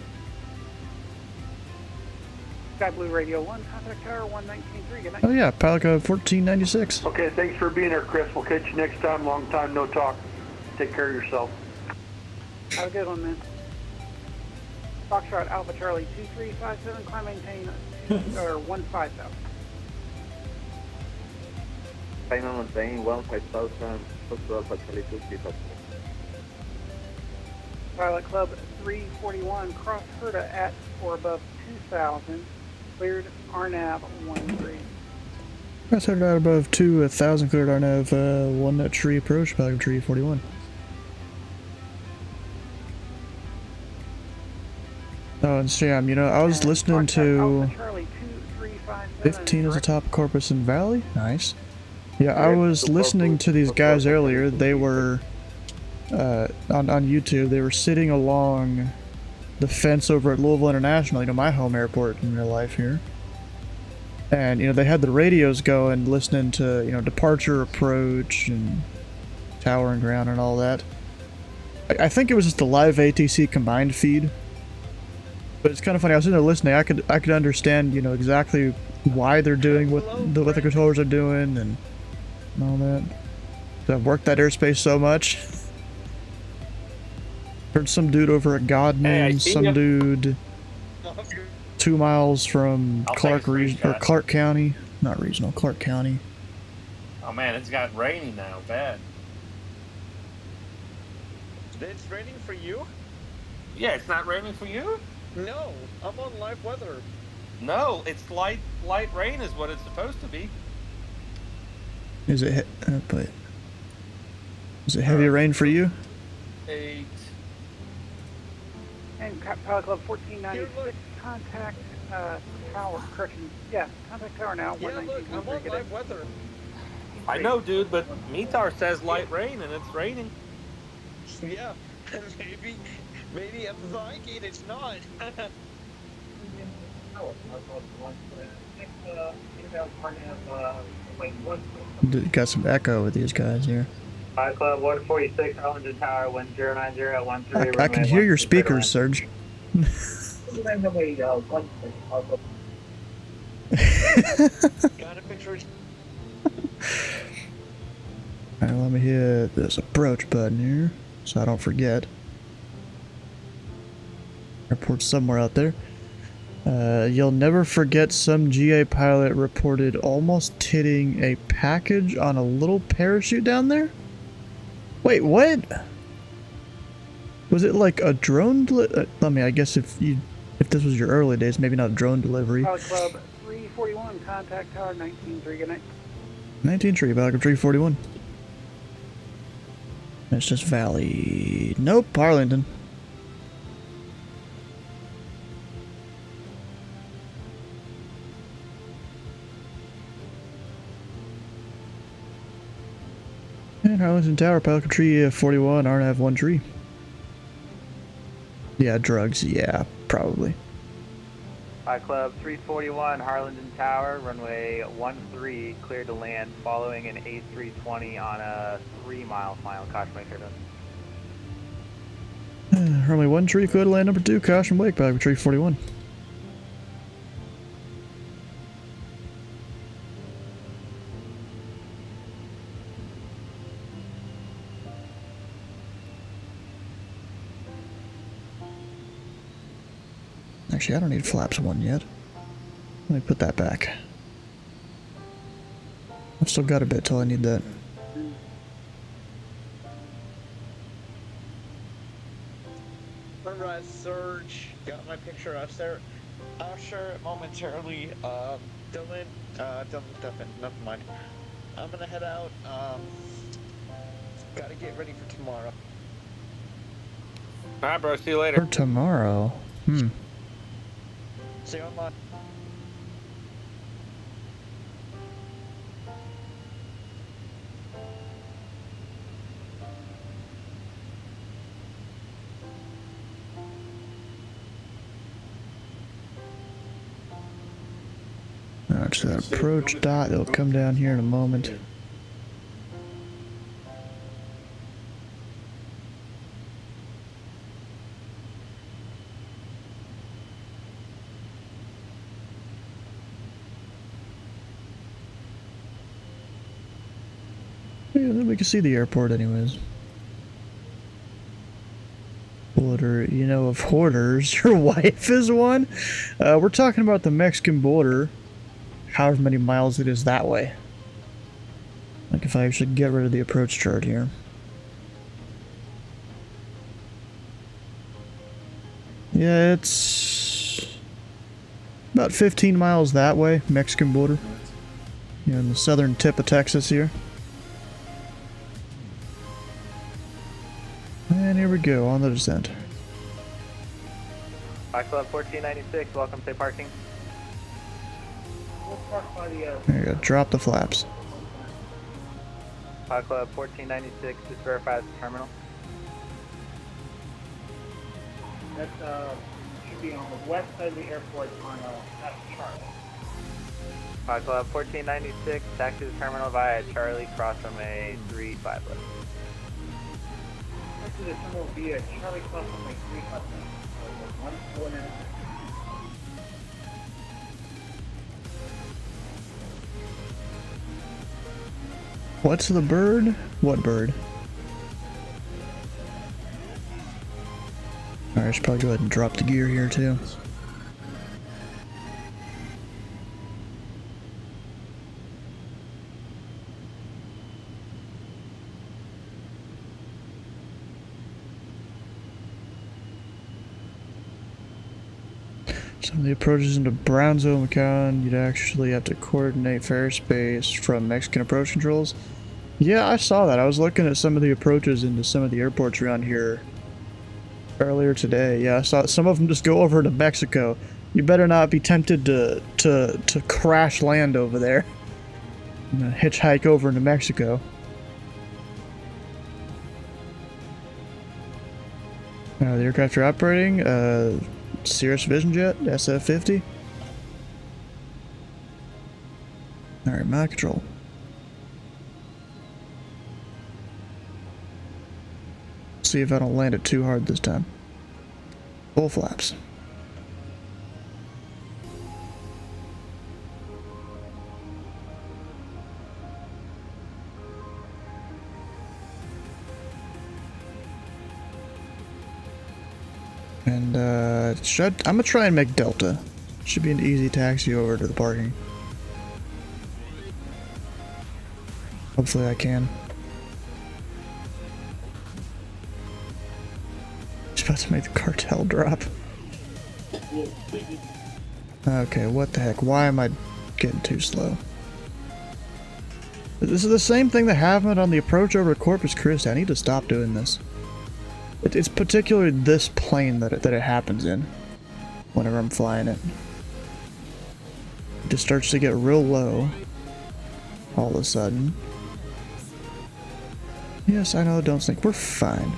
Sky Blue Radio 1, contact tower 119.3, good night. Oh yeah, pilot code 1496. Okay, thanks for being here, Chris. We'll catch you next time. Long time, no talk. Take care of yourself. Have a good one, man. Foxtrot Alpha Charlie 2357, climb maintain or 15,000. Final maintain 15,000, October by Charlie 235. Pilot Club 341, cross Herta at or above 2,000, cleared RNAV 13. I started out above 2,000, cleared RNAV 1 tree approach, pilot tree 41. Oh, and Sam, you know, I was listening to Charlie 2357. 15 is a top Corpus and Valley. Nice. Yeah, I was listening to these guys earlier. They were on YouTube. They were sitting along the fence over at Louisville International, you know, my home airport in real life here. And, you know, they had the radios going, listening to, you know, departure, approach, and tower and ground and all that. I think it was just the live ATC combined feed. But it's kind of funny. I was sitting there listening. I could understand, you know, exactly why they're doing what the controllers are doing and all that. I've worked that airspace so much. Heard some dude over at Godman, some dude 2 miles from Clark County, not regional, Clark County. Oh man, it's got rainy now, bad. It's raining for you? Yeah, it's not raining for you? No, I'm on live weather. No, it's light rain is what it's supposed to be. Is it? But is it heavy rain for you? 8. And Pilot Club 1496, contact tower. Correction. Yeah, contact tower now. Yeah, look, I'm on live weather. I know, dude, but Mitar says light rain and it's raining. Yeah, maybe I'm thinking it's not. Got some echo with these guys here. Pilot Club 146, Arlington Tower 109013. I can hear your speakers, Serge. Got a picture. Alright, let me hit this approach button here, so I don't forget. Airport's somewhere out there. You'll never forget some GA pilot reported almost hitting a package on a little parachute down there? Wait, what? Was it like a drone I mean, I guess if this was your early days, maybe not a drone delivery. Pilot Club 341, contact tower 193, good night. 19 Pilot Club 341. That's just Valley. Nope, Arlington. And Arlington Tower, Pilot Club 341, RNAV 1 tree. Yeah, drugs, yeah, probably. Pilot Club 341, Harlingen Tower, runway 13, cleared to land, following an A320 on a 3-mile final. Caution wake, Runway 1 tree, clear to land number 2, caution wake, Pilot Club 341. Actually, I don't need flaps 1 yet. Let me put that back. I've still got a bit till I need that. Alright, Surge, got my picture up there. I'll share it momentarily. Dylan, never mind. I'm gonna head out. Gotta get ready for tomorrow. Alright, bro, see you later. For tomorrow? See you online. Alright, so that approach dot, it'll come down here in a moment. Yeah, then we can see the airport anyways. Border, you know, of hoarders, your wife is one? We're talking about the Mexican border, however many miles it is that way. Like if I should get rid of the approach chart here. Yeah, it's about 15 miles that way, Mexican border. You know, in the southern tip of Texas here. And here we go, on the descent. High Club 1496, welcome to parking. We'll park by the, There you go, drop the flaps. High Club 1496, just verify the terminal. that, should be on the west side of the airport on, past Charlie. High Club 1496, taxi to the terminal via Charlie, cross runway 35 left. Taxi to the terminal via Charlie cross runway 35 left. 149. What's the bird? What bird? Alright, I should probably go ahead and drop the gear here too. Some of the approaches into Brownsville, McAllen, you'd actually have to coordinate airspace from Mexican approach controls. Yeah, I saw that. I was looking at some of the approaches into some of the airports around here earlier today. Yeah, I saw some of them just go over to Mexico. You better not be tempted to crash land over there. And hitchhike over into Mexico. The aircraft you're operating, Cirrus Vision Jet, SF-50. Alright, mod control. See if I don't land it too hard this time. Full flaps. And I'm gonna try and make Delta. Should be an easy taxi over to the parking. Hopefully I can. Just about to make the cartel drop. Okay, what the heck? Why am I getting too slow? This is the same thing that happened on the approach over to Corpus Christi. I need to stop doing this. It's particularly this plane that it happens in whenever I'm flying it. It just starts to get real low all of a sudden. Yes, I know, don't think we're fine.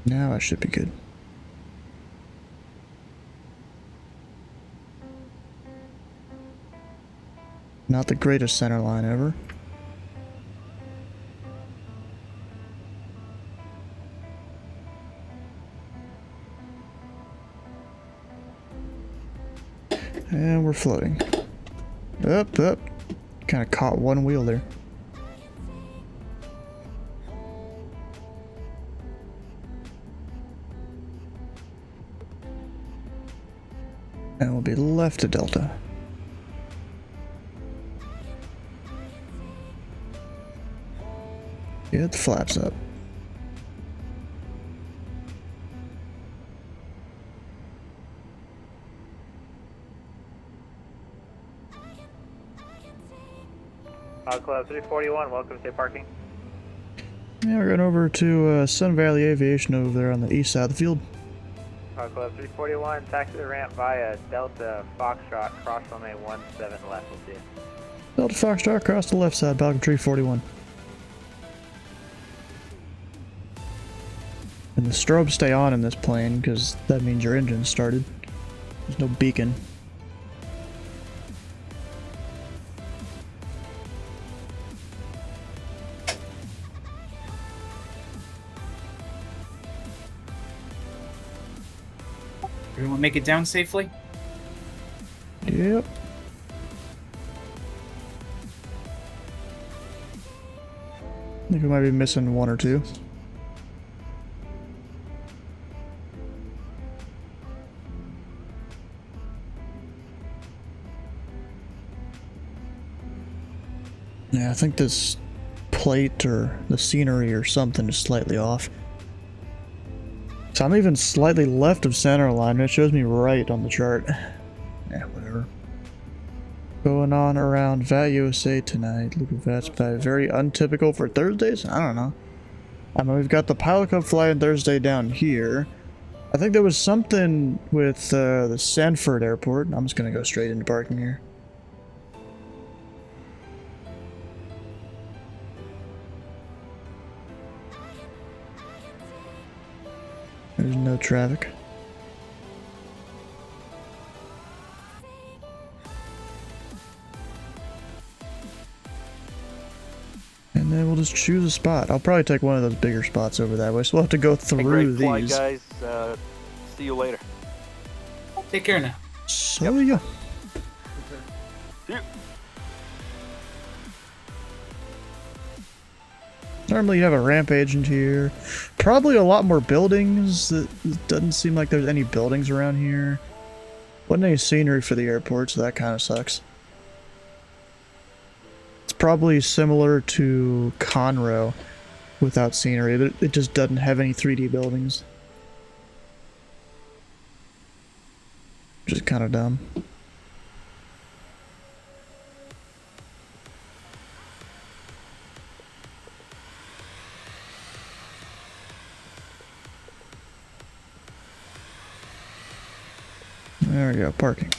Now I should be good. Not the greatest center line ever. And we're floating. Up, up. Kind of caught one wheel there. And we'll be left to Delta. Get the flaps up. Club 341, welcome to parking. Yeah, we're going over to Sun Valley Aviation over there on the east side of the field. Club 341, taxi the ramp via Delta Foxtrot, cross runway 17 left, we'll see you. Delta Foxtrot, across the left side, Falcon 341. And the strobes stay on in this plane because that means your engine's started. There's no beacon. Everyone make it down safely? Yep. I think we might be missing one or two. Yeah, I think this plate or the scenery or something is slightly off. So I'm even slightly left of center alignment. It shows me right on the chart. Yeah, whatever. going on around VAT USA tonight. Look at that's very untypical for Thursdays. I don't know. I mean, we've got the Pilot Club flying Thursday down here. I think there was something with the Sanford Airport. I'm just gonna go straight into parking here. There's no traffic. And then we'll just choose a spot. I'll probably take one of those bigger spots over that way, so we'll have to go through Great flight, these. guys. See you later. Take care now. So yeah. See you. Normally you have a ramp agent here. Probably a lot more buildings. It doesn't seem like there's any buildings around here. Wasn't any scenery for the airport, so that kind of sucks. It's probably similar to Conroe without scenery. It just doesn't have any 3D buildings. Which is kind of dumb. There we go, parking.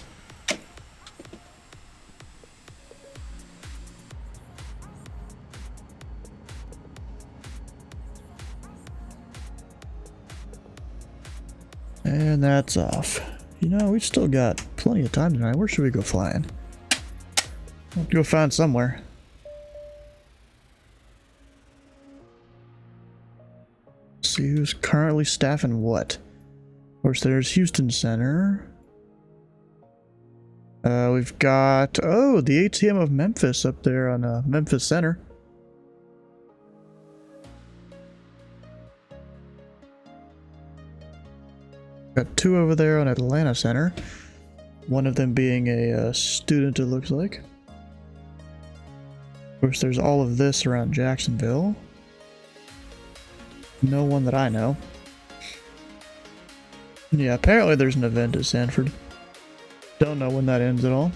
And that's off. You know, we've still got plenty of time tonight. Where should we go flying? We'll have to go find somewhere. See who's currently staffing what. Of course, there's Houston Center. We've got, oh, the ATM of Memphis up there on Memphis Center. Got two over there on Atlanta Center. One of them being a student, it looks like. Of course, there's all of this around Jacksonville. No one that I know. Yeah, apparently there's an event at Sanford. Don't know when that ends at all.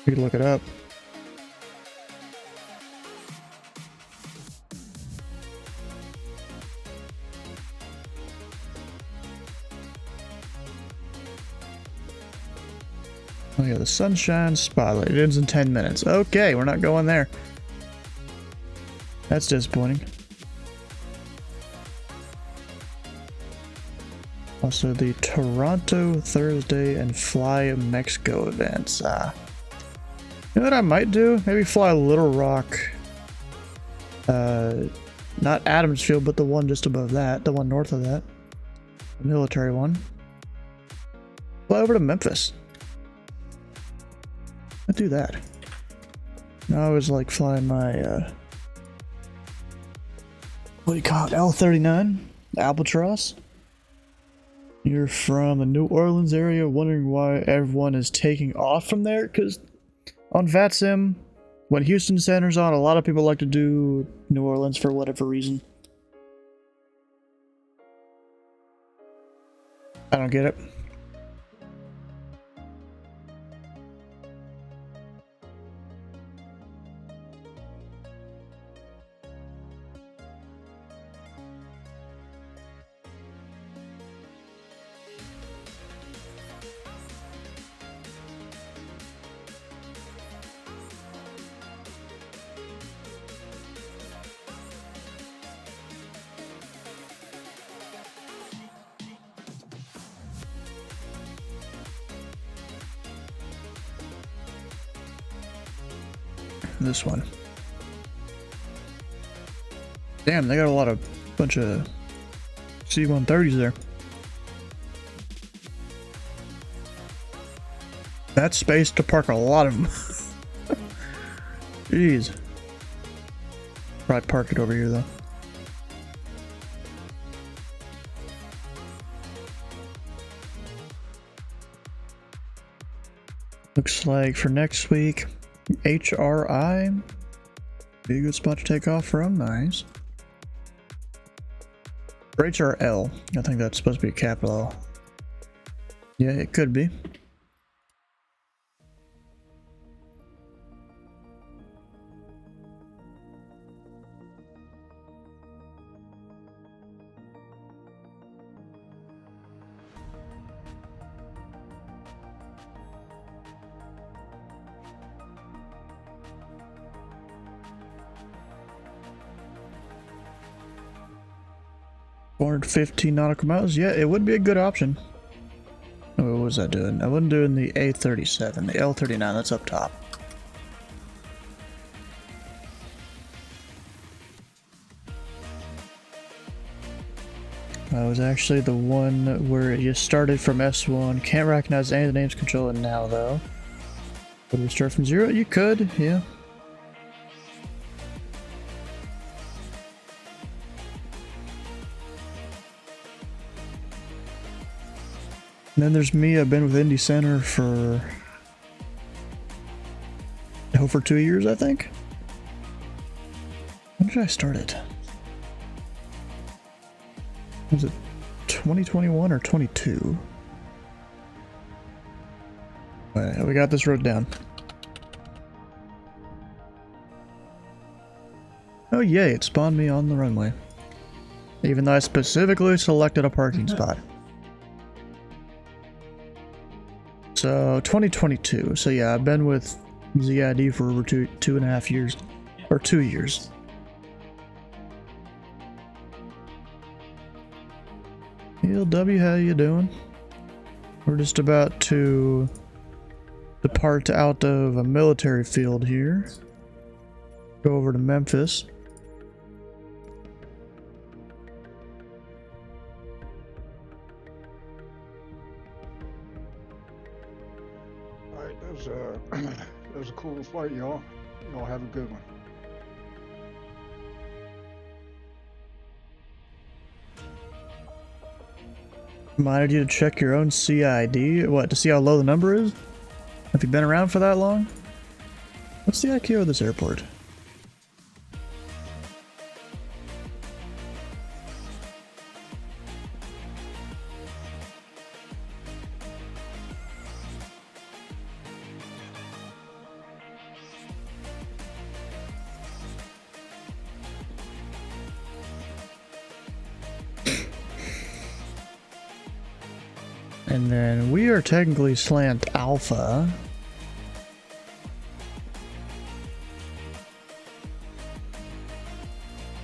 We could look it up. Oh yeah, the Sunshine Spotlight. It ends in 10 minutes. Okay, we're not going there. That's disappointing. Also, the Toronto Thursday and Fly Mexico events. You know what I might do? Maybe fly Little Rock. Not Adams Field, but the one just above that. The one north of that. The military one. Fly over to Memphis. I'd do that. I always like flying my, what do you call it? L-39? Albatross? You're from the New Orleans area, wondering why everyone is taking off from there? Because on VATSIM, when Houston Center's on, a lot of people like to do New Orleans for whatever reason. I don't get it. This one. Damn, they got a bunch of C-130s there. That's space to park a lot of them. Jeez. Probably park it over here though. Looks like for next week, KHRL be a good spot to take off from. Nice. Or HRL. I think that's supposed to be a capital L. Yeah, it could be. 415 nautical miles. Yeah, it would be a good option. Oh, what was I doing? I wasn't doing the A37, the L39, that's up top. I was actually the one where you started from S1. Can't recognize any of the names controlling now, though. Could we start from 0? You could, yeah. And then there's me. I've been with Indy Center for over 2 years, I think. When did I start it? Was it 2021 or 22? Alright, we got this road down. Oh yay, it spawned me on the runway. Even though I specifically selected a parking spot. So 2022. So yeah, I've been with ZID for over two and a half years, or 2 years. ELW, how you doing? We're just about to depart out of a military field here. Go over to Memphis. Alright, that was a cool flight, y'all. Y'all have a good one. Reminded you to check your own CID. What, to see how low the number is? Have you been around for that long? What's the IQ of this airport? And then we are technically slant alpha.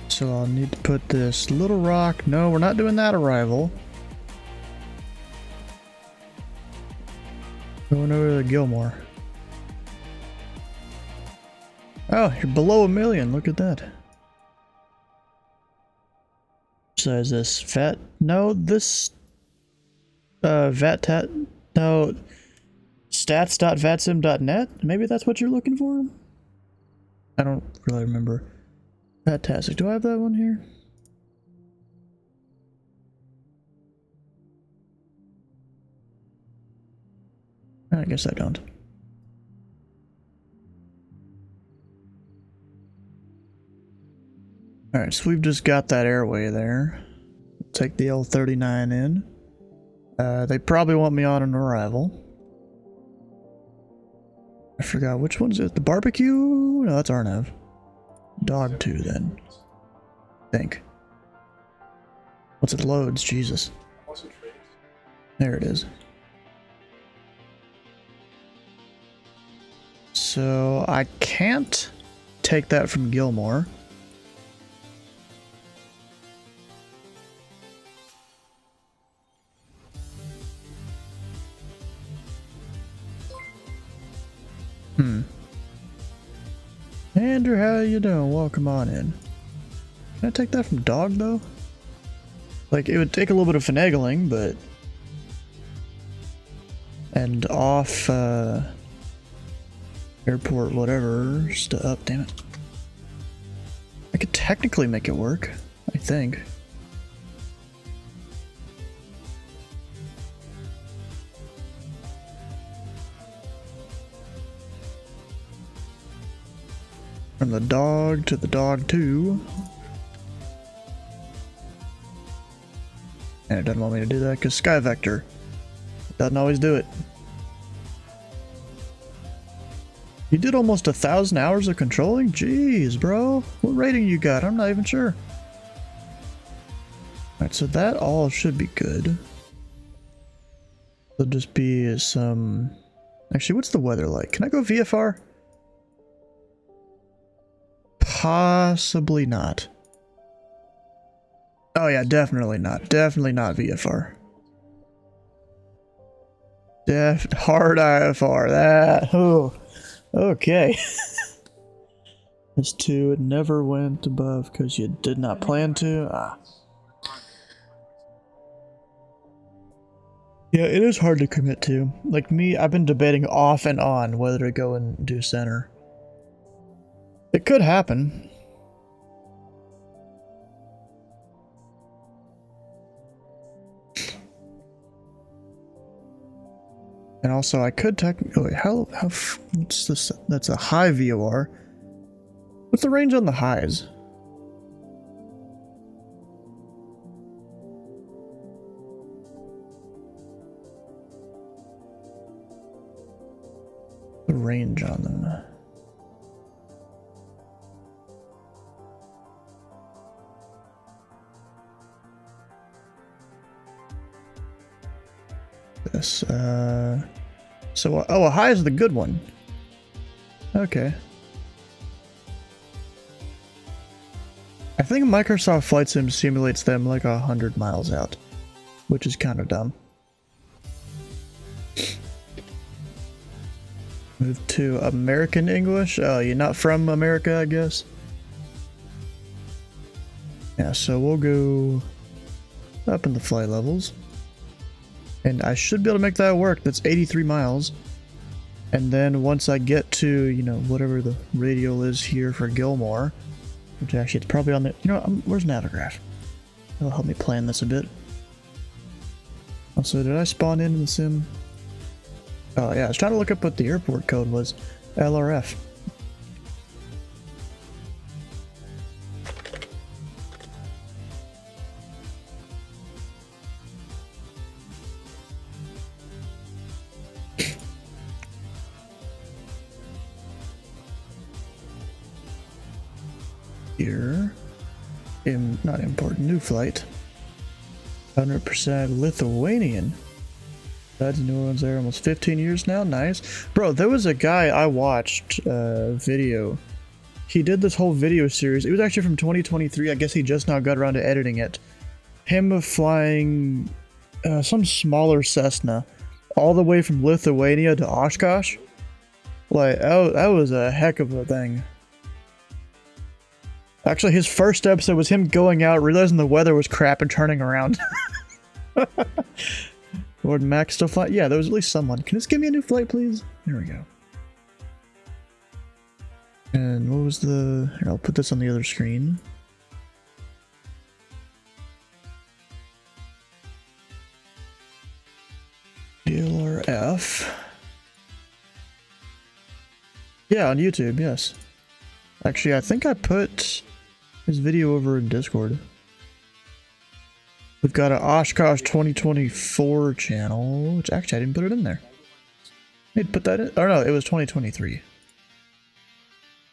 So I'll need to put this Little Rock. No, we're not doing that arrival. Going over to Gilmore. Oh, you're below 1 million. Look at that. So is this fat? No, this VATTAT, no, stats.vatsim.net? Maybe that's what you're looking for? I don't really remember. Fantastic. Do I have that one here? I guess I don't. Alright, so we've just got that airway there. Take the L39 in. They probably want me on an arrival. I forgot which one's it. The barbecue? No, that's Arnav. Dog 2 then. I think. Once it loads, Jesus. There it is. So I can't take that from Gilmore. Andrew, how you doing? Welcome on in. Can I take that from Dog, though? Like, it would take a little bit of finagling, but... And off, airport, whatever, stuff. Damn it. I could technically make it work, I think. From the Dog to the Dog 2. And it doesn't want me to do that because Sky Vector doesn't always do it. You did almost 1,000 hours of controlling? Jeez, bro. What rating you got? I'm not even sure. Alright, so that all should be good. There'll just be some... Actually, what's the weather like? Can I go VFR? Possibly not. Oh yeah, definitely not. Definitely not VFR. Hard IFR. That. Oh. Okay. This 2, it never went above because you did not plan to. Ah. Yeah, it is hard to commit to. Like me, I've been debating off and on whether to go and do center. It could happen. And also, I could technically. Wait, what's this? That's a high VOR. What's the range on the highs? The range on them. This, so, oh, a high is the good one. Okay. I think Microsoft Flight Sim simulates them like 100 miles out, which is kind of dumb. Move to American English? Oh, you're not from America, I guess? Yeah, so we'll go up in the flight levels. And I should be able to make that work. That's 83 miles. And then once I get to, you know, whatever the radial is here for Gilmore, which actually it's probably on the, you know, where's Navigraph? That'll help me plan this a bit. Also, did I spawn in the sim? Oh yeah, I was trying to look up what the airport code was. LRF. Here. Not important. New flight. 100% Lithuanian. That's New Orleans there almost 15 years now. Nice. Bro, there was a guy I watched video. He did this whole video series. It was actually from 2023. I guess he just now got around to editing it. Him flying some smaller Cessna all the way from Lithuania to Oshkosh. Like, that was a heck of a thing. Actually, his first episode was him going out, realizing the weather was crap, and turning around. Lord Max still fly? Yeah, there was at least someone. Can this give me a new flight, please? There we go. And what was the... Here, I'll put this on the other screen. DLRF. Yeah, on YouTube, yes. Actually, I think I put his video over in Discord. We've got an Oshkosh 2024 channel, which actually I didn't put it in there. I need to put that in. Oh no, it was 2023.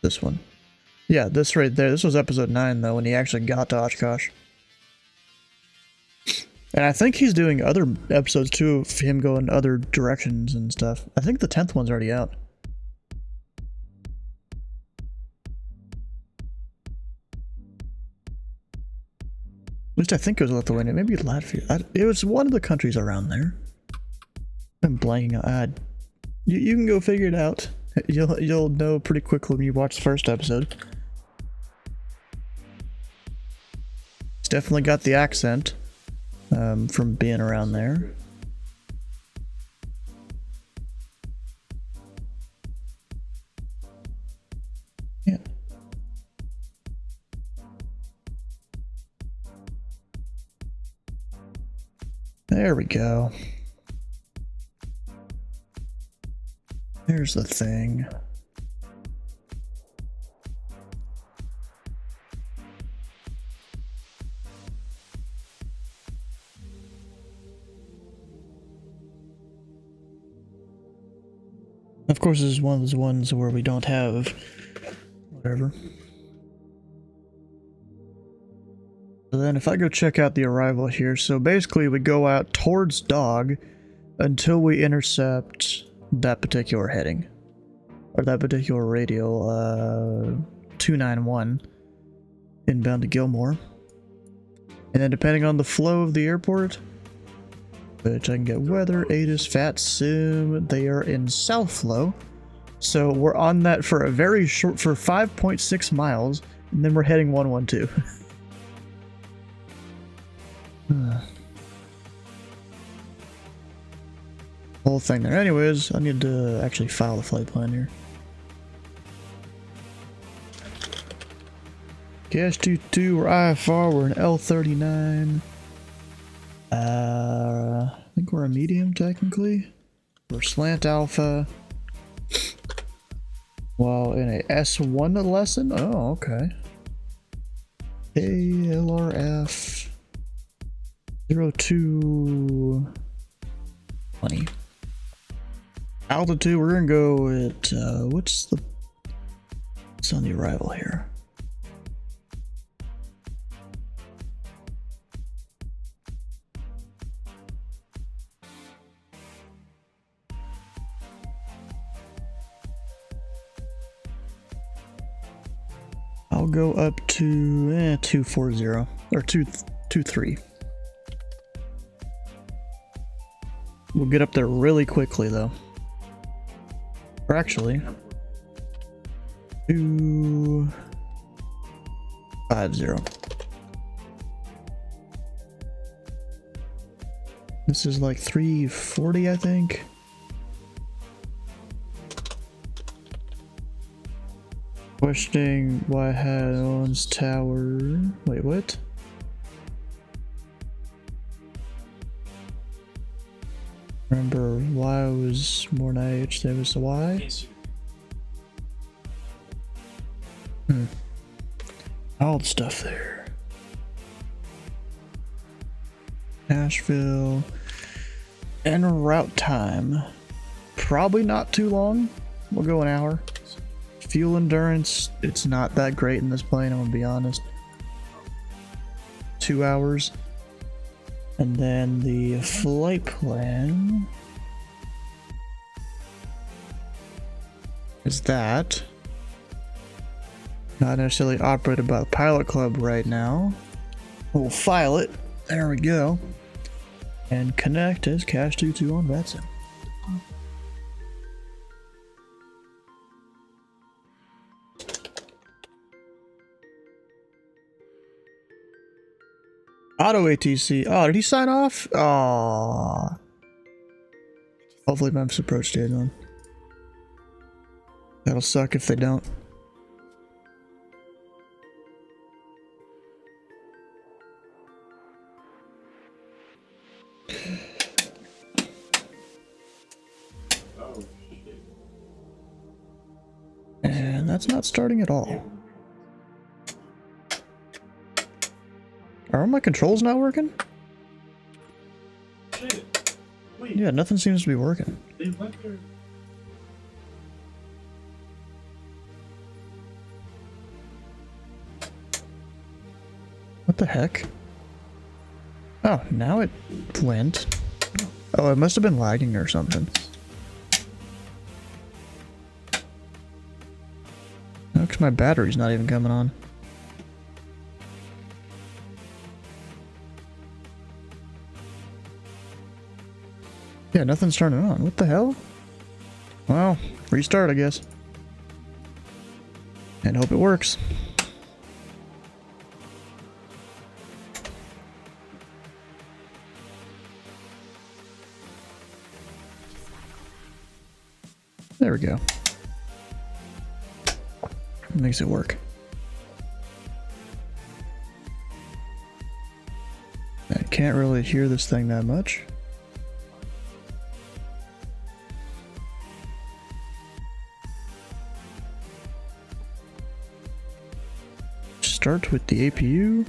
This one. Yeah, this right there. This was episode 9 though, when he actually got to Oshkosh. And I think he's doing other episodes too of him going other directions and stuff. I think the 10th one's already out. At least I think it was Lithuania, maybe Latvia. It was one of the countries around there. I'm blanking out. You can go figure it out. You'll know pretty quickly when you watch the first episode. It's definitely got the accent from being around there. Yeah. There we go. There's the thing. Of course, this is one of those ones where we don't have whatever. So then if I go check out the arrival here, so basically we go out towards Dog until we intercept that particular heading. Or that particular radial, 291, inbound to Gilmore. And then depending on the flow of the airport, which I can get weather, ATIS, FAT Sim, they are in south flow. So we're on that for a very short, for 5.6 miles, and then we're heading 112. Whole thing there. Anyways, I need to actually file the flight plan here. KH-22, we're IFR, we're an L39. I think we're a medium technically. We're slant alpha. Well, in a S1 lesson? Oh, okay. KLRF 0220. Altitude, we're gonna go at what's on the arrival here? I'll go up to 240 or 223. We'll get up there really quickly though. Or actually 250. This is like 340, I think. Questioning why Hadon's tower. Wait, what? Remember why was more than IH, there was a why? All the stuff there. Nashville. And route time. Probably not too long. We'll go an hour. Fuel endurance, it's not that great in this plane, I'm gonna be honest. 2 hours. And then the flight plan is that. Not necessarily operated by the pilot club right now. We'll file it. There we go. And connect as KH-22 on VATSIM. Auto ATC. Oh, did he sign off? Aww. Hopefully Memphis approach stays on. That'll suck if they don't. And that's not starting at all. Are my controls not working? Yeah, nothing seems to be working. What the heck? Oh, now it went. Oh, it must have been lagging or something. No, because my battery's not even coming on. Yeah, nothing's turning on. What the hell? Well, restart, I guess. And hope it works. There we go. Makes it work. I can't really hear this thing that much. Start with the APU.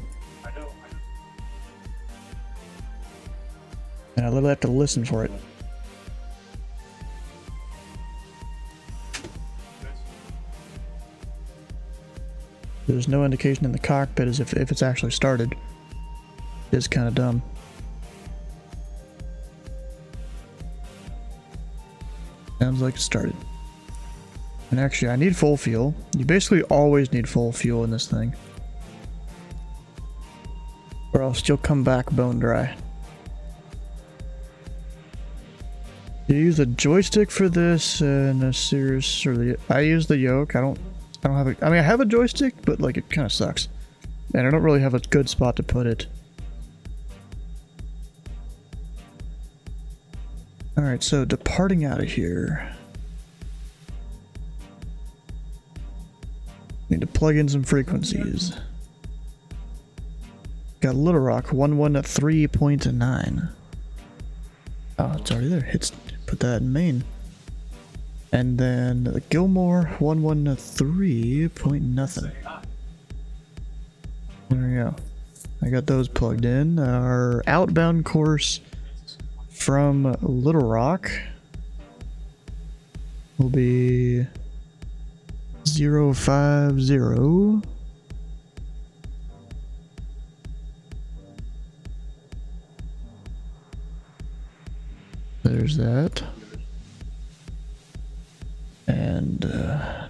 And I literally have to listen for it. There's no indication in the cockpit as if it's actually started. It's kind of dumb. Sounds like it started. And actually, I need full fuel. You basically always need full fuel in this thing. Or else you'll come back bone dry. You use a joystick for this and a Cirrus, or I use the yoke. I don't have a, I mean I have a joystick, but like it kind of sucks. And I don't really have a good spot to put it. Alright, so departing out of here. Need to plug in some frequencies. Got Little Rock 113.9. Oh, it's already there. Put that in main. And then Gilmore 113 point nothing. There we go. I got those plugged in. Our outbound course from Little Rock will be 050. There's that. And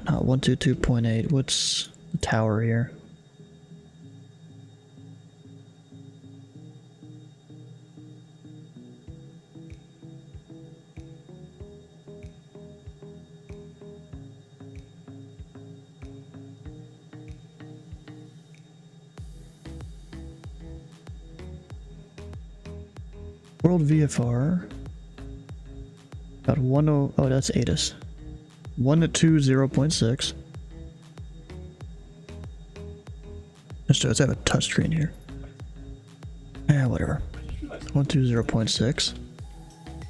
not 122.8. What's the tower here? World VFR. About 10. Oh, that's ATIS. 120.6. Let's have a touchscreen here. Yeah, whatever. 120.6.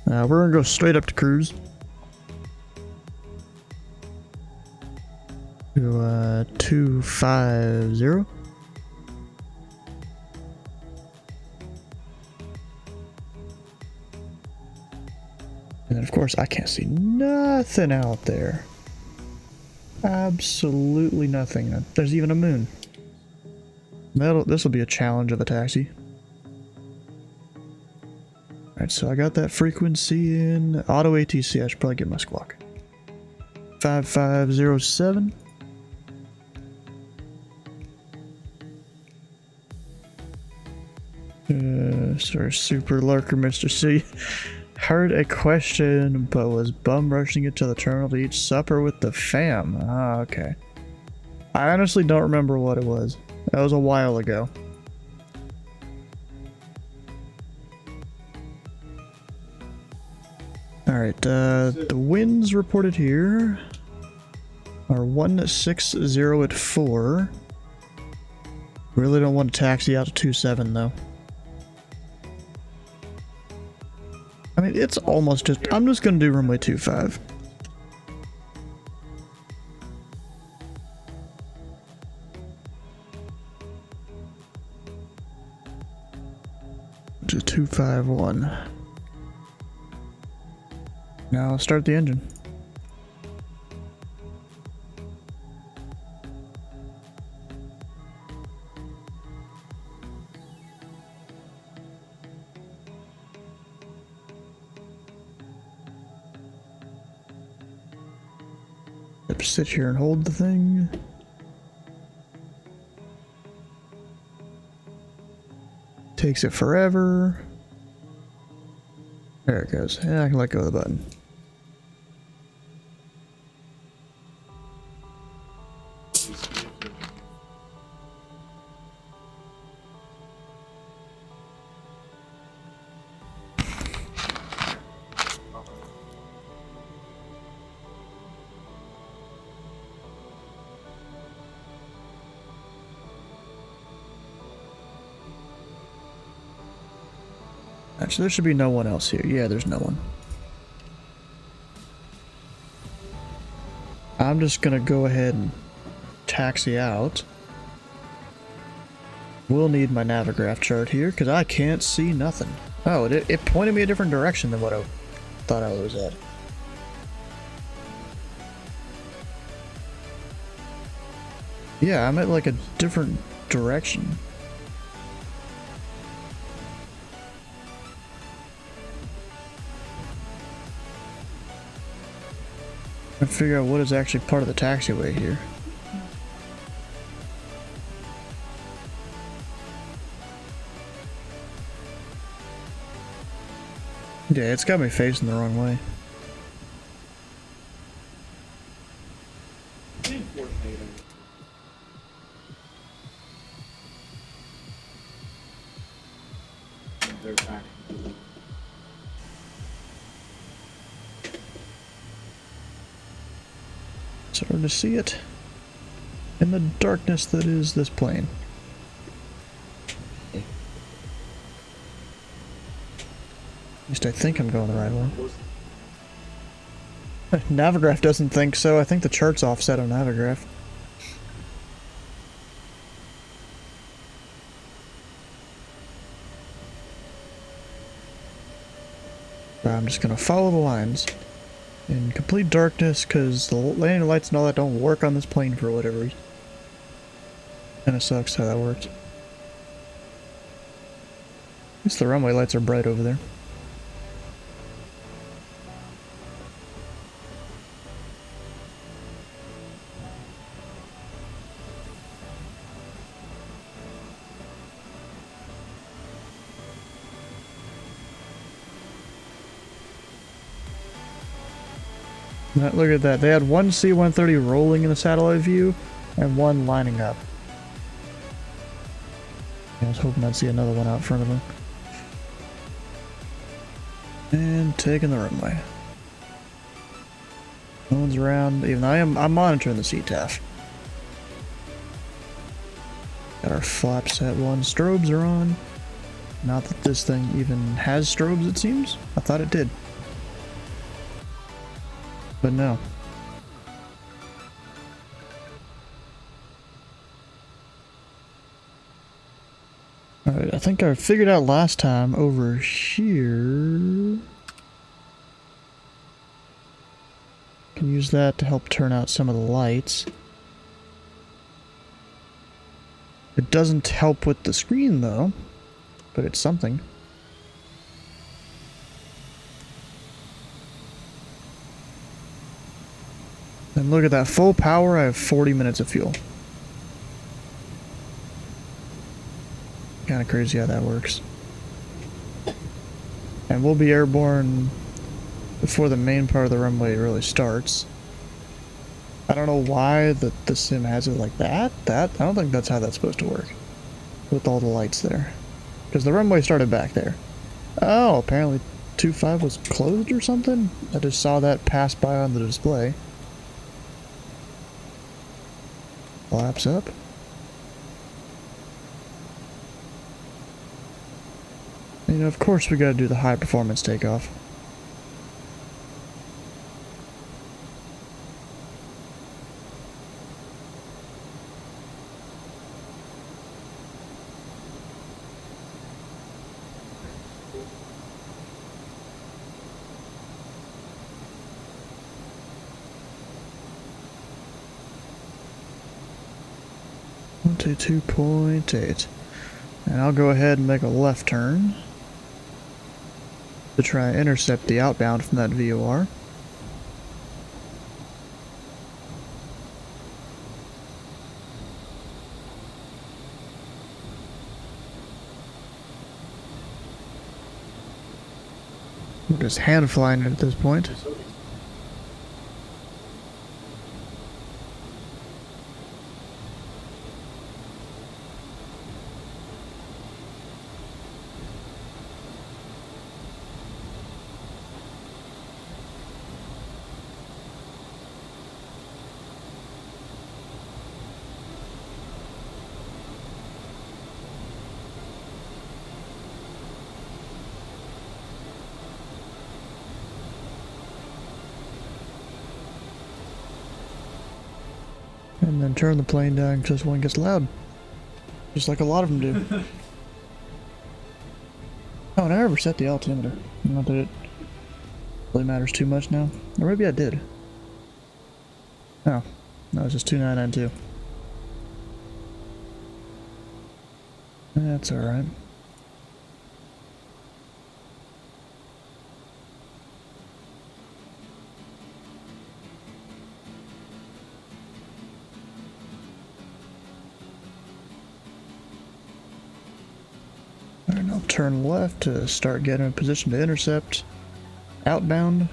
We're gonna go straight up to cruise. To 250. And then of course I can't see nothing out there. Absolutely nothing. There's even a moon. This will be a challenge of a taxi. Alright, so I got that frequency in. Auto ATC, I should probably get my squawk. 5507. Sorry, Super Lurker Mr. C. Heard a question, but was bum rushing it to the terminal to eat supper with the fam. Ah, okay. I honestly don't remember what it was. That was a while ago. Alright, the winds reported here are 160 at 4. Really don't want to taxi out to 27 though. I mean, it's almost just, I'm just gonna do runway 25. To 251. Now I'll start the engine. Sit here and hold the thing. Takes it forever. There it goes. Yeah, I can let go of the button. Actually, there should be no one else here. Yeah, there's no one. I'm just gonna go ahead and taxi out. We'll need my Navigraph chart here because I can't see nothing. Oh, it pointed me a different direction than what I thought I was at. Yeah, I'm at like a different direction. Trying to figure out what is actually part of the taxiway here. Yeah, it's got me facing the wrong way. They're back. It's hard to see it in the darkness that is this plane. At least I think I'm going the right way. Navigraph doesn't think so. I think the chart's offset on Navigraph. But I'm just gonna follow the lines in complete darkness because the landing lights and all that don't work on this plane for whatever reason. Kinda sucks how that works. At least the runway lights are bright over there. Look at that. They had one C-130 rolling in the satellite view and one lining up. I was hoping I'd see another one out front of them. And taking the runway. No one's around, even though I'm monitoring the CTAF. Got our flaps at 1. Strobes are on. Not that this thing even has strobes, it seems. I thought it did. But no. Alright, I think I figured out last time over here. Can use that to help turn out some of the lights. It doesn't help with the screen though, but it's something. And look at that, full power, I have 40 minutes of fuel. Kinda crazy how that works. And we'll be airborne before the main part of the runway really starts. I don't know why the sim has it like that. I don't think that's how that's supposed to work. With all the lights there. Because the runway started back there. Oh, apparently 2.5 was closed or something? I just saw that pass by on the display. Flaps up. You know, of course we gotta do the high performance takeoff. To 2.8, and I'll go ahead and make a left turn to try and intercept the outbound from that VOR. We're just hand flying it at this point. And then turn the plane down just when it gets loud. Just like a lot of them do. Oh, and I never set the altimeter. Not that it really matters too much now. Or maybe I did. Oh, no, it's just 2992. That's alright. Alright, I'll turn left to start getting in a position to intercept. outbound.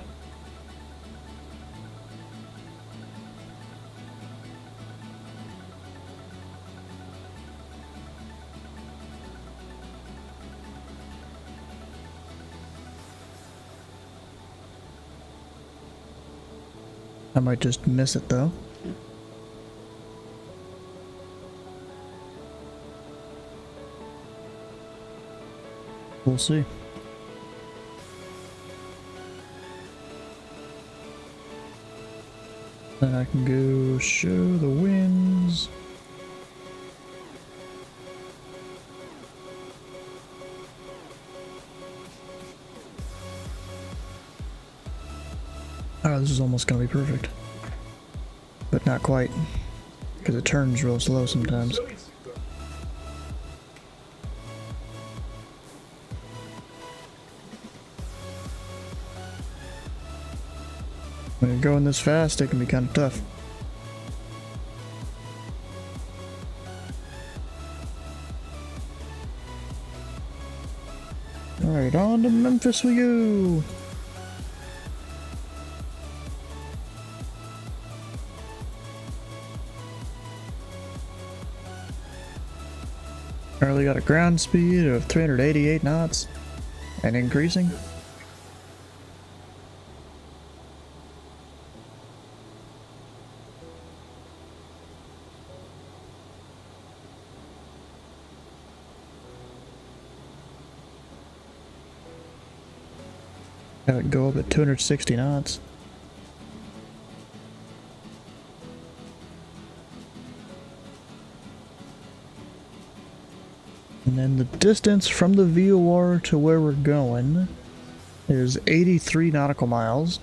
I might just miss it though. We'll see. Then I can go show the winds. Oh, this is almost gonna be perfect. But not quite. Because it turns real slow sometimes. When you're going this fast, it can be kind of tough. Alright, on to Memphis we go! Currently got a ground speed of 388 knots and increasing. Have it go up at 260 knots. And then the distance from the VOR to where we're going is 83 nautical miles.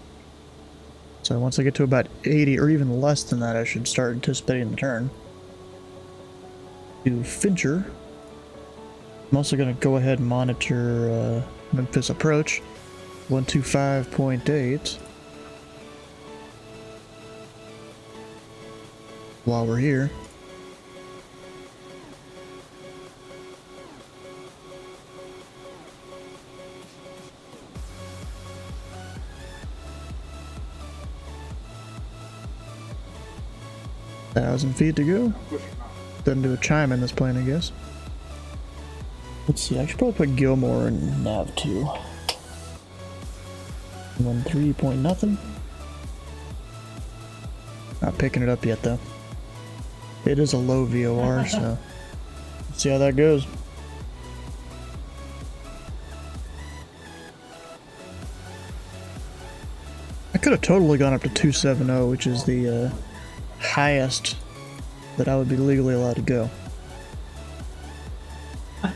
So once I get to about 80 or even less than that, I should start anticipating the turn. To Fincher. I'm also going to go ahead and monitor Memphis approach. 125.8. While we're here. Thousand feet to go. Doesn't do a chime in this plane, I guess. Let's see, I should probably put Gilmore in nav 2. 13 point nothing. Not picking it up yet though. It is a low VOR, so let's see how that goes. I could have totally gone up to 270, which is the highest that I would be legally allowed to go. I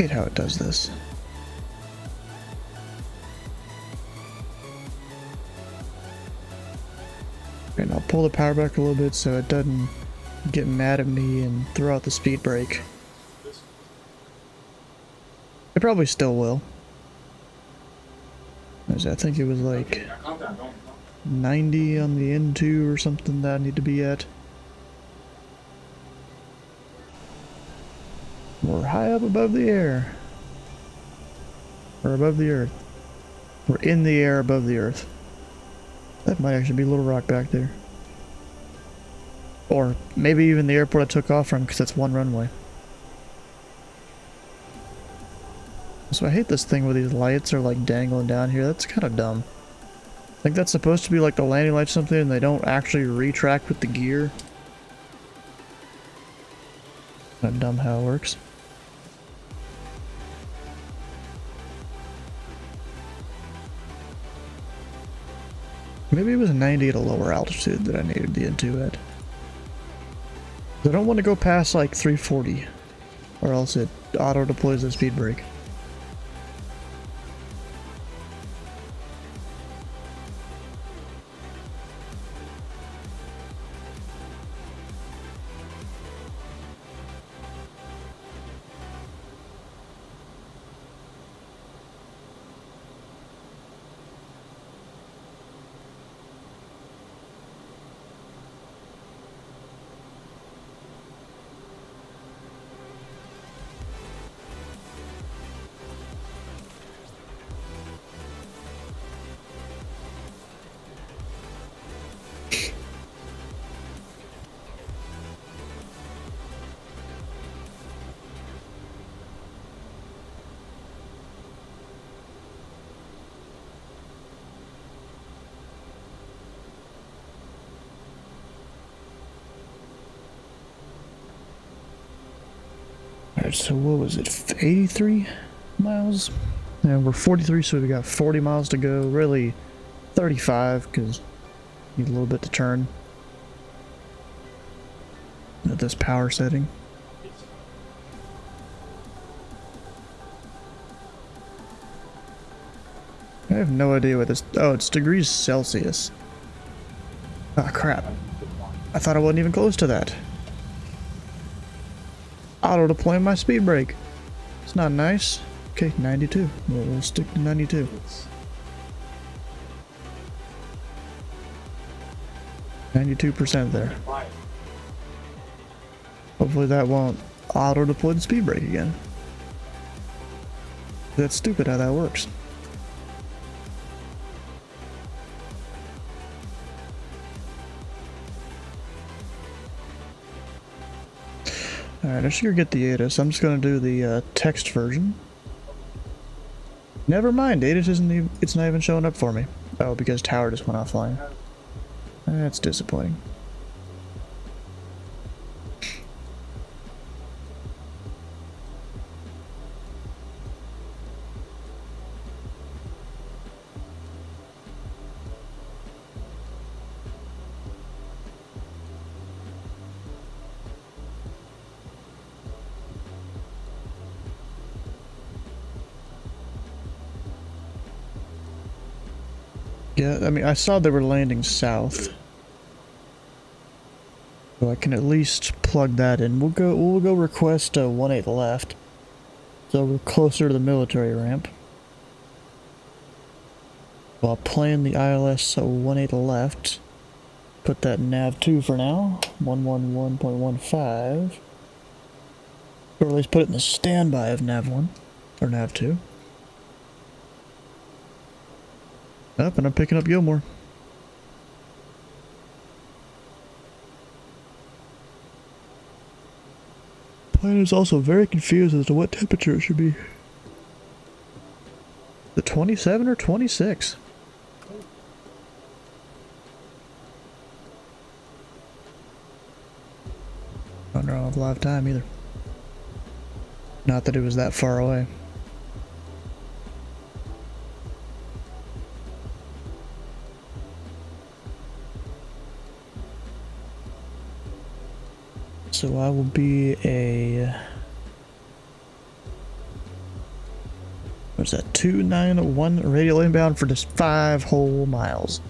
hate how it does this. And I'll pull the power back a little bit so it doesn't get mad at me and throw out the speed brake. It probably still will. I think it was like 90 on the N2 or something that I need to be at. We're high up above the air. Or above the earth. We're in the air above the earth. That might actually be Little Rock back there. Or maybe even the airport I took off from, because that's one runway. So I hate this thing where these lights are like dangling down here. That's kind of dumb. I think that's supposed to be like the landing lights or something, and they don't actually retract with the gear. Kind of dumb how it works. Maybe it was 90 at a lower altitude that I needed the N2 at. I don't want to go past like 340, or else it auto deploys the speed brake. Alright, so what was it? 83 miles? And we're 43, so we got 40 miles to go. Really 35, because need a little bit to turn at this power setting. I have no idea what this... Oh, it's degrees Celsius. Oh, crap. I thought I wasn't even close to that. Auto deploying my speed brake. It's not nice. Okay, 92. We'll stick to 92. 92% there. Hopefully that won't auto deploy the speed brake again. That's stupid how that works. Alright, I should get the ATIS. I'm just gonna do the text version. Never mind, ATIS isn't even, it's not even showing up for me. Oh, because tower just went offline. That's disappointing. Yeah, I mean, I saw they were landing south. So I can at least plug that in. We'll go request 1-8 left. So we're closer to the military ramp. So I'll plan the ILS 1-8 left. Put that in nav 2 for now. 111.15. Or at least put it in the standby of nav 1. Or nav 2. Up, and I'm picking up Gilmore. Plane is also very confused as to what temperature it should be. The 27 or 26? I don't have live time either. Not that it was that far away. So I will be a... What's that? 291 radial inbound for just 5 whole miles.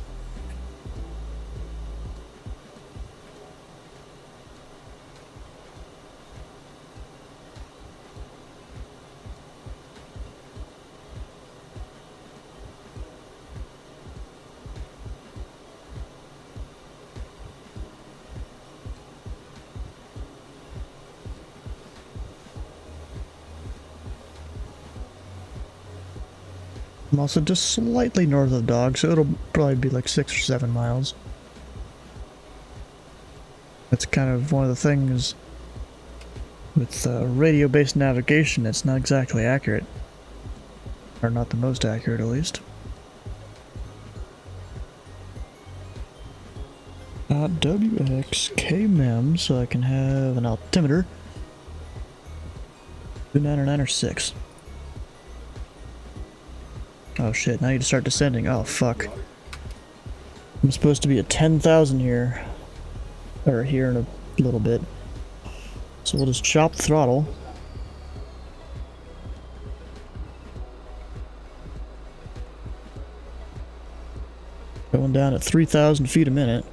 I'm also just slightly north of Dog, so it'll probably be like 6 or 7 miles. That's kind of one of the things with radio-based navigation. It's not exactly accurate. Or not the most accurate, at least. WXKMEM, so I can have an altimeter. 299 or 6. Oh shit, now you need to start descending. Oh fuck. I'm supposed to be at 10,000 here. Or here in a little bit. So we'll just chop the throttle. Going down at 3,000 feet a minute.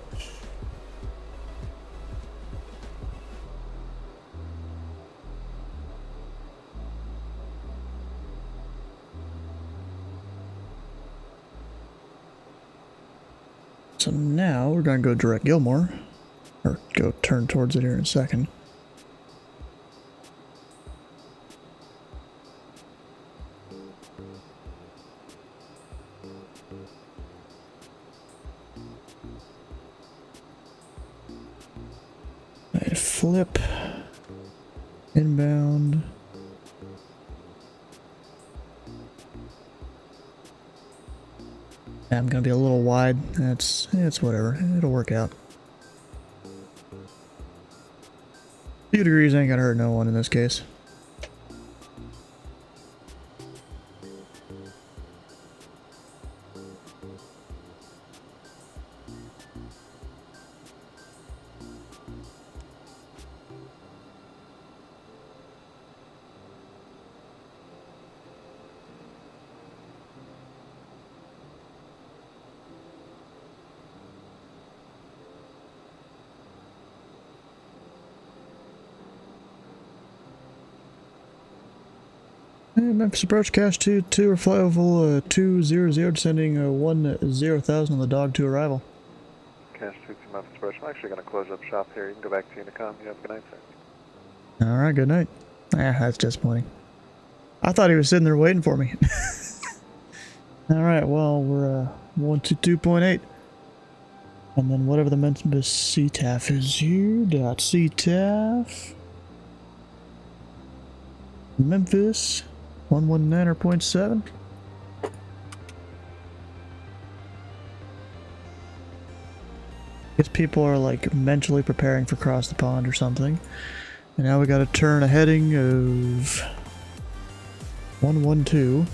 So now we're going to go direct Gilmore, or go turn towards it here in a second. Right, flip, inbound. I'm gonna be a little wide. It's whatever. It'll work out. A few degrees ain't gonna hurt no one in this case. Memphis approach, cache 2-2 or fly level 200, descending 10,000 on the dog to arrival. Cache 2 to Memphis approach. I'm actually going to close up shop here. You can go back to Unicom. You have a good night, sir. Alright, good night. Ah, that's disappointing. I thought he was sitting there waiting for me. Alright, well, we're 122.8. And then whatever the Memphis CTAF is here, .CTAF. Memphis 119.7. Guess people are like mentally preparing for cross the pond or something. And now we got to turn a heading of 112.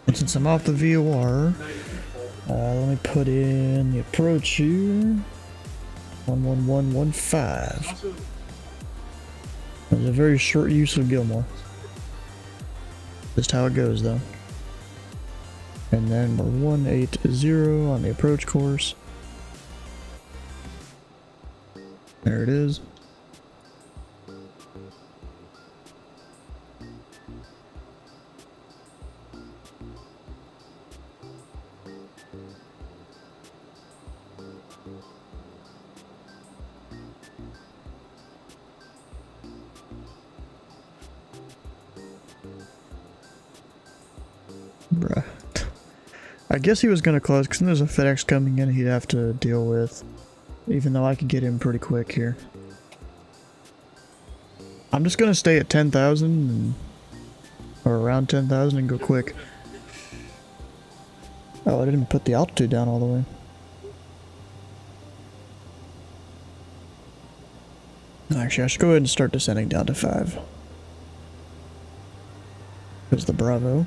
And since I'm off the VOR, let me put in the approach here. 11115. There's a very short use of Gilmore. Just how it goes though. And then we're 180 on the approach course. There it is. Bruh. I guess he was gonna close because there's a FedEx coming in he'd have to deal with. Even though I could get him pretty quick here. I'm just gonna stay at 10,000 or around 10,000 and go quick. Oh, I didn't put the altitude down all the way. Actually, I should go ahead and start descending down to 5. There's the Bravo.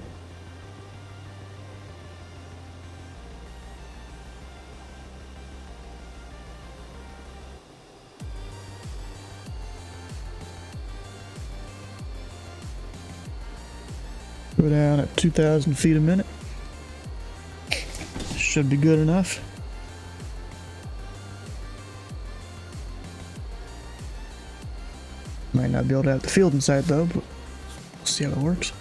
Go down at 2,000 feet a minute. Should be good enough. Might not be able to have the field in sight though, but we'll see how it works.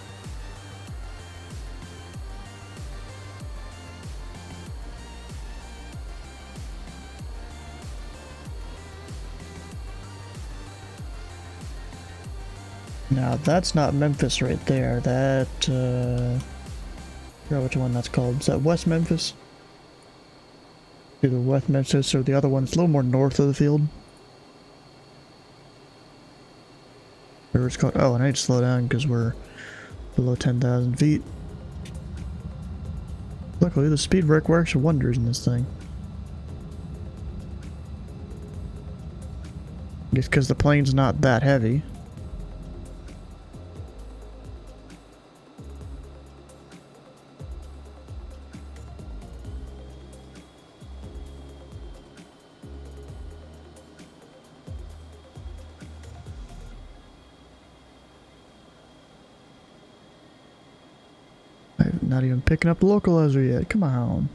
Now that's not Memphis right there. That I forgot which one that's called. Is that West Memphis? Either West Memphis or the other one's a little more north of the field. Whatever it's called. Oh, and I need to slow down because we're below 10,000 feet. Luckily, the speed brake works wonders in this thing. I guess because the plane's not that heavy. I'm not even picking up the localizer yet. Come on.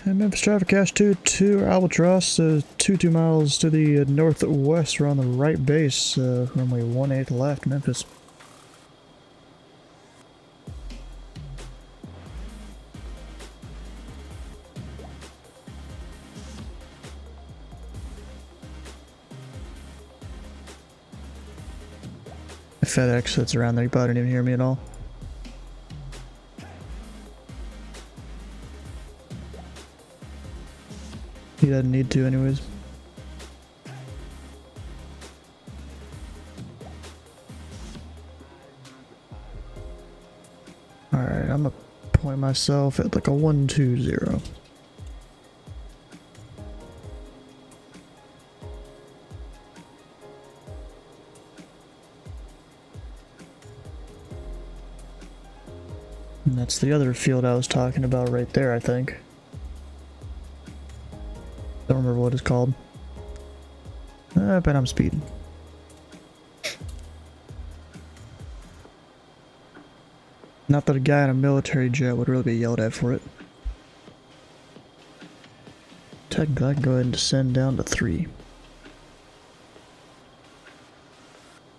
And Memphis traffic cache 22 Albatross, 22 miles to the northwest. We're on the right base, runway 18 left, Memphis. FedEx that's around there, you probably didn't even hear me at all. He doesn't need to anyways. Alright, I'm gonna point myself at like a 120. And that's the other field I was talking about right there, I think. Don't remember what it's called. I bet I'm speeding. Not that a guy in a military jet would really be yelled at for it. Technically, I can go ahead and descend down to 3.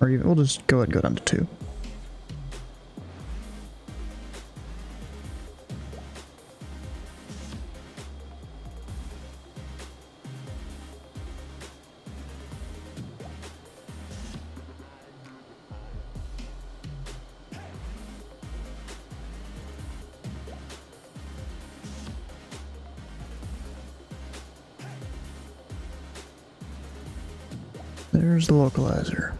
Or even, we'll just go ahead and go down to 2. There's the localizer.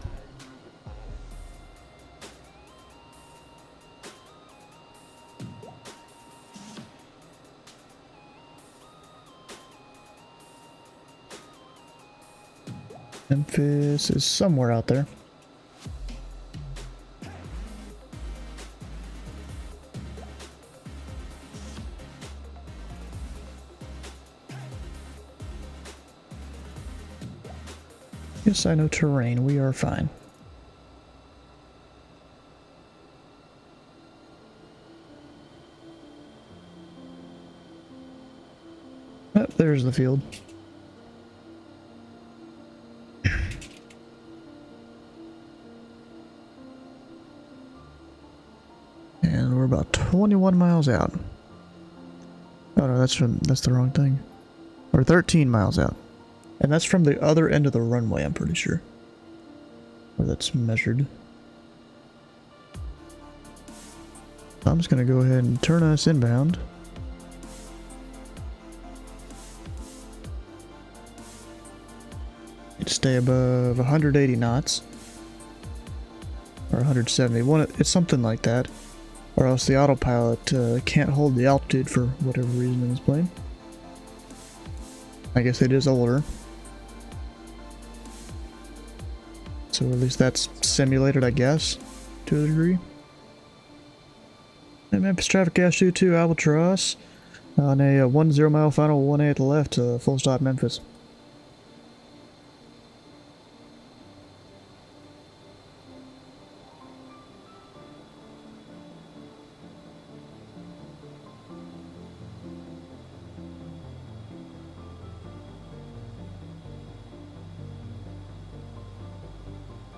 Memphis is somewhere out there. Yes, I know terrain. We are fine. Oh, there's the field. And we're about 21 miles out. Oh no, that's the wrong thing. We're 13 miles out. And that's from the other end of the runway, I'm pretty sure. Where that's measured. I'm just gonna go ahead and turn us inbound. Need to stay above 180 knots. Or 170. It's something like that. Or else the autopilot can't hold the altitude for whatever reason in this plane. I guess it is older. So at least that's simulated, I guess, to a degree. And Memphis traffic gas 22 Albatross on a 10 mile final 1A at the left, full stop Memphis.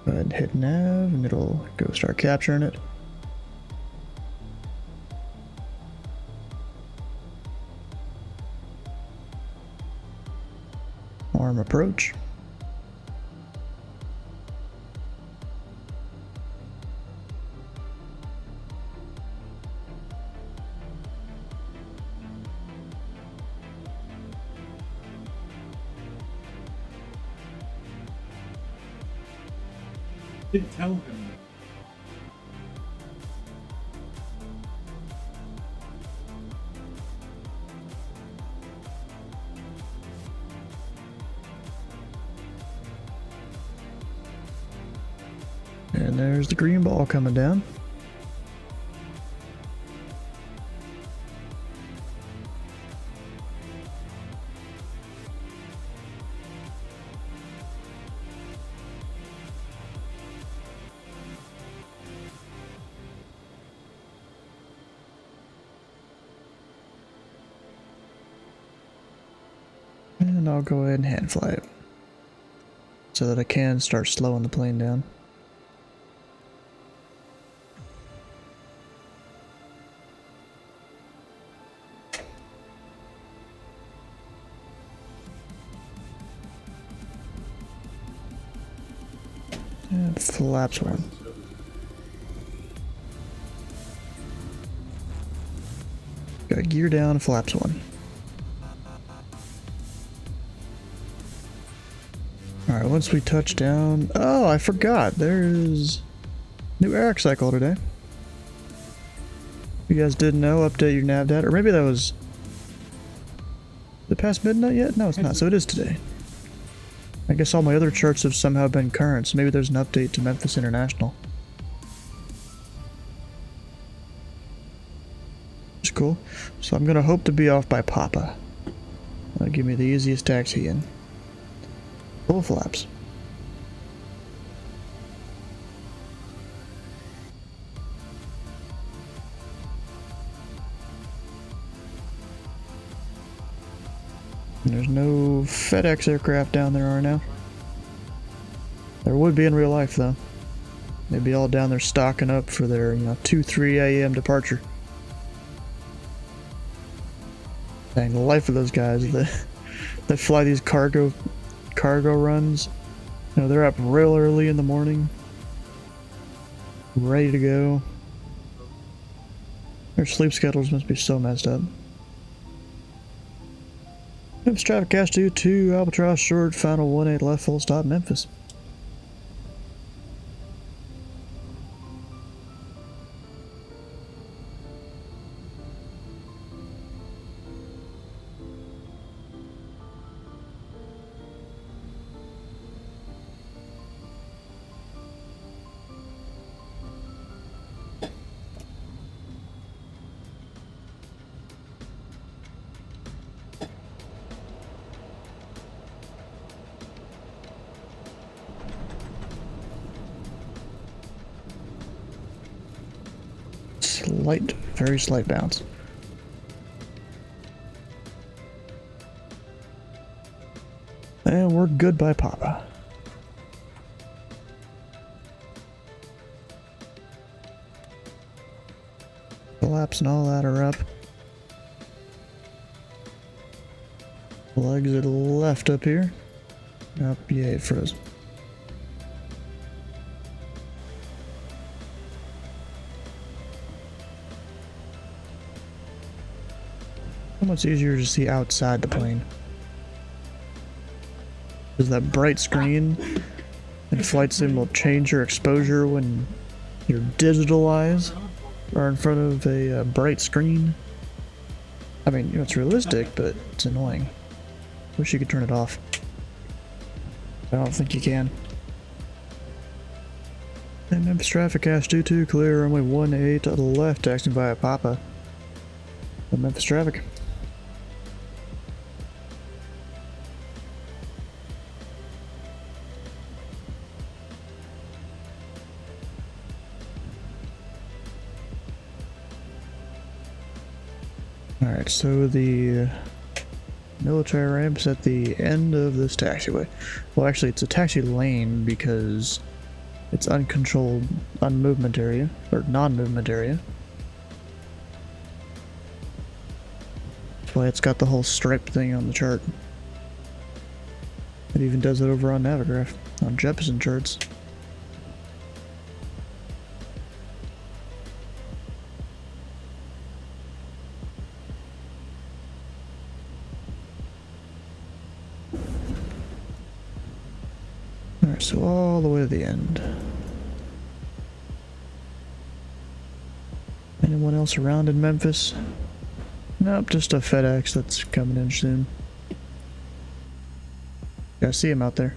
Go ahead and hit nav and it'll go start capturing it. Arm approach. Didn't tell him. And there's the green ball coming down. And I'll go ahead and hand fly it so that I can start slowing the plane down. And flaps one. Got gear down, flaps one. Alright, once we touch down... Oh, I forgot. There's new Eric cycle today. You guys didn't know, update your nav data. Or maybe that was... Is it past midnight yet? No, it's not. So it is today. I guess all my other charts have somehow been current, so maybe there's an update to Memphis International. Which is cool. So I'm gonna hope to be off by Papa. That'll give me the easiest taxi in. Full flaps. And there's no FedEx aircraft down there right now. There would be in real life though. They'd be all down there stocking up for their, 2-3 a.m. departure. Dang, the life of those guys that fly these cargo runs. They're up real early in the morning, ready to go. Their sleep schedules must be so messed up. Memphis traffic cash due to Albatross short, final 1-8 left, full stop, Memphis. Very slight bounce. And we're good by Papa. The laps and all that are up. Legs to the left up here. Up, yeah, it froze. Much easier to see outside the plane. There's that bright screen, and Flight Sim will change your exposure when your digital eyes are in front of a bright screen. I mean, it's realistic, but it's annoying. Wish you could turn it off. I don't think you can. And Memphis traffic cash due to clear, runway 18 to the left, taxiing via Papa. The Memphis traffic. Alright, so the military ramp's at the end of this taxiway. Well, actually, it's a taxi lane because it's uncontrolled unmovement area, or non-movement area. That's why it's got the whole stripe thing on the chart. It even does it over on Navigraph, on Jeppesen charts. Alright, so all the way to the end. Anyone else around in Memphis? Nope, just a FedEx that's coming in soon. Yeah, I see him out there.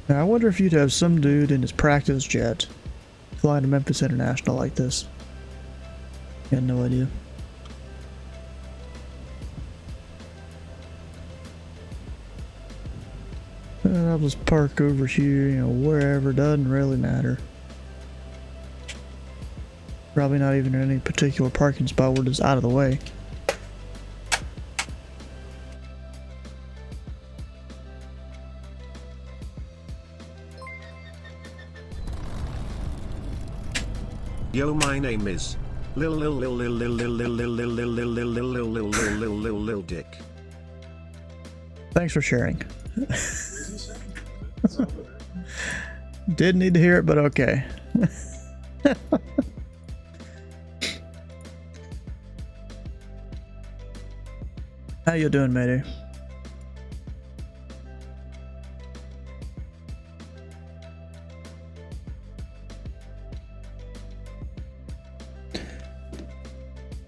Now, I wonder if you'd have some dude in his practice jet flying to Memphis International like this. I had no idea. I'll just park over here, wherever, doesn't really matter. Probably not even in any particular parking spot, we're just out of the way. Yo, my name is Lil Dick. Thanks for sharing. Did need to hear it, but okay. How you doing, matey?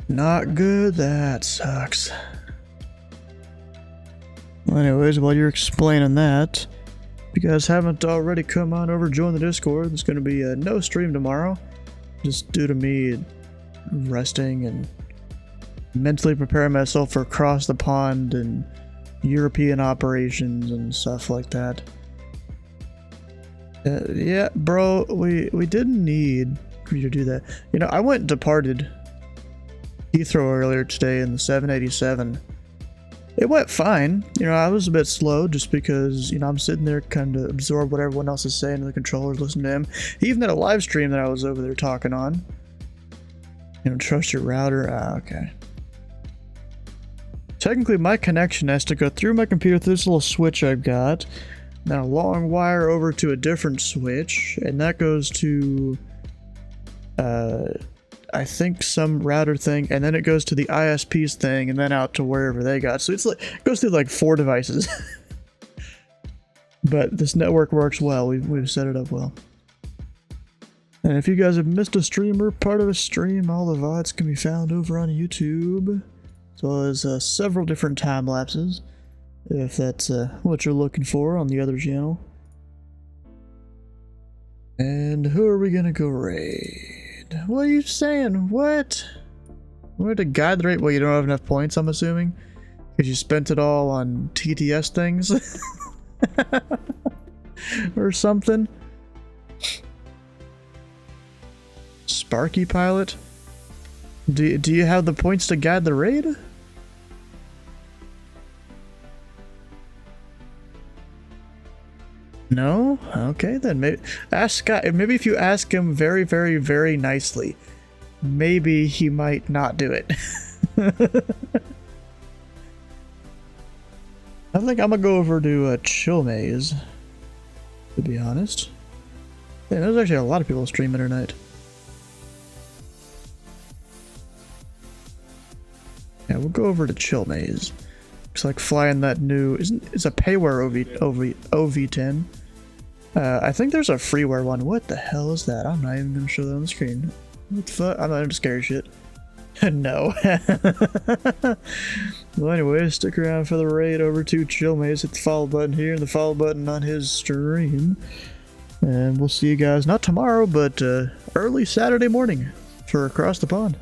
Not good, that sucks. Well, anyways, while you're explaining that, if you guys haven't already, come on over, join the Discord. There's going to be no stream tomorrow, just due to me resting and mentally preparing myself for across the pond and European operations and stuff like that. Yeah, bro, we didn't need for you to do that. You know, I went and departed Heathrow earlier today in the 787. It went fine. You know, I was a bit slow just because, you know, I'm sitting there kind of absorb what everyone else is saying to the controllers, listen to him. He even had a live stream that I was over there talking on. You know, trust your router. Ah, okay. Technically, my connection has to go through my computer through this little switch I've got, then a long wire over to a different switch, and that goes to, I think some router thing, and then it goes to the ISP's thing, and then out to wherever they got. So it's like, it goes through like 4 devices. But this network works well. We've set it up well. And if you guys have missed a stream or part of a stream, all the VODs can be found over on YouTube, as well as several different time lapses, if that's what you're looking for on the other channel. And who are we gonna go raid? What are you saying? What? We're to guide the rate? Well, you don't have enough points, I'm assuming? Because you spent it all on TTS things? Or something? Sparky Pilot? Do you have the points to guide the raid? No? Okay, then maybe ask Scott. Maybe if you ask him very, very, very nicely, maybe he might not do it. I think I'm gonna go over to Chill Maze, to be honest. Yeah, there's actually a lot of people streaming tonight. Yeah, we'll go over to Chill Maze. Looks like flying that new, it's a payware OV10. I think there's a freeware one. What the hell is that? I'm not even gonna show that on the screen. What the fuck? I'm not even scared of shit. No. Well, anyway, stick around for the raid over to Chill Maze. Hit the follow button here and the follow button on his stream. And we'll see you guys not tomorrow, but early Saturday morning for Across the Pond.